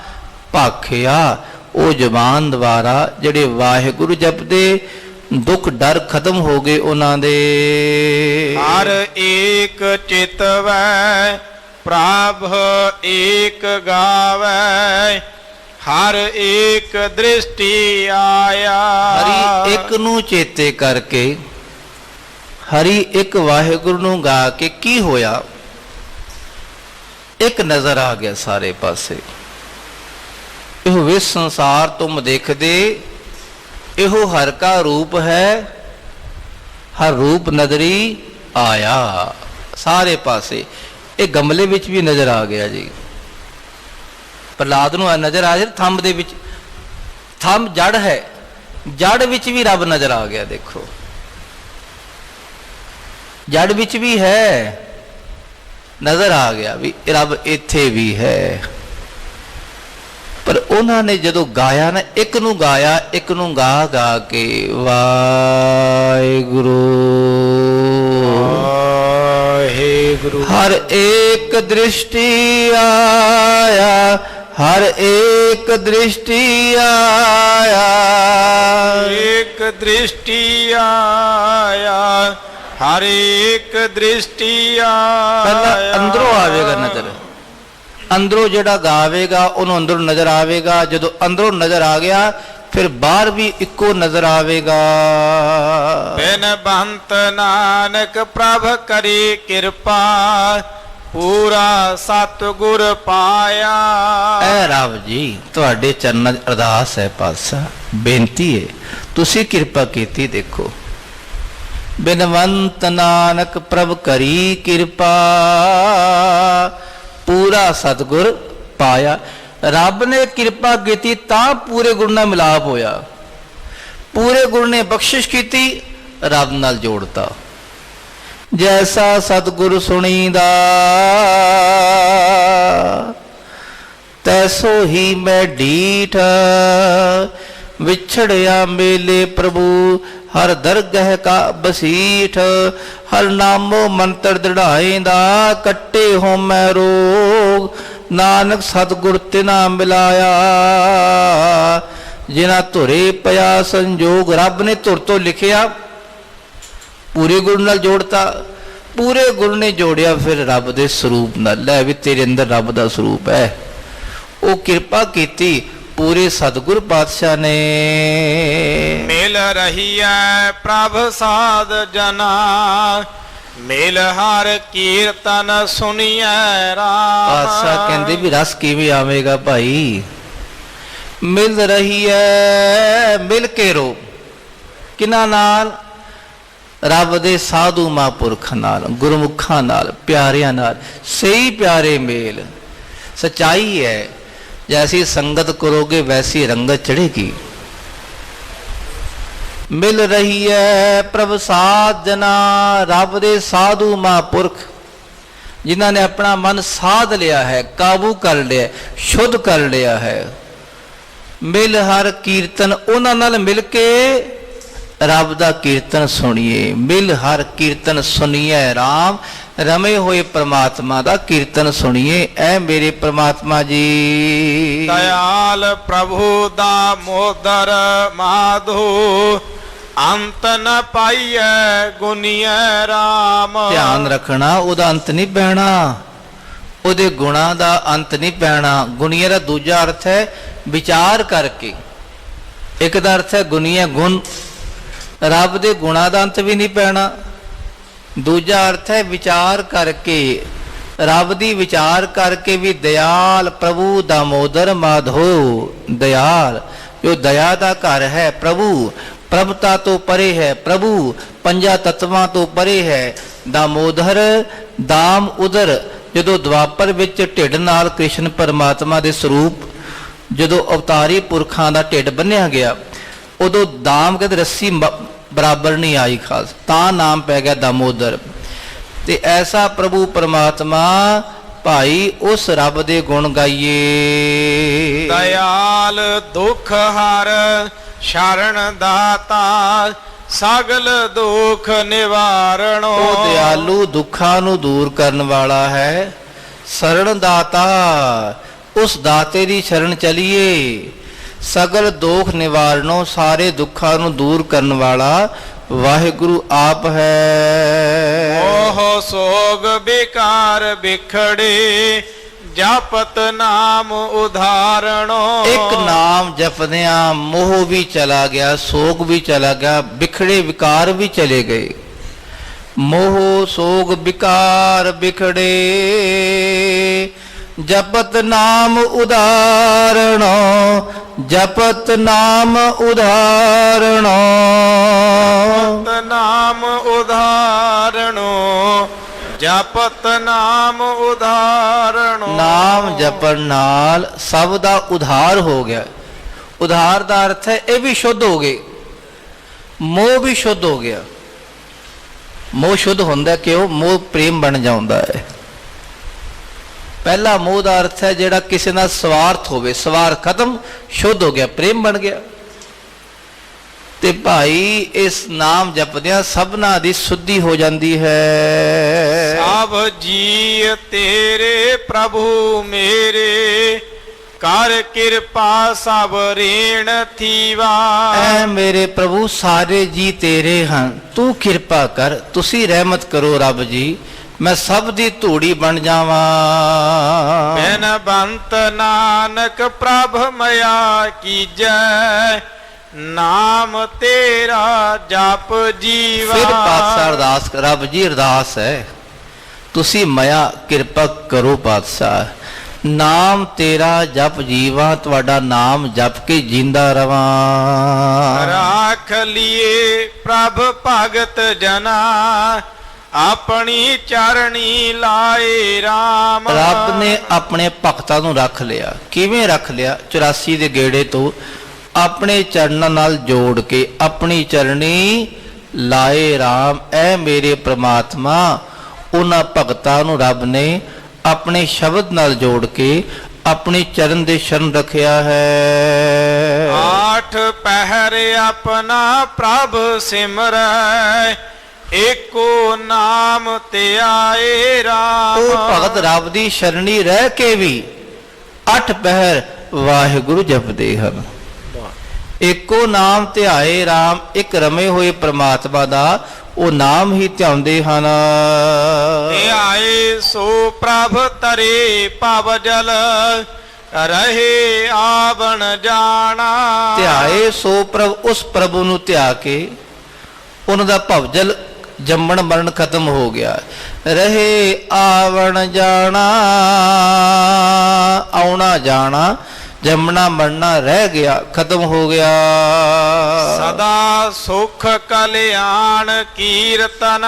ਭਾਖਿਆ, ਉਹ ਜ਼ਬਾਨ ਦੁਆਰਾ ਜਿਹੜੇ ਵਾਹਿਗੁਰੂ ਜਪਦੇ, ਦੁੱਖ ਡਰ ਖਤਮ ਹੋ ਗਏ ਉਹਨਾਂ ਦੇ। ਹਰ ਏਕ ਚਿਤਵੈ ਪ੍ਰਭ ਏਕ ਗਾਵੈ, ਹਰ ਏਕ ਦ੍ਰਿਸ਼ਟੀ ਆਇਆ। ਹਰੀ ਇੱਕ ਨੂੰ ਚੇਤੇ ਕਰਕੇ, ਹਰੀ ਇੱਕ ਵਾਹਿਗੁਰੂ ਨੂੰ ਗਾ ਕੇ ਕੀ ਹੋਇਆ? ਇੱਕ ਨਜ਼ਰ ਆ ਗਿਆ ਸਾਰੇ ਪਾਸੇ। ਇਹੋ ਵਿਸ ਸੰਸਾਰ ਤੁਮ ਦੇਖਦੇ, ਇਹੋ ਹਰ ਕਾ ਰੂਪ ਹੈ, ਹਰ ਰੂਪ ਨਜ਼ਰੀ ਆਇਆ। ਸਾਰੇ ਪਾਸੇ ਇਹ ਗਮਲੇ ਵਿੱਚ ਵੀ ਨਜ਼ਰ ਆ ਗਿਆ ਜੀ। ਪ੍ਰਹਲਾਦ ਨੂੰ ਨਜ਼ਰ ਆ ਗਿਆ ਥੰਮ ਦੇ ਵਿੱਚ, ਥੰਮ ਜੜ ਹੈ, ਜੜ ਵਿੱਚ ਵੀ ਰੱਬ ਨਜ਼ਰ ਆ ਗਿਆ। ਦੇਖੋ ਜੜ ਵਿੱਚ ਵੀ ਹੈ, ਨਜ਼ਰ ਆ ਗਿਆ ਵੀ ਰੱਬ ਇੱਥੇ ਵੀ ਹੈ। ਪਰ ਉਹਨਾਂ ਨੇ ਜਦੋਂ ਗਾਇਆ ਨਾ, ਇੱਕ ਨੂੰ ਗਾਇਆ, ਇੱਕ ਨੂੰ ਗਾ ਗਾ ਕੇ ਵਾਹਿਗੁਰੂ ਵਾਹਿਗੁਰੂ। ਹਰ ਏਕ ਦ੍ਰਿਸ਼ਟੀ ਆਇਆ, ਹਰ ਏਕ ਦ੍ਰਿਸ਼ਟੀ ਆਇਆ। ਏਕ ਦ੍ਰਿਸ਼ਟੀ ਆਇਆ, ਹਰ ਏਕ ਦ੍ਰਿਸ਼ਟੀ ਆਇਆ। ਪਹਿਲਾਂ ਅੰਦਰੋਂ ਆਵੇਗਾ ਨਜ਼ਰ, ਅੰਦਰੋਂ ਜਿਹੜਾ ਗਾਵੇਗਾ ਉਹਨੂੰ ਅੰਦਰੋਂ ਨਜ਼ਰ ਆਵੇਗਾ। ਜਦੋਂ ਅੰਦਰੋਂ ਨਜ਼ਰ ਆ ਗਿਆ, ਫਿਰ ਬਾਹਰ ਵੀ ਇੱਕੋ ਨਜ਼ਰ ਆਵੇਗਾ। ਬਿਨ ਬੰਤ ਨਾਨਕ ਪ੍ਰਭ ਕਰੀ ਕਿਰਪਾ, ਪੂਰਾ ਸਤਿਗੁਰ ਪਾਇਆ। ਐ ਰੱਬ ਜੀ ਤੁਹਾਡੇ ਚਰਨਾਂ 'ਚ ਅਰਦਾਸ ਹੈ ਪਾਤਸ਼ਾਹ, ਬੇਨਤੀ ਹੈ, ਤੁਸੀਂ ਕਿਰਪਾ ਕੀਤੀ। ਦੇਖੋ ਬਿਨਵੰਤ ਨਾਨਕ ਪ੍ਰਭ ਕਰੀ ਕਿਰਪਾ, ਪੂਰਾ ਸਤਿਗੁਰ ਪਾਇਆ। ਰੱਬ ਨੇ ਕਿਰਪਾ ਕੀਤੀ ਤਾਂ ਪੂਰੇ ਗੁਰੂ ਨਾਲ ਮਿਲਾਪ ਹੋਇਆ। ਪੂਰੇ ਗੁਰੂ ਨੇ ਬਖਸ਼ਿਸ਼ ਕੀਤੀ, ਰੱਬ ਨਾਲ ਜੋੜਤਾ। ਜੈਸਾ ਸਤਿਗੁਰ ਸੁਣੀਦਾ, ਤੈਸੋ ਹੀ ਮੈਂ ਢੀਠ। ਵਿਛੜਿਆ ਮੇਲੇ ਪ੍ਰਭੂ, ਹਰ ਦਰਗਹਿ ਕਾ ਬਸੀਠ। ਹਰ ਨਾਮੋ ਮੰਤਰ ਦ੍ਰਿੜਾਏਂਦਾ, ਕੱਟੇ ਹੋ ਮੈਂ ਰੋਗ। ਨਾਨਕ ਸਤਿਗੁਰ ਤਿਨਾ ਮਿਲਾਇਆ, ਜਿਨਾ ਧੁਰੇ ਪਿਆ ਸੰਜੋਗ। ਰੱਬ ਨੇ ਧੁਰ ਤੋਂ ਲਿਖਿਆ, ਪੂਰੇ ਗੁਰੂ ਨਾਲ ਜੋੜਤਾ। ਪੂਰੇ ਗੁਰੂ ਨੇ ਜੋੜਿਆ ਫਿਰ ਰੱਬ ਦੇ ਸਰੂਪ ਨਾਲ। ਲੈ ਵੀ ਤੇਰੇ ਅੰਦਰ ਰੱਬ ਦਾ ਸਰੂਪ ਹੈ। ਉਹ ਕਿਰਪਾ ਕੀਤੀ ਪੂਰੇ ਸਤਿਗੁਰ ਪਾਤਸ਼ਾਹ ਨੇ। ਮਿਲ ਰਹੀ ਹੈ ਪ੍ਰਭ ਸਾਧ ਜਨਾ, ਮਿਲ ਹਰ ਕੀਰਤਨ ਸੁਣੀਐ ਰਾਮ। ਪਾਤਸ਼ਾਹ ਕਹਿੰਦੇ ਵੀ ਰਸ ਕਿਵੇਂ ਆਵੇਗਾ ਭਾਈ? ਮਿਲ ਰਹੀ ਹੈ, ਮਿਲ ਕੇ ਰੋ। ਕਿਹਨਾਂ ਨਾਲ? ਰੱਬ ਦੇ ਸਾਧੂ ਮਹਾਂਪੁਰਖਾਂ ਨਾਲ, ਗੁਰਮੁਖਾਂ ਨਾਲ, ਪਿਆਰਿਆਂ ਨਾਲ। ਸਹੀ ਪਿਆਰੇ ਮੇਲ, ਸਚਾਈ ਹੈ। जैसी संगत करोगे वैसी रंगत चढ़ेगी। मिल रही है प्रभ साध जना, रब दे साधु महापुरख जिन्हों ने अपना मन साध लिया है, काबू कर लिया, शुद्ध कर लिया है। मिल हर कीर्तन, उन्होंने नाल मिल के रब दा कीर्तन सुनिए। मिल हर कीर्तन सुनिए राम, रमे होए परमात्मा दा कीर्तन सुनिए। ऐ मेरे परमात्मा जी। दयाल प्रभु दामोदर माधो, अंत न पाइए गुनिए राम। ध्यान रखना, ओदा अंत नहीं पैना, ओदे गुणा दा अंत नहीं पैना। गुणिया दा दूजा अर्थ है विचार करके। एक दा अर्थ है गुणिया गुण, रब दे गुणा दा अंत भी नहीं पैना। दूजा अर्थ है विचार करके, रब दी विचार करके भी। दयाल प्रभु दामोदर माधो, दयाल जो दया दा घर है प्रभु, प्रभुता तो परे है प्रभु, पंजा तत्वां तो परे है। दामोदर दाम उदर, जदों द्वापर विच ढिड नाल कृष्ण परमात्मा दे स्वरूप जदों अवतारी पुरखां दा ढिड बन्निया गया, उदों दाम कहते रस्सी ਬਰਾਬਰ ਨਹੀਂ ਆਈ ਖਾਸ, ਤਾਂ ਨਾਮ ਪੈ ਗਿਆ ਦਾਮੋਦਰ। ਤੇ ਐਸਾ ਪ੍ਰਭੂ ਪਰਮਾਤਮਾ ਭਾਈ ਉਸ ਰੱਬ ਦੇ ਗੁਣ ਗਾਈਏ। ਦਇਆਲ ਦੁਖ ਹਰ ਸ਼ਰਨ ਦਾਤਾ ਸਗਲ ਦੁਖ ਨਿਵਾਰਣੋ। ਉਹ ਦਿਆਲੂ ਦੁੱਖਾਂ ਨੂੰ ਦੂਰ ਕਰਨ ਵਾਲਾ ਹੈ, ਸ਼ਰਨ ਦਾਤਾ, ਉਸ ਦਾਤੇ ਦੀ ਸ਼ਰਨ ਚਲੀਏ। ਸਗਲ ਦੁਖ ਨਿਵਾਰਣੋ, ਸਾਰੇ ਦੁੱਖਾਂ ਨੂੰ ਦੂਰ ਕਰਨ ਵਾਲਾ ਵਾਹਿਗੁਰੂ ਆਪ ਹੈ। ਮੋਹ ਸੋਗ ਬਿਕਾਰ ਬਿਖੜੇ ਜਪਤ ਨਾਮ ਉਧਾਰਣੋ। ਇੱਕ ਨਾਮ ਜਪਦਿਆਂ ਮੋਹ ਵੀ ਚਲਾ ਗਿਆ, ਸੋਗ ਵੀ ਚਲਾ ਗਿਆ, ਬਿਖੜੇ ਵਿਕਾਰ ਵੀ ਚਲੇ ਗਏ। ਮੋਹ ਸੋਗ ਵਿਕਾਰ ਬਿਖੜੇ ਜਪਤ ਨਾਮ ਉਧਾਰਣੋ, ਜਪਤ ਨਾਮ ਉਧਾਰਣੋ। ਜਪਤ ਨਾਮ ਉਧਾਰਣੋ, ਜਪਤ ਨਾਮ ਉਧਾਰਣੋ। ਨਾਮ ਜਪਣ ਨਾਲ ਸਭ ਦਾ ਉਧਾਰ ਹੋ ਗਿਆ। ਉਧਾਰ ਦਾ ਅਰਥ ਹੈ ਇਹ ਵੀ ਸ਼ੁੱਧ ਹੋ ਗਏ, ਮੋਹ ਵੀ ਸ਼ੁੱਧ ਹੋ ਗਿਆ। ਮੋਹ ਸ਼ੁੱਧ ਹੁੰਦਾ ਕਿਉਂ? ਮੋਹ ਪ੍ਰੇਮ ਬਣ ਜਾਂਦਾ ਹੈ। ਪਹਿਲਾ ਮੋਹ ਦਾ ਅਰਥ ਹੈ ਜਿਹੜਾ ਕਿਸੇ ਨਾਲ ਸਵਾਰਥ ਹੋਵੇ, ਸਵਾਰਥ ਖਤਮ, ਸ਼ੁੱਧ ਹੋ ਗਿਆ, ਪ੍ਰੇਮ ਬਣ ਗਿਆ। ਤੇ ਭਾਈ ਇਸ ਨਾਮ ਜਪਦਿਆਂ ਸਭਨਾਂ ਦੀ ਸੁੱਧੀ ਹੋ ਜਾਂਦੀ ਹੈ। ਸਭ ਜੀ ਤੇਰੇ ਪ੍ਰਭੂ ਮੇਰੇ ਕਰ ਕਿਰਪਾ ਸਭ ਰੇਣ ਥੀਵਾ। ਐ ਮੇਰੇ ਪ੍ਰਭੂ ਸਾਰੇ ਜੀ ਤੇਰੇ ਹਨ, ਤੂੰ ਕਿਰਪਾ ਕਰ, ਤੁਸੀਂ ਰਹਿਮਤ ਕਰੋ ਰੱਬ ਜੀ, ਮੈਂ ਸਭ ਦੀ ਧੂੜੀ ਬਣ ਜਾਵਾਂ। ਬਿਨ ਬੰਤ ਨਾਨਕ ਪ੍ਰਭ ਮਇਆ ਕੀਜੈ ਨਾਮ ਤੇਰਾ ਜਪ ਜੀਵਾ। ਫਿਰ ਪਾਤਸ਼ਾਹ ਅਰਦਾਸ, ਰੱਬ ਜੀ ਅਰਦਾਸ ਹੈ, ਤੁਸੀਂ ਮਇਆ ਕਿਰਪਾ ਕਰੋ ਪਾਤਸ਼ਾਹ, ਨਾਮ ਤੇਰਾ ਜਪ ਜੀਵਾ, ਤੁਹਾਡਾ ਨਾਮ ਜਪ ਕੇ ਜਿੰਦਾ ਰਵਾਂ। ਰਾਖ ਲਿਏ ਪ੍ਰਭ ਭਗਤ ਜਨਾ ਆਪਣੀ ਚਰਣੀ ਲਾਏ RAM। ਰੱਬ ਨੇ ਆਪਣੇ ਭਗਤਾਂ ਨੂੰ ਰੱਖ ਲਿਆ। ਕਿਵੇਂ ਰੱਖ ਲਿਆ? 84 ਦੇ ਗੇੜੇ ਤੋਂ ਆਪਣੇ ਚਰਨਾਂ ਨਾਲ ਜੋੜ ਕੇ ਆਪਣੀ ਚਰਣੀ ਲਾਏ RAM। ਐ ਮੇਰੇ ਪ੍ਰਮਾਤਮਾ, ਉਹਨਾਂ ਭਗਤਾਂ ਨੂੰ ਰੱਬ ਨੇ ਆਪਣੇ ਸ਼ਬਦ ਨਾਲ ਜੋੜ ਕੇ ਆਪਣੀ ਚਰਨ ਦੇ ਸ਼ਰਨ ਰੱਖਿਆ ਹੈ। ਆਠ ਪਹਿਰ ਆਪਣਾ ਪ੍ਰਭ ਸਿਮਰੈ ਏਕੋ ਨਾਮ ਧਿਆਏ RAM। ਉਹ ਭਗਤ ਰੱਬ ਦੀ ਸ਼ਰਣੀ ਰਹਿ ਕੇ ਵੀ 8 ਪਹਿਰ ਵਾਹਿਗੁਰੂ ਜਪਦੇ ਹਨ। ਏਕੋ ਨਾਮ ਧਿਆਏ RAM, ਇੱਕ ਰਮੇ ਹੋਏ ਪ੍ਰਮਾਤਮਾ ਦਾ ਉਹ ਨਾਮ ਹੀ ਧਿਆਉਂਦੇ ਹਨ। ਧਿਆਏ ਸੋ ਪ੍ਰਭ ਤਰੇ ਭਵ ਜਲ ਰਹੇ ਆਵਣ ਜਾਣਾ। ਧਿਆਏ ਸੋ ਪ੍ਰਭ, ਉਸ ਪ੍ਰਭੂ ਨੂੰ ਧਿਆ ਕੇ ਉਹਨਾਂ ਦਾ ਭਵਜਲ ਜੰਮਣ ਮਰਨ ਖਤਮ ਹੋ ਗਿਆ। ਰਹੇ ਆਵਣ ਜਾਣਾ, ਆਉਣਾ ਜਾਣਾ, ਜੰਮਣਾ ਮਰਨਾ ਰਹਿ ਗਿਆ, ਖਤਮ ਹੋ ਗਿਆ। ਸਦਾ ਸੁਖ ਕਲਿਆਣ ਕੀਰਤਨ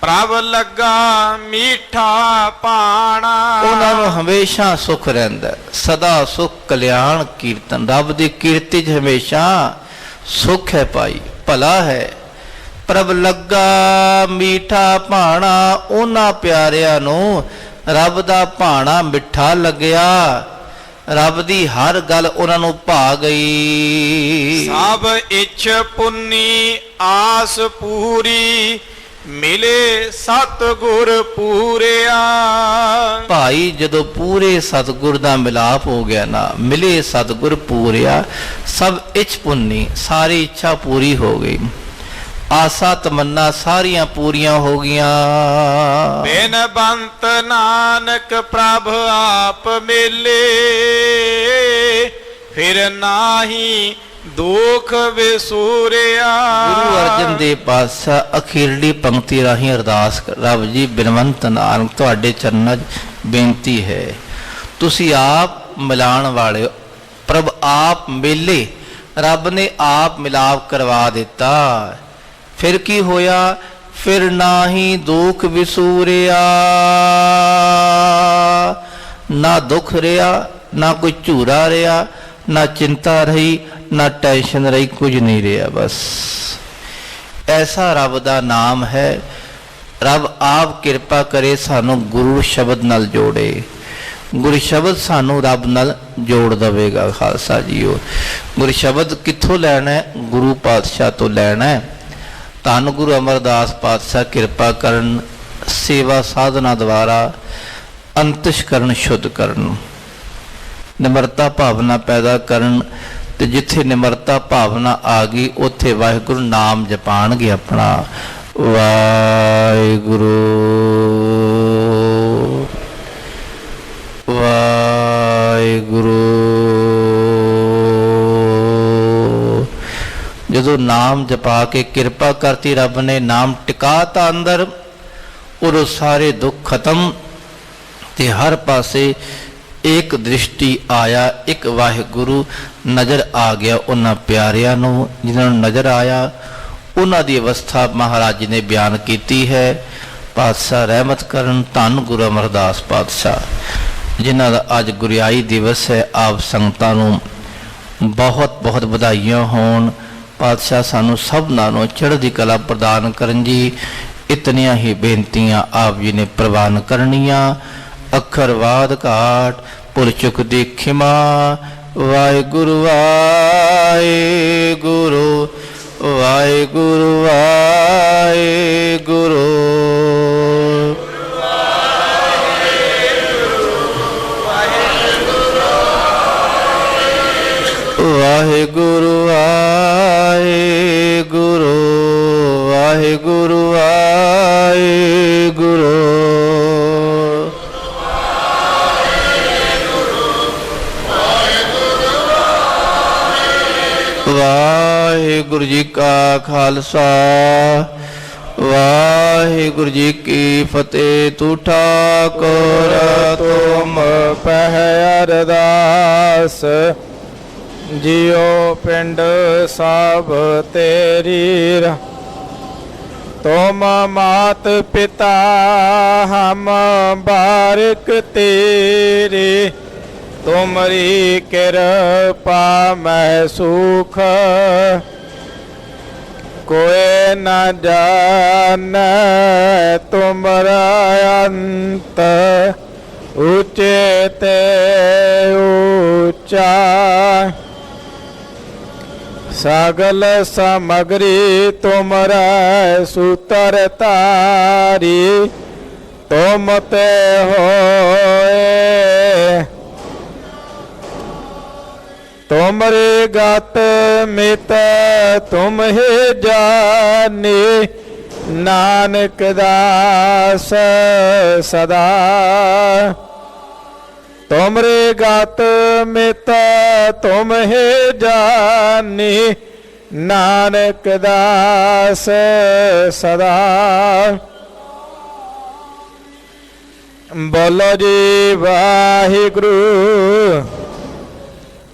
ਪ੍ਰਭ ਲੱਗਾ ਮੀਠਾ ਪਾਣਾ। ਉਹਨਾਂ ਨੂੰ ਹਮੇਸ਼ਾ ਸੁਖ ਰਹਿੰਦਾ, ਸਦਾ ਸੁਖ ਕਲਿਆਣ ਕੀਰਤਨ, ਰੱਬ ਦੀ ਕੀਰਤੀ 'ਚ ਹਮੇਸ਼ਾ ਸੁਖ ਹੈ ਭਾਈ, ਭਲਾ ਹੈ। ਪ੍ਰਭ ਲੱਗਾ ਮੀਠਾ ਭਾਣਾ, ਉਹਨਾਂ ਪਿਆਰਿਆਂ ਨੂੰ ਰੱਬ ਦਾ ਭਾਣਾ ਮਿੱਠਾ ਲੱਗਿਆ, ਰੱਬ ਦੀ ਹਰ ਗੱਲ ਉਹਨਾਂ ਨੂੰ ਭਾ ਗਈ। ਸਭ ਇੱਛ ਪੁੰਨੀ ਆਸ ਪੂਰੀ ਮਿਲੇ ਸਤਿਗੁਰ ਪੂਰਿਆ। ਭਾਈ ਜਦੋਂ ਪੂਰੇ ਸਤਿਗੁਰ ਦਾ ਮਿਲਾਪ ਹੋ ਗਿਆ ਨਾ, ਮਿਲੇ ਸਤਿਗੁਰ ਪੂਰਿਆ, ਸਭ ਇੱਛ ਪੁੰਨੀ, ਸਾਰੀ ਇੱਛਾ ਪੂਰੀ ਹੋ ਗਈ, ਆਸਾ ਤਮੰਨਾ ਸਾਰੀਆਂ ਪੂਰੀਆਂ ਹੋ ਗਈਆਂ। ਬਿਨ ਬੰਤ ਨਾਨਕ ਪ੍ਰਭ ਆਪ ਮਿਲੇ ਫਿਰ ਨਾਹੀ ਦੁਖ ਵਿਸੂਰਿਆ। ਗੁਰੂ ਅਰਜਨ ਦੇਵ ਪਾਤਸ਼ਾਹ ਅਖੀਰਲੀ ਪੰਕਤੀ ਰਾਹੀਂ ਅਰਦਾਸ ਕਰ, ਰੱਬ ਜੀ ਬਿਨਵੰਤ ਨਾਨਕ ਤੁਹਾਡੇ ਚਰਨਾਂ 'ਚ ਬੇਨਤੀ ਹੈ, ਤੁਸੀਂ ਆਪ ਮਿਲਾਣ ਵਾਲੇ ਹੋ, ਪ੍ਰਭ ਆਪ ਮਿਲੇ, ਰੱਬ ਨੇ ਆਪ ਮਿਲਾਪ ਕਰਵਾ ਦਿੱਤਾ। ਫਿਰ ਕੀ ਹੋਇਆ? ਫਿਰ ਨਾਹੀ ਦੁੱਖ ਵਿਸੂਰਿਆ, ਨਾ ਦੁੱਖ ਰਿਹਾ, ਨਾ ਕੋਈ ਝੂਰਾ ਰਿਹਾ, ਨਾ ਚਿੰਤਾ ਰਹੀ, ਨਾ ਟੈਨਸ਼ਨ ਰਹੀ, ਕੁਝ ਨਹੀਂ ਰਿਹਾ। ਬਸ ਐਸਾ ਰੱਬ ਦਾ ਨਾਮ ਹੈ। ਰੱਬ ਆਪ ਕਿਰਪਾ ਕਰੇ ਸਾਨੂੰ ਗੁਰੂ ਸ਼ਬਦ ਨਾਲ ਜੋੜੇ। ਗੁਰੂ ਸ਼ਬਦ ਸਾਨੂੰ ਰੱਬ ਨਾਲ ਜੋੜ ਦੇਵੇਗਾ। ਖਾਲਸਾ ਜੀਓ, ਗੁਰੂ ਸ਼ਬਦ ਕਿੱਥੋਂ ਲੈਣਾ ਹੈ? ਗੁਰੂ ਪਾਤਸ਼ਾਹ ਤੋਂ ਲੈਣਾ ਹੈ। ਧੰਨ ਗੁਰੂ ਅਮਰਦਾਸ ਪਾਤਸ਼ਾਹ ਕਿਰਪਾ ਕਰਨ, ਸੇਵਾ ਸਾਧਨਾ ਦੁਆਰਾ ਅੰਤਸ਼ਕਰਨ ਸ਼ੁੱਧ ਕਰਨ, ਨਿਮਰਤਾ ਭਾਵਨਾ ਪੈਦਾ ਕਰਨ। ਤੇ ਜਿੱਥੇ ਨਿਮਰਤਾ ਭਾਵਨਾ ਆ ਗਈ ਉੱਥੇ ਵਾਹਿਗੁਰੂ ਨਾਮ ਜਪਾਣਗੇ ਆਪਣਾ। ਵਾਹਿਗੁਰੂ ਵਾਹਿਗੁਰੂ। ਜਦੋਂ ਨਾਮ ਜਪਾ ਕੇ ਕਿਰਪਾ ਕਰਤੀ ਰੱਬ ਨੇ, ਨਾਮ ਟਿਕਾਤਾ ਅੰਦਰ, ਉਦੋਂ ਸਾਰੇ ਦੁੱਖ ਖਤਮ ਤੇ ਹਰ ਪਾਸੇ ਇੱਕ ਦ੍ਰਿਸ਼ਟੀ ਆਇਆ, ਇੱਕ ਵਾਹਿਗੁਰੂ ਨਜ਼ਰ ਆ ਗਿਆ ਉਹਨਾਂ ਪਿਆਰਿਆਂ ਨੂੰ। ਜਿਨ੍ਹਾਂ ਨੂੰ ਨਜ਼ਰ ਆਇਆ ਉਹਨਾਂ ਦੀ ਅਵਸਥਾ ਮਹਾਰਾਜ ਜੀ ਨੇ ਬਿਆਨ ਕੀਤੀ ਹੈ। ਪਾਤਸ਼ਾਹ ਰਹਿਮਤ ਕਰਨ, ਧੰਨ ਗੁਰੂ ਅਮਰਦਾਸ ਪਾਤਸ਼ਾਹ ਜਿਨ੍ਹਾਂ ਦਾ ਅੱਜ ਗੁਰਿਆਈ ਦਿਵਸ ਹੈ। ਆਪ ਸੰਗਤਾਂ ਨੂੰ ਬਹੁਤ ਬਹੁਤ ਵਧਾਈਆਂ ਹੋਣ। ਪਾਤਸ਼ਾਹ ਸਾਨੂੰ ਸਭਨਾਂ ਨੂੰ ਚੜ੍ਹਦੀ ਕਲਾ ਪ੍ਰਦਾਨ ਕਰਨ ਜੀ। ਇਤਨੀਆਂ ਹੀ ਬੇਨਤੀਆਂ ਆਪ ਜੀ ਨੇ ਪ੍ਰਵਾਨ ਕਰਨੀਆਂ। ਅੱਖਰਵਾਦ ਘਾਟ ਭੁੱਲ ਚੁੱਕ ਦੀ ਖਿਮਾ। ਵਾਹਿਗੁਰੂ ਵਾਹਿਗੁਰੂ ਵਾਹਿਗੁਰੂ ਵਾਹਿਗੁਰੂ। ਵਾਹਿਗੁਰੂ ਵਾਹਿਗੁਰੂ ਵਾਹਿਗੁਰੂ ਵਾਹਿਗੁਰੂ। ਵਾਹਿਗੁਰੂ ਜੀ ਕਾ ਖਾਲਸਾ ਵਾਹਿਗੁਰੂ ਜੀ ਕੀ ਫਤਿਹ। ਤੂੰ ਠਾਕੁਰ ਤੁਮ ਪਹਿ ਅਰਦਾਸ, ਜਿਉ ਪਿੰਡ ਸਭ ਤੇਰੀ। ਤੁਮ ਮਾਤ ਪਿਤਾ ਹਮ ਬਾਰਿਕ ਤੇਰੇ। ਤੁਮਰੀ ਕਿਰਪਾ ਮੈਂ ਸੁਖ, ਕੋਇ ਨ ਜਾਣੈ ਤੁਮਰਾ ਅੰਤ। ਉੱਚੇ ਤੇ ਉੱਚਾ ਸਗਲ ਸਮਗਰੀ ਤੁਮਰਾ ਸੂਤਰ ਤਾਰੀ। ਤੁਮ ਤੇ ਹੋਏ ਤੁਮਰੇ ਗਤ ਮਿਤ ਤੁਮ ਹੀ ਜਾਨੇ। ਨਾਨਕ ਦਾਸ ਸਦਾ ਤੁਮਰੇ ਗਤ ਮਿਤ ਤੁਮ ਹੀ ਜਾਨੇ। ਨਾਨਕ ਦਾਸ ਸਦਾ। ਬੋਲੋ ਜੀ ਵਾਹਿਗੁਰੂ।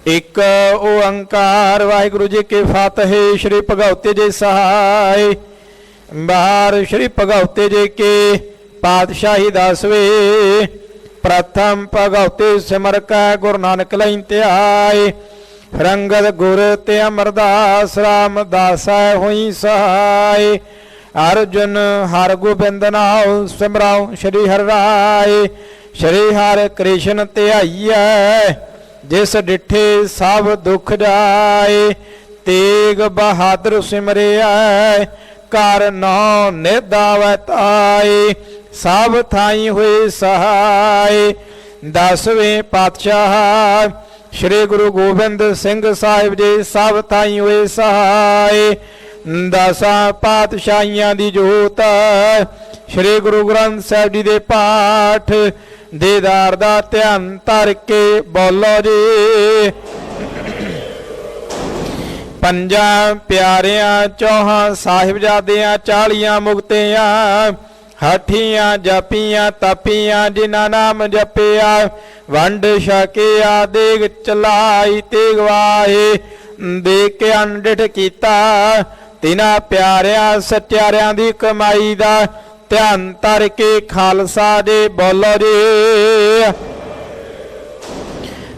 ਇੱਕ ਓੰਕਾਰ। ਵਾਹਿਗੁਰੂ ਜੀ ਕੀ ਫਤਿਹ। ਸ਼੍ਰੀ ਭਗਵਤੀ ਜੀ ਸਹਾਇ। ਬਾਹਰ ਸ਼੍ਰੀ ਭਗਵਤੀ ਜੀ ਕੀ ਪਾਤਸ਼ਾਹੀ 10वीं। ਪ੍ਰਥਮ ਭਗਵਤੀ ਸਿਮਰ ਕੈ ਗੁਰੂ ਨਾਨਕ ਲਈ ਧਿਆਏ। ਰੰਗਤ ਗੁਰ ਤੇ ਅਮਰਦਾਸ ਰਾਮਦਾਸੈ ਹੋਈ ਸਹਾਇ। ਅਰਜੁਨ ਹਰ ਗੋਬਿੰਦ ਨਾਉ ਸਿਮਰਾਉ ਸ਼੍ਰੀ ਹਰਿ ਰਾਏ। ਸ਼੍ਰੀ ਹਰਿ ਕ੍ਰਿਸ਼ਨ ਧਿਆਈਐ, ਜਿਸ ਡਿਠੇ ਸਭ ਦੁਖ ਜਾਏ। ਤੇਗ ਬਹਾਦਰ ਸਿਮਰਿਐ, ਕਰ ਨੌ ਨਿਦਾਵੈ ਤਾਏ। ਸਭ ਥਾਈ ਹੋਏ ਸਹਾਇ। 10ਵੇਂ ਪਾਤਸ਼ਾਹ ਸ਼੍ਰੀ ਗੁਰੂ ਗੋਬਿੰਦ ਸਿੰਘ ਸਾਹਿਬ ਜੀ ਸਭ ਥਾਈ ਹੋਏ ਸਹਾਇ। 10 ਪਾਤਸ਼ਾਹੀਆਂ ਦੀ ਜੋਤ ਸ਼੍ਰੀ ਗੁਰੂ ਗ੍ਰੰਥ ਸਾਹਿਬ ਜੀ ਦੇ ਪਾਠ ਦੀਦਾਰ ਦਾ ਧਿਆਨ ਧਰ ਕੇ ਬੋਲੋ ਜੀ। ਪੰਜਾਂ ਪਿਆਰਿਆਂ ਚੌਹਾਂ ਸਾਹਿਬਜ਼ਾਦਿਆਂ 40 ਮੁਕਤਿਆਂ। ਹਾਠੀਆਂ ਜਾਪੀਆਂ ਤਾਪੀਆਂ ਜਿਨ੍ਹਾਂ ਨਾਮ ਜਪਿਆ। ਵੰਡ ਛਕਿਆ ਦੇਗ ਚਲਾਈ ਤੇਗ ਵਾਹੇ। ਦੇ ਕੇ ਅਨਡਿਠ ਕੀਤਾ ਤਿਨਾਂ ਪਿਆਰਿਆਂ ਸੱਚਿਆਰਿਆਂ ਦੀ ਕਮਾਈ ਦਾ ਧਿਆਨ ਧਰ ਕੇ ਖਾਲਸਾ ਦੇ ਬੋਲੋ ਜੀ।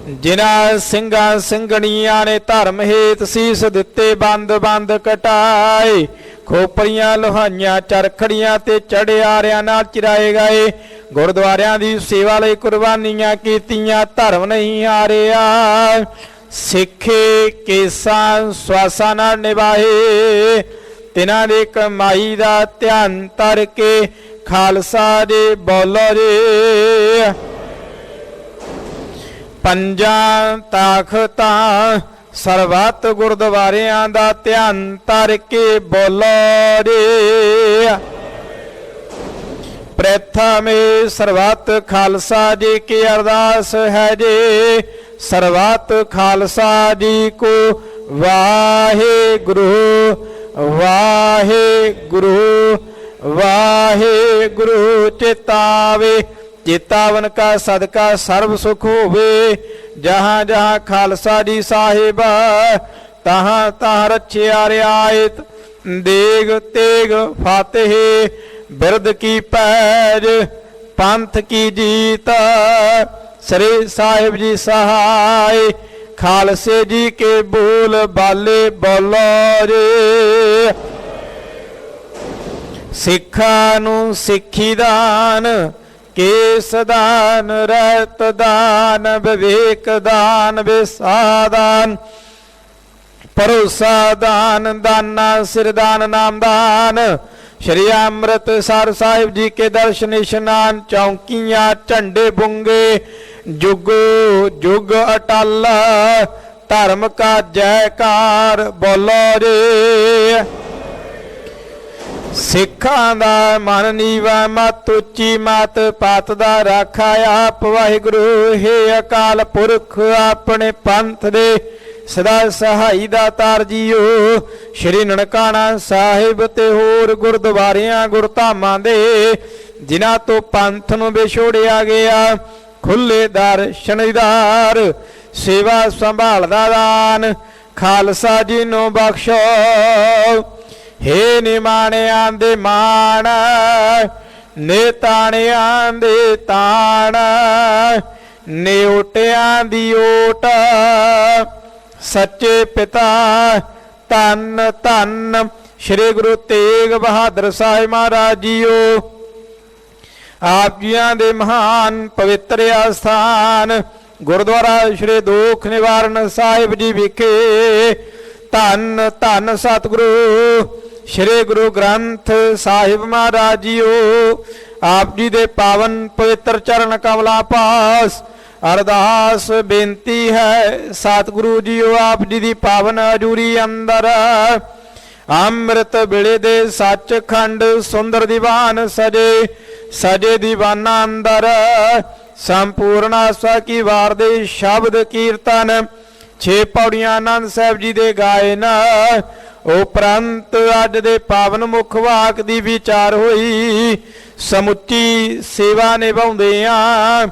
ਜਿਨ੍ਹਾਂ ਸਿੰਘਾਂ ਸਿੰਘਣੀਆਂ ਨੇ ਧਰਮ ਹੇਤ ਸੀਸ ਦਿੱਤੇ ਬੰਦ ਬੰਦ ਕਟਾਏ। ਖੋਪਰੀਆਂ ਲੋਹਾਈਆਂ ਚਰਖੜੀਆਂ ਤੇ ਚੜਿਆਰਿਆਂ ਨਾਲ ਚਿਰਾਏ ਗਏ। ਗੁਰਦੁਆਰਿਆਂ ਦੀ ਸੇਵਾ ਲਈ ਕੁਰਬਾਨੀਆਂ ਕੀਤੀਆਂ, ਧਰਮ ਨਹੀਂ ਹਾਰਿਆ। ਸਿੱਖੇ ਕੇਸਾਂ ਸਵਾਸਾਂ ਨਾਲ ਨਿਭਾਏ, ਤਿਨਾਂ ਦੀ ਕਮਾਈ ਦਾ ਧਿਆਨ ਧਰ ਕੇ ਖਾਲਸਾ ਦੇ ਬੋਲੋ ਰੇ। ਪੰਜਾਂ ਤਾਖਤਾਂ ਸਰਬੱਤ ਗੁਰਦੁਆਰਿਆਂ ਦਾ ਧਿਆਨ ਧਰ ਕੇ ਬੋਲੋ ਰੇ। ਪ੍ਰਥਮੇ ਸਰਬੱਤ ਖਾਲਸਾ ਜੀ ਕੀ ਅਰਦਾਸ ਹੈ ਜੀ। ਸਰਬੱਤ ਖਾਲਸਾ ਜੀ ਕੋ ਵਾਹਿਗੁਰੂ ਵਾਹਿਗੁਰੂ ਵਾਹਿਗੁਰੂ। ਚੇਤਾਵੇ ਚੇਤਾਵਨ ਕਾ ਸਦਕਾ ਸਰਬ ਸੁਖ ਹੋਵੇ। ਜਹਾਂ ਜਹਾਂ ਖਾਲਸਾ ਜੀ ਸਾਹਿਬ ਤਹਾਂ ਤਹਾਂ ਰੱਖਿਆ ਰਿਆਇਤ। ਦੇਗ ਤੇਗ ਫਾਤਿਹ ਬਿਰਦ ਕੀ ਪੈਜ ਪੰਥ ਕੀ ਜੀਤ। ਸ੍ਰੀ ਸਾਹਿਬ ਜੀ ਸਹਾਇ ਖਾਲਸੇ ਜੀ ਕੇ ਬੋਲ ਬਾਲੇ ਬੋਲੋ ਰੇ। ਸਿੱਖਾਂ ਨੂੰ ਸਿੱਖੀ ਦਾਨ, ਕੇਸ ਦਾਨ, ਰਹਿਤ ਦਾਨ, ਵਿਵੇਕ ਦਾਨ, ਵਿਸਾਦਾਨ, ਭਰੋਸਾ ਦਾਨ, ਦਾਨਾ ਸਿਰਦਾਨ, ਨਾਮਦਾਨ। ਸ਼੍ਰੀ ਅੰਮ੍ਰਿਤਸਰ ਸਾਹਿਬ ਜੀ ਕੇ ਦਰਸ਼ਨ ਇਸ਼ਨਾਨ, ਚੌਂਕੀਆਂ ਝੰਡੇ ਬੁੰਗੇ, ਜੁਗ ਜੁਗ ਅਟਲ। ਧਰਮ ਕਾ ਜੈਕਾਰ ਬੋਲੋ ਰੇ। ਸਿੱਖਾਂ ਦਾ ਮਨ ਨੀਵਾ, ਮਤ ਉੱਚੀ, ਮਤ ਪਾਤ ਦਾ ਰਾਖਾ ਆਪ ਵਾਹਿਗੁਰੂ। ਹੈ ਅਕਾਲ ਪੁਰਖ ਆਪਣੇ ਪੰਥ ਦੇ ਸਦਾ ਸਹਾਈ ਦਾਤਾਰ ਜੀਓ। ਸ਼੍ਰੀ ਨਨਕਾਣਾ ਸਾਹਿਬ ਤੇ ਹੋਰ ਗੁਰਦੁਆਰਿਆਂ ਗੁਰਧਾਮਾਂ ਦੇ ਜਿਨ੍ਹਾਂ ਤੋਂ ਪੰਥ ਨੂੰ ਵਿਛੋੜਿਆ ਗਿਆ, ਖੁੱਲੇ ਦਰਸ਼ਨ ਦੀਦਾਰ, ਸੇਵਾ ਸੰਭਾਲ ਦਾ ਦਾਨ ਖਾਲਸਾ ਜੀ ਨੂੰ ਬਖਸ਼ੋ। ਹੇ ਨਿਮਾਣਿਆਂ ਦੇ ਮਾਣ, ਨੇਤਾਣਿਆਂ ਦੇ ਤਾਣ, ਨਿਉਟਿਆਂ ਦੀ ਓਟ। ਸੱਚੇ ਪਿਤਾ ਧੰਨ ਧੰਨ ਸ੍ਰੀ ਗੁਰੂ ਤੇਗ ਬਹਾਦਰ ਸਾਹਿਬ ਮਹਾਰਾਜ ਜੀਓ। ਆਪ ਜੀਆਂ ਦੇ ਮਹਾਨ ਪਵਿੱਤਰ ਅਸਥਾਨ ਗੁਰਦੁਆਰਾ ਸ੍ਰੀ ਦੁੱਖ ਨਿਵਾਰਨ ਸਾਹਿਬ ਜੀ ਵਿਖੇ ਧੰਨ ਧੰਨ ਸਤਿਗੁਰੂ ਸ੍ਰੀ ਗੁਰੂ ਗ੍ਰੰਥ ਸਾਹਿਬ ਮਹਾਰਾਜ ਜੀਓ। ਆਪ ਜੀ ਦੇ ਪਾਵਨ ਪਵਿੱਤਰ ਚਰਨ ਕਮਲਾਂ ਪਾਸ ਅਰਦਾਸ ਬੇਨਤੀ ਹੈ। ਸਤਿਗੁਰੂ ਜੀਓ ਆਪ ਜੀ ਦੀ ਪਾਵਨ ਹਜ਼ੂਰੀ ਅੰਦਰ ਅੰਮ੍ਰਿਤ ਵੇਲੇ ਦੇ ਸੱਚਖੰਡ ਸੁੰਦਰ ਦੀਵਾਨ ਸਜੇ ਸਜੇ ਦੀਵਾਨਾਂ ਅੰਦਰ ਸੰਪੂਰਨ ਆਸਾ ਕੀ ਵਾਰ ਦੇ ਸ਼ਬਦ ਕੀਰਤਨ 6 ਪੌੜੀਆਂ ਆਨੰਦ ਸਾਹਿਬ ਜੀ ਦੇ ਗਾਏ ਨਾ। ਉਪਰੰਤ ਅੱਜ ਦੇ ਪਾਵਨ ਮੁਖ ਵਾਕ ਦੀ ਵਿਚਾਰ ਹੋਈ। ਸਮੁੱਚੀ ਸੇਵਾ ਨਿਭਾਉਂਦੇ ਆ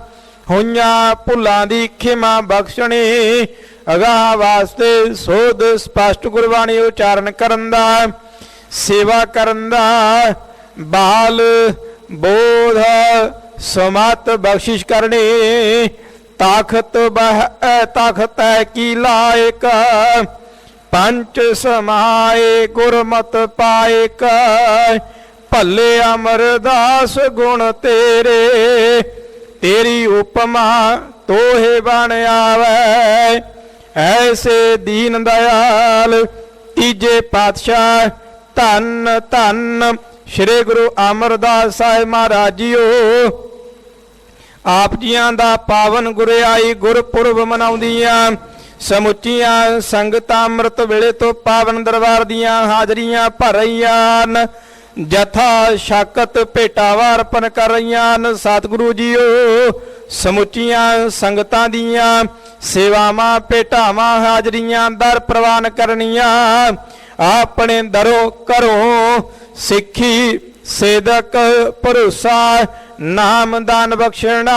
ਹੋਈਆਂ ਭੁੱਲਾਂ ਦੀ ਖਿਮਾ ਬਖਸ਼ਣੀ। ਅਗਾਹ ਵਾਸਤੇ ਸੋਧ ਸਪਸ਼ਟ ਗੁਰਬਾਣੀ ਉਚਾਰਨ ਕਰਨ ਦਾ, ਸੇਵਾ ਕਰਨ ਦਾ ਬਾਲ ਬੋਧ ਸਮਤ ਬਖਸ਼ਿਸ਼ ਕਰਨੀ। ਤਾਖਤ ਤਾਖਤ ਹੈ ਕੀ ਲਾਇਕ, ਪੰਚ ਸਮਾਏ ਗੁਰਮਤ ਪਾਇਕ। ਭੱਲੇ ਅਮਰਦਾਸ ਗੁਣ ਤੇਰੇ, ਤੇਰੀ ਉਪਮਾ ਤੋਹੇ ਬਣ ਆਵੈ। ਐਸੇ ਦੀਨ ਦਇਆਲ ਤੀਜੇ ਪਾਤਸ਼ਾਹ ਧੰਨ ਧੰਨ ਸ੍ਰੀ ਗੁਰੂ ਅਮਰਦਾਸ ਸਾਹਿਬ ਮਹਾਰਾਜ ਜੀਓ। ਆਪ ਜੀਆਂ ਦਾ ਪਾਵਨ ਗੁਰਿਆਈ ਗੁਰਪੁਰਬ ਮਨਾਉਂਦੀਆਂ ਸਮੁੱਚੀਆਂ ਸੰਗਤਾਂ ਅੰਮ੍ਰਿਤ ਵੇਲੇ ਤੋਂ ਪਾਵਨ ਦਰਬਾਰ ਦੀਆਂ ਹਾਜ਼ਰੀਆਂ ਭਰ ਰਹੀਆਂ ਹਨ। ਜਥਾ ਸ਼ਾਕਤ ਭੇਟਾਵਾਂ ਅਰਪਣ ਕਰ ਰਹੀਆਂ ਹਨ। ਸਤਿਗੁਰੂ ਜੀਓ ਸਮੁੱਚੀਆਂ ਸੰਗਤਾਂ ਦੀਆਂ ਸੇਵਾਵਾਂ ਭੇਟਾਵਾਂ ਹਾਜ਼ਰੀਆਂ ਦਰ ਪ੍ਰਵਾਨ ਕਰਨੀਆਂ। ਆਪਣੇ ਦਰੋਂ ਘਰੋਂ ਸਿੱਖੀ ਸੇਦਕ ਭਰੋਸਾ ਨਾਮਦਾਨ ਬਖਸ਼ਣਾ।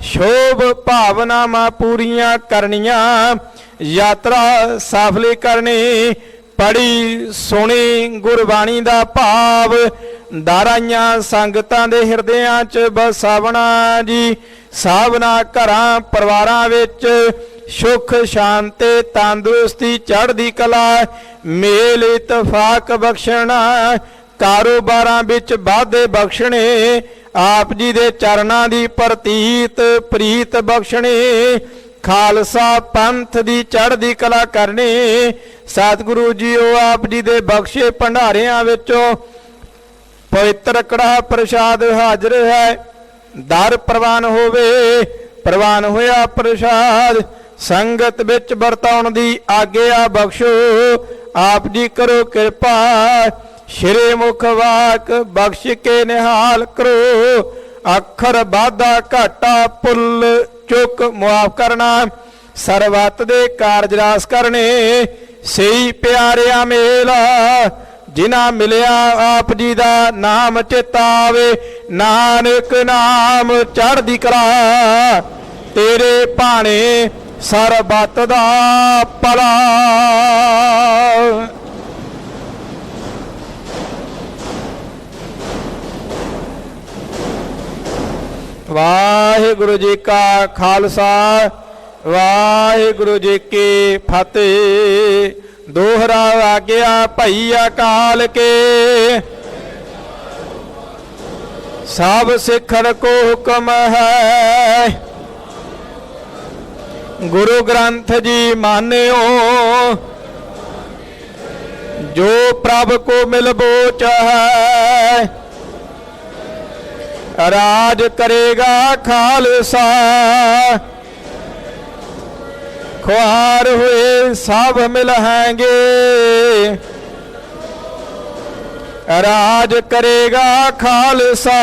ਸ਼ੋਭ ਭਾਵਨਾਵਾਂ ਪੂਰੀਆਂ ਕਰਨੀਆਂ। ਯਾਤਰਾ ਸਫਲੀ ਕਰਨੀ। ਪੜੀ ਸੁਣੀ ਗੁਰਬਾਣੀ ਦਾ ਭਾਵ ਦਾਰਾਈਆਂ ਸੰਗਤਾਂ ਦੇ ਹਿਰਦਿਆਂ 'ਚ ਬਸਾਵਣਾ ਜੀ। ਸਾਵਨਾ ਘਰਾਂ ਪਰਿਵਾਰਾਂ ਵਿੱਚ ਸੁਖ ਸ਼ਾਂਤੀ ਤੰਦਰੁਸਤੀ ਚੜ੍ਹਦੀ ਕਲਾ ਮੇਲ ਇਤਫਾਕ ਬਖਸ਼ਣਾ ਕਾਰੋਬਾਰਾਂ ਵਿੱਚ ਵਾਧੇ ਬਖਸ਼ਣੇ ਆਪ ਜੀ ਦੇ ਚਰਨਾਂ ਦੀ ਪ੍ਰਤੀਤ ਪ੍ਰੀਤ ਬਖਸ਼ਣੇ ਖਾਲਸਾ ਪੰਥ ਦੀ ਚੜ੍ਹਦੀ ਕਲਾ ਕਰਨੀ ਸਤਿਗੁਰੂ ਜੀਓ ਆਪ ਜੀ ਦੇ ਬਖਸ਼ੇ ਭੰਡਾਰਿਆਂ ਵਿੱਚੋਂ ਪਵਿੱਤਰ ਕੜਾਹ ਪ੍ਰਸ਼ਾਦ ਹਾਜ਼ਰ ਹੈ ਦਰ ਪ੍ਰਵਾਨ ਹੋਵੇ ਪ੍ਰਵਾਨ ਹੋਇਆ ਪ੍ਰਸ਼ਾਦ ਸੰਗਤ ਵਿੱਚ ਵਰਤਾਉਣ ਦੀ ਆਗਿਆ ਬਖਸ਼ੋ ਆਪ ਜੀ ਕਰੋ ਕਿਰਪਾ ਸ਼੍ਰੀ ਮੁਖ ਵਾਕ ਬਖਸ਼ ਕੇ ਨਿਹਾਲ ਕਰੋ ਅੱਖਰ ਵਾਧਾ ਘਾਟਾ ਪੁੱਲ ਚੁੱਕ ਮੁਆਫ ਕਰਨਾ ਸਰਬੱਤ ਦੇ ਕਾਰਜ ਰਾਸ ਕਰਨੇ ਸਹੀ ਪਿਆਰਿਆ ਮੇਲਾ ਜਿਨ੍ਹਾਂ ਮਿਲਿਆ ਆਪ ਜੀ ਦਾ ਨਾਮ ਚਿਤਾਵੇ ਨਾਨਕ ਨਾਮ ਚੜ੍ਹਦੀ ਕਲਾ ਤੇਰੇ ਭਾਣੇ ਸਰਬੱਤ ਦਾ ਭਲਾ ਵਾਹਿਗੁਰੂ ਜੀ ਕਾ ਖਾਲਸਾ ਵਾਹਿਗੁਰੂ ਜੀ ਕੀ ਫਤਿਹ ਦੋਹਰਾ ਆਗਿਆ ਭਈ ਅਕਾਲ ਕੇ ਸਭ ਸਿੱਖਣ ਕੋ ਹੁਕਮ ਹੈ ਗੁਰੂ ਗ੍ਰੰਥ ਜੀ ਮਾਨਿਓ ਜੋ ਪ੍ਰਭ ਕੋ ਮਿਲ ਬੋਚ ਹੈ ਰਾਜ ਕਰੇਗਾ ਖਾਲਸਾ खुआर हुए सब मिलहेंगे राज करेगा खालसा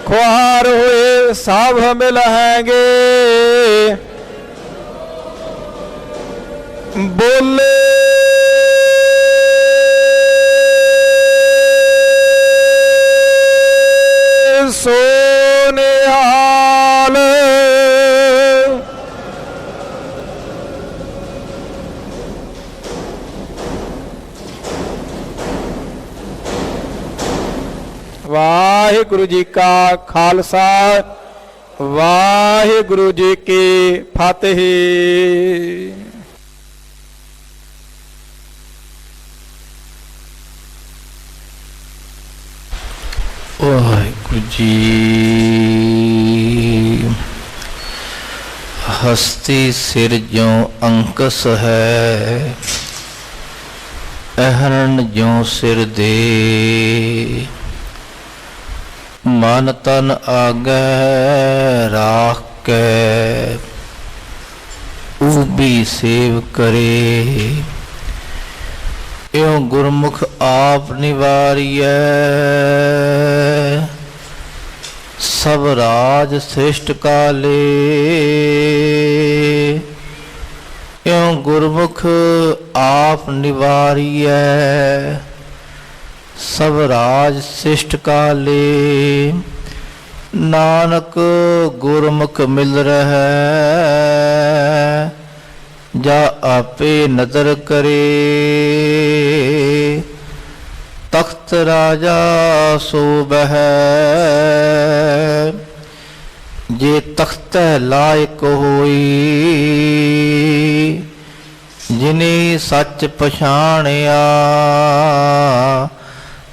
खुआर हुए सब मिलहेंगे बोले सोनिहाल वाहिगुरु जी का खालसा वाहिगुरु जी की फतेह। वाहिगुरु जी हस्ती सिर ज्यों अंकस है अहरन ज्यों सिर दे मन तन आगे राख के ऊबी सेव करे एवं गुरमुख आप निवारिय सब राज श्रेष्ठ काले एवं गुरमुख आप निवारिय सब राज शिष्ट काले नानक गुरमुख मिल रहा जा आपे नदर करे तख्त राजा सोबह जे तख्त लायक होई जिन्हें सच पछाणिया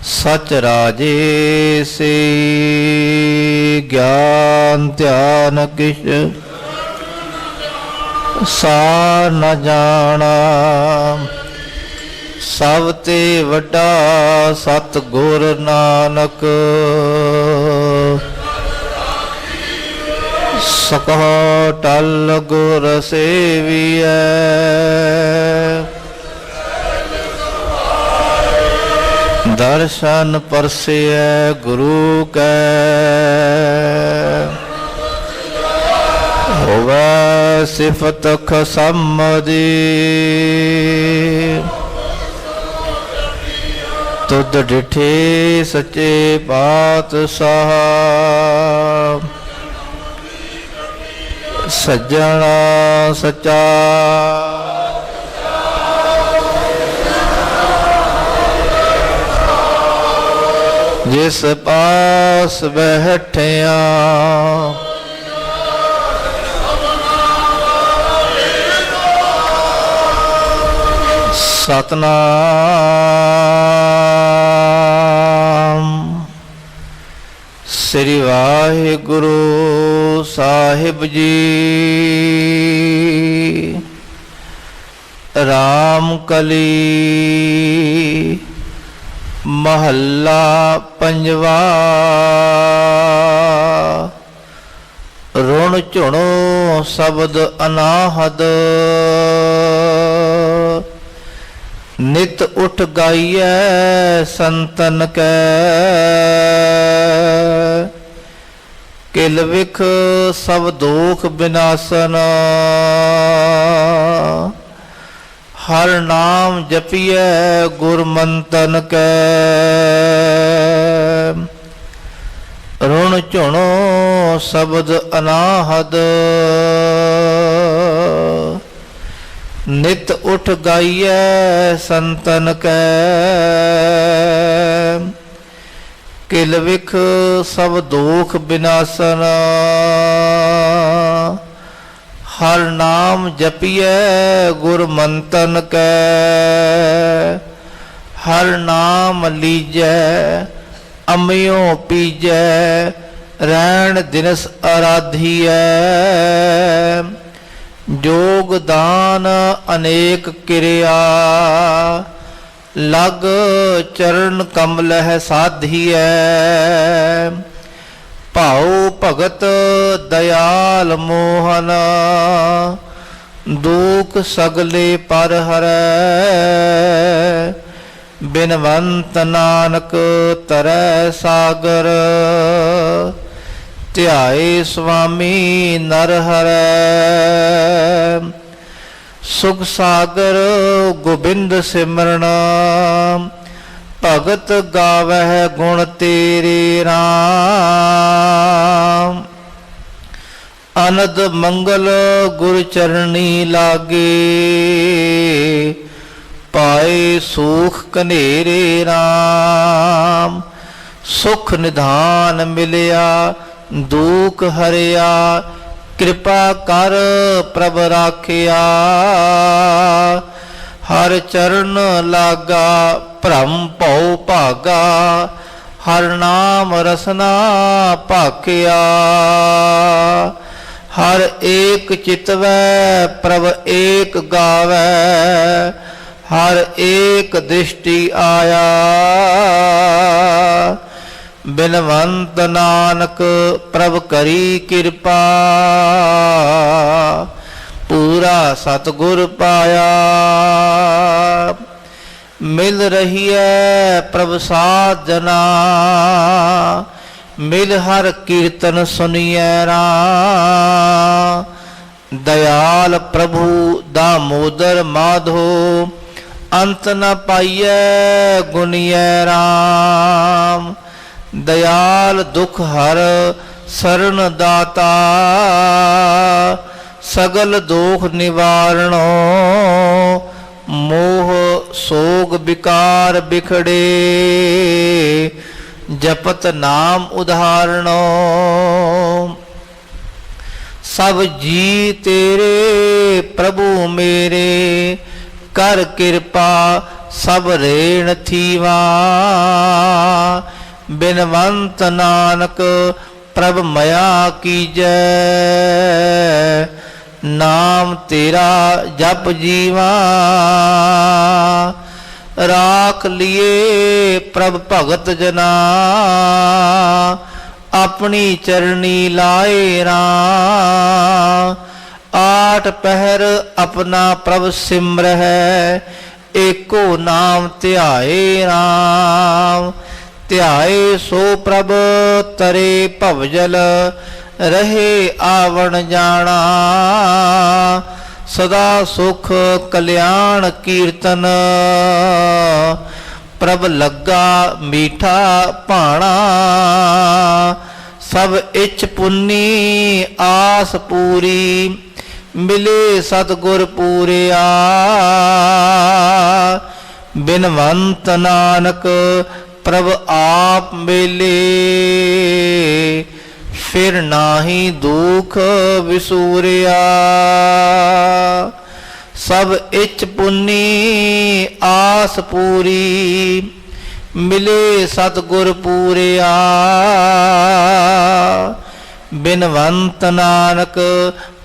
सच राजे से ज्ञान ध्यान किश सा न जाना सब ते वड्डा सत गुर नानक सकह टल गुर सेविय दर्शन परसे गुरु कै होवे सिफत खसमदी तुद डिठे सचे पातशाह सज्जन सच्चा जिस पास बैठिया ਸਤਨਾਮ ਸ੍ਰੀ ਵਾਹਿਗੁਰੂ ਸਾਹਿਬ ਜੀ। ਰਾਮ ਕਲੀ ਮਹੱਲਾ ਪੰਜਵਾ। ਰੁਣ ਝੁਣੋ ਸ਼ਬਦ ਅਨਾਹਦ, ਨਿਤ ਉਠ ਗਾਈਐ ਸੰਤਨ ਕੈ। ਕਿਲ ਵਿਖ ਸਭ ਦੋਖ ਬਿਨਾਸਨ, ਹਰ ਨਾਮ ਜਪੀਐ ਗੁਰਮੰਤਨ ਕੈ। ਰੁਣ ਝੁਣੋ ਸ਼ਬਦ ਅਨਾਹਦ, ਨਿਤ ਉਠ ਗਾਈਐ ਸੰਤਨ ਕੈ। ਕਿਲ ਵਿਖ ਸਭ ਦੋਖ ਬਿਨਾਸਨ, ਹਰ ਨਾਮ ਜਪੀਐ ਗੁਰਮੰਤਨ ਕੈ। ਹਰ ਨਾਮ ਲੀਜੈ ਅੰਮ੍ਰਿਉ ਪੀਜੈ, ਰਹਿਣ ਦਿਨਸ ਅਰਾਧੀਐ। ਜੋਗ ਦਾਨ ਅਨੇਕ ਕਿਰਿਆ, ਲਗ ਚਰਨ ਕਮਲਹਿ ਸਾਧੀਐ। ਭਾਉ ਭਗਤ ਦਇਆਲ ਮੋਹਨ, ਦੁਖ ਸਗਲੇ ਪਰ ਹਰੈ। ਬਿਨਵੰਤ ਨਾਨਕ ਤਰੈ ਸਾਗਰ, ਧਿਆਏ ਸੁਆਮੀ ਨਰ ਹਰੈ। ਸੁਖ ਸਾਗਰ ਗੋਬਿੰਦ ਸਿਮਰਨ, ਭਗਤ ਗਾਵਹਿ ਗੁਣ ਤੇਰੇ ਰਾਮ। ਅਨੰਦ ਮੰਗਲ ਗੁਰ ਚਰਣੀ ਲਾਗੇ, ਪਾਏ ਸੁਖ ਕਨੇਰੇ ਰਾਮ। ਸੁਖ ਨਿਧਾਨ ਮਿਲਿਆ ਦੁਖ ਹਰਿਆ, ਕਿਰਪਾ ਕਰ ਪ੍ਰਭ ਰਾਖਿਆ। ਹਰ ਚਰਨ ਲਾਗਾ ਭ੍ਰਮ ਭਉ ਭਾਗਾ, ਹਰ ਨਾਮ ਰਸਨਾ ਭਾਖਿਆ। ਹਰ ਏਕ ਚਿਤਵੈ ਪ੍ਰਭ ਏਕ ਗਾਵੈ, ਹਰ ਏਕ ਦ੍ਰਿਸ਼ਟੀ ਆਇਆ। ਬਿਨਵੰਤ ਨਾਨਕ ਪ੍ਰਭ ਕਰੀ ਕਿਰਪਾ, ਪੂਰਾ ਸਤਿਗੁਰ ਪਾਇਆ। ਮਿਲ ਰਹੀਐ ਪ੍ਰਭ ਸਾਧ ਜਨਾ, ਮਿਲ ਹਰ ਕੀਰਤਨ ਸੁਨੀਐ ਰਾਮ। ਦਇਆਲ ਪ੍ਰਭੂ ਦਾਮੋਦਰ ਮਾਧੋ, ਅੰਤ ਨ ਪਾਈਐ ਗੁਣੀਐ ਰਾਮ। ਦਇਆਲ ਦੁਖ ਹਰ ਸਰਨ ਦਾਤਾ, ਸਗਲ ਦੋਖ ਨਿਵਾਰਣੋ। ਮੋਹ ਸੋਗ ਵਿਕਾਰ ਬਿਖੜੇ, ਜਪਤ ਨਾਮ ਉਧਾਰਣੋ। ਸਭ ਜੀ ਤੇਰੇ ਪ੍ਰਭੂ ਮੇਰੇ, ਕਰ ਕਿਰਪਾ ਸਭ ਰੇਣ ਥੀਵਾ। ਬਿਨਵੰਤ ਨਾਨਕ ਪ੍ਰਭ ਮਇਆ ਕੀਜੈ, ਨਾਮ ਤੇਰਾ ਜਪ ਜੀਵਾ। ਰਾਖ ਲਿਏ ਪ੍ਰਭ ਭਗਤ ਜਨਾ, ਆਪਣੀ ਚਰਣੀ ਲਾਏ ਰਾਮ। ਆਠ ਪਹਿਰ ਆਪਣਾ ਪ੍ਰਭ ਸਿਮਰਹਿ, ਏਕੋ ਨਾਮ ਧਿਆਏ ਰਾਮ। ਧਿਆਏ ਸੋ ਪ੍ਰਭ ਤਰੇ ਭਵਜਲ, ਰਹੇ ਆਵਣ ਜਾਣਾ। ਸਦਾ ਸੁਖ ਕਲਿਆਣ ਕੀਰਤਨ, ਪ੍ਰਭ ਲੱਗਾ ਮੀਠਾ ਭਾਣਾ। ਸਭ ਇੱਛ ਪੁੰਨੀ ਆਸ ਪੂਰੀ, ਮਿਲੇ ਸਤਿਗੁਰ ਪੂਰਿਆ। ਬਿਨਵੰਤ ਨਾਨਕ ਪ੍ਰਭ ਆਪ ਮਿਲੇ, ਫਿਰ ਨਾਹੀ ਦੁਖ ਵਿਸੂਰਿਆ। सब इच पुन्नी आस पूरी, मिले सतगुर पूरिया। बिनवंत नानक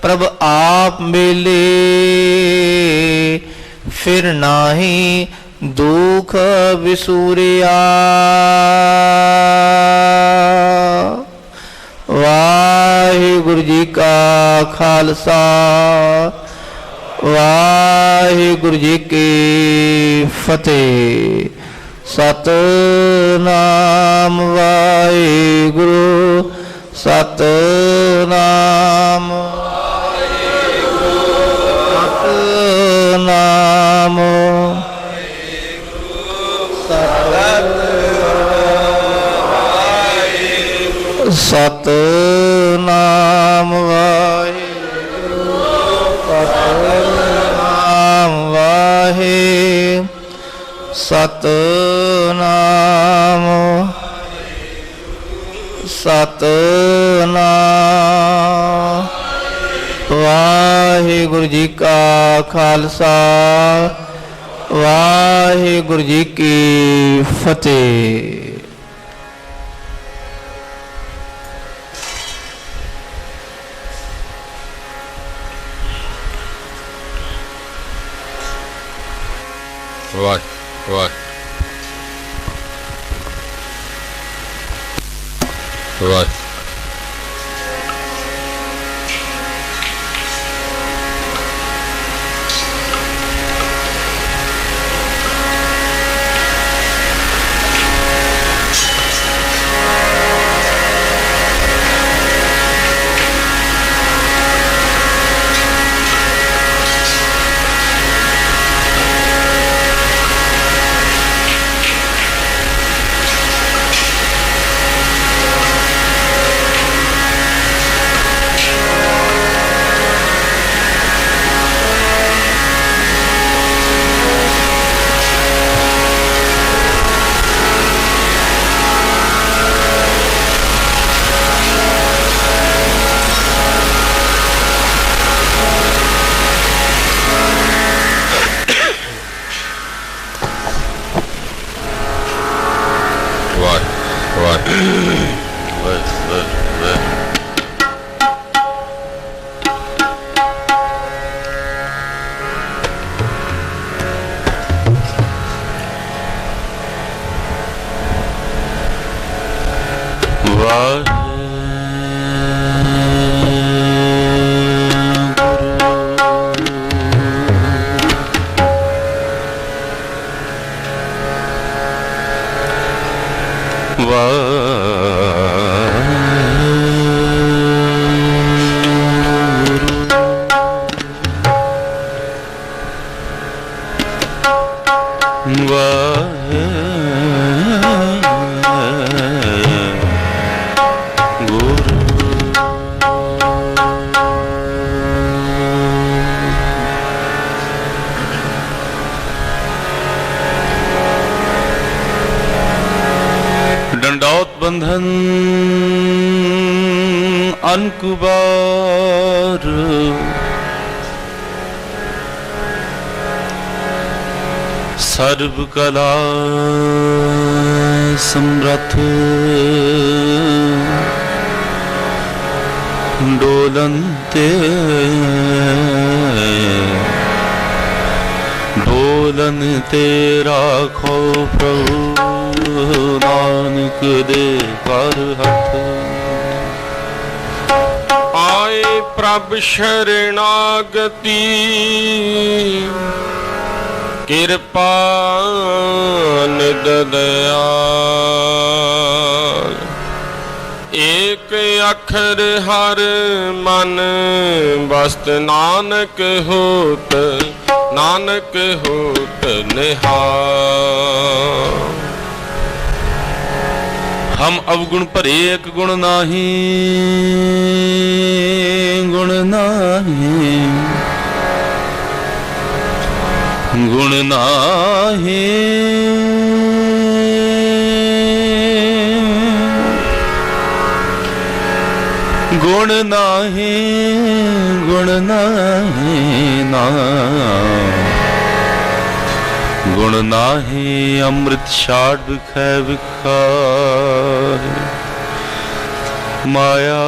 प्रभ आप मिले, फिर नाही दुख विसूरिया। वाहिगुरु जी का खालसा, वाहिगुरु जी की फतेह। सतनाम वाहिगुरु, सतनाम सतनाम सतनाम वाहिगुरु, सतनाम वाहे, सतनाम सतनाम। वाहिगुरु जी का खालसा, वाहिगुरु जी की फतेह। वाह वाह वाह। डंडौत बंधन अनकुबार, सर्व कला समरथ, डोलनते डोलन तेरा खो प्रभु, नानक दे कर हथ। आए प्रभ शरणागति, कृपा निध दयाल। एक अखर हर मन बस्त, नानक होत नानक होत निहाल। हम अवगुण भरे एक गुण नाही, गुण नाही, गुण नाही। ਗੁਣ ਨਾਹੀ ਨਾ ਗੁਣ ਨਾਹੀ ਅੰਮ੍ਰਿਤ ਛਾੜ ਵਿਖੈ ਵਿਖਾਰ ਮਾਇਆ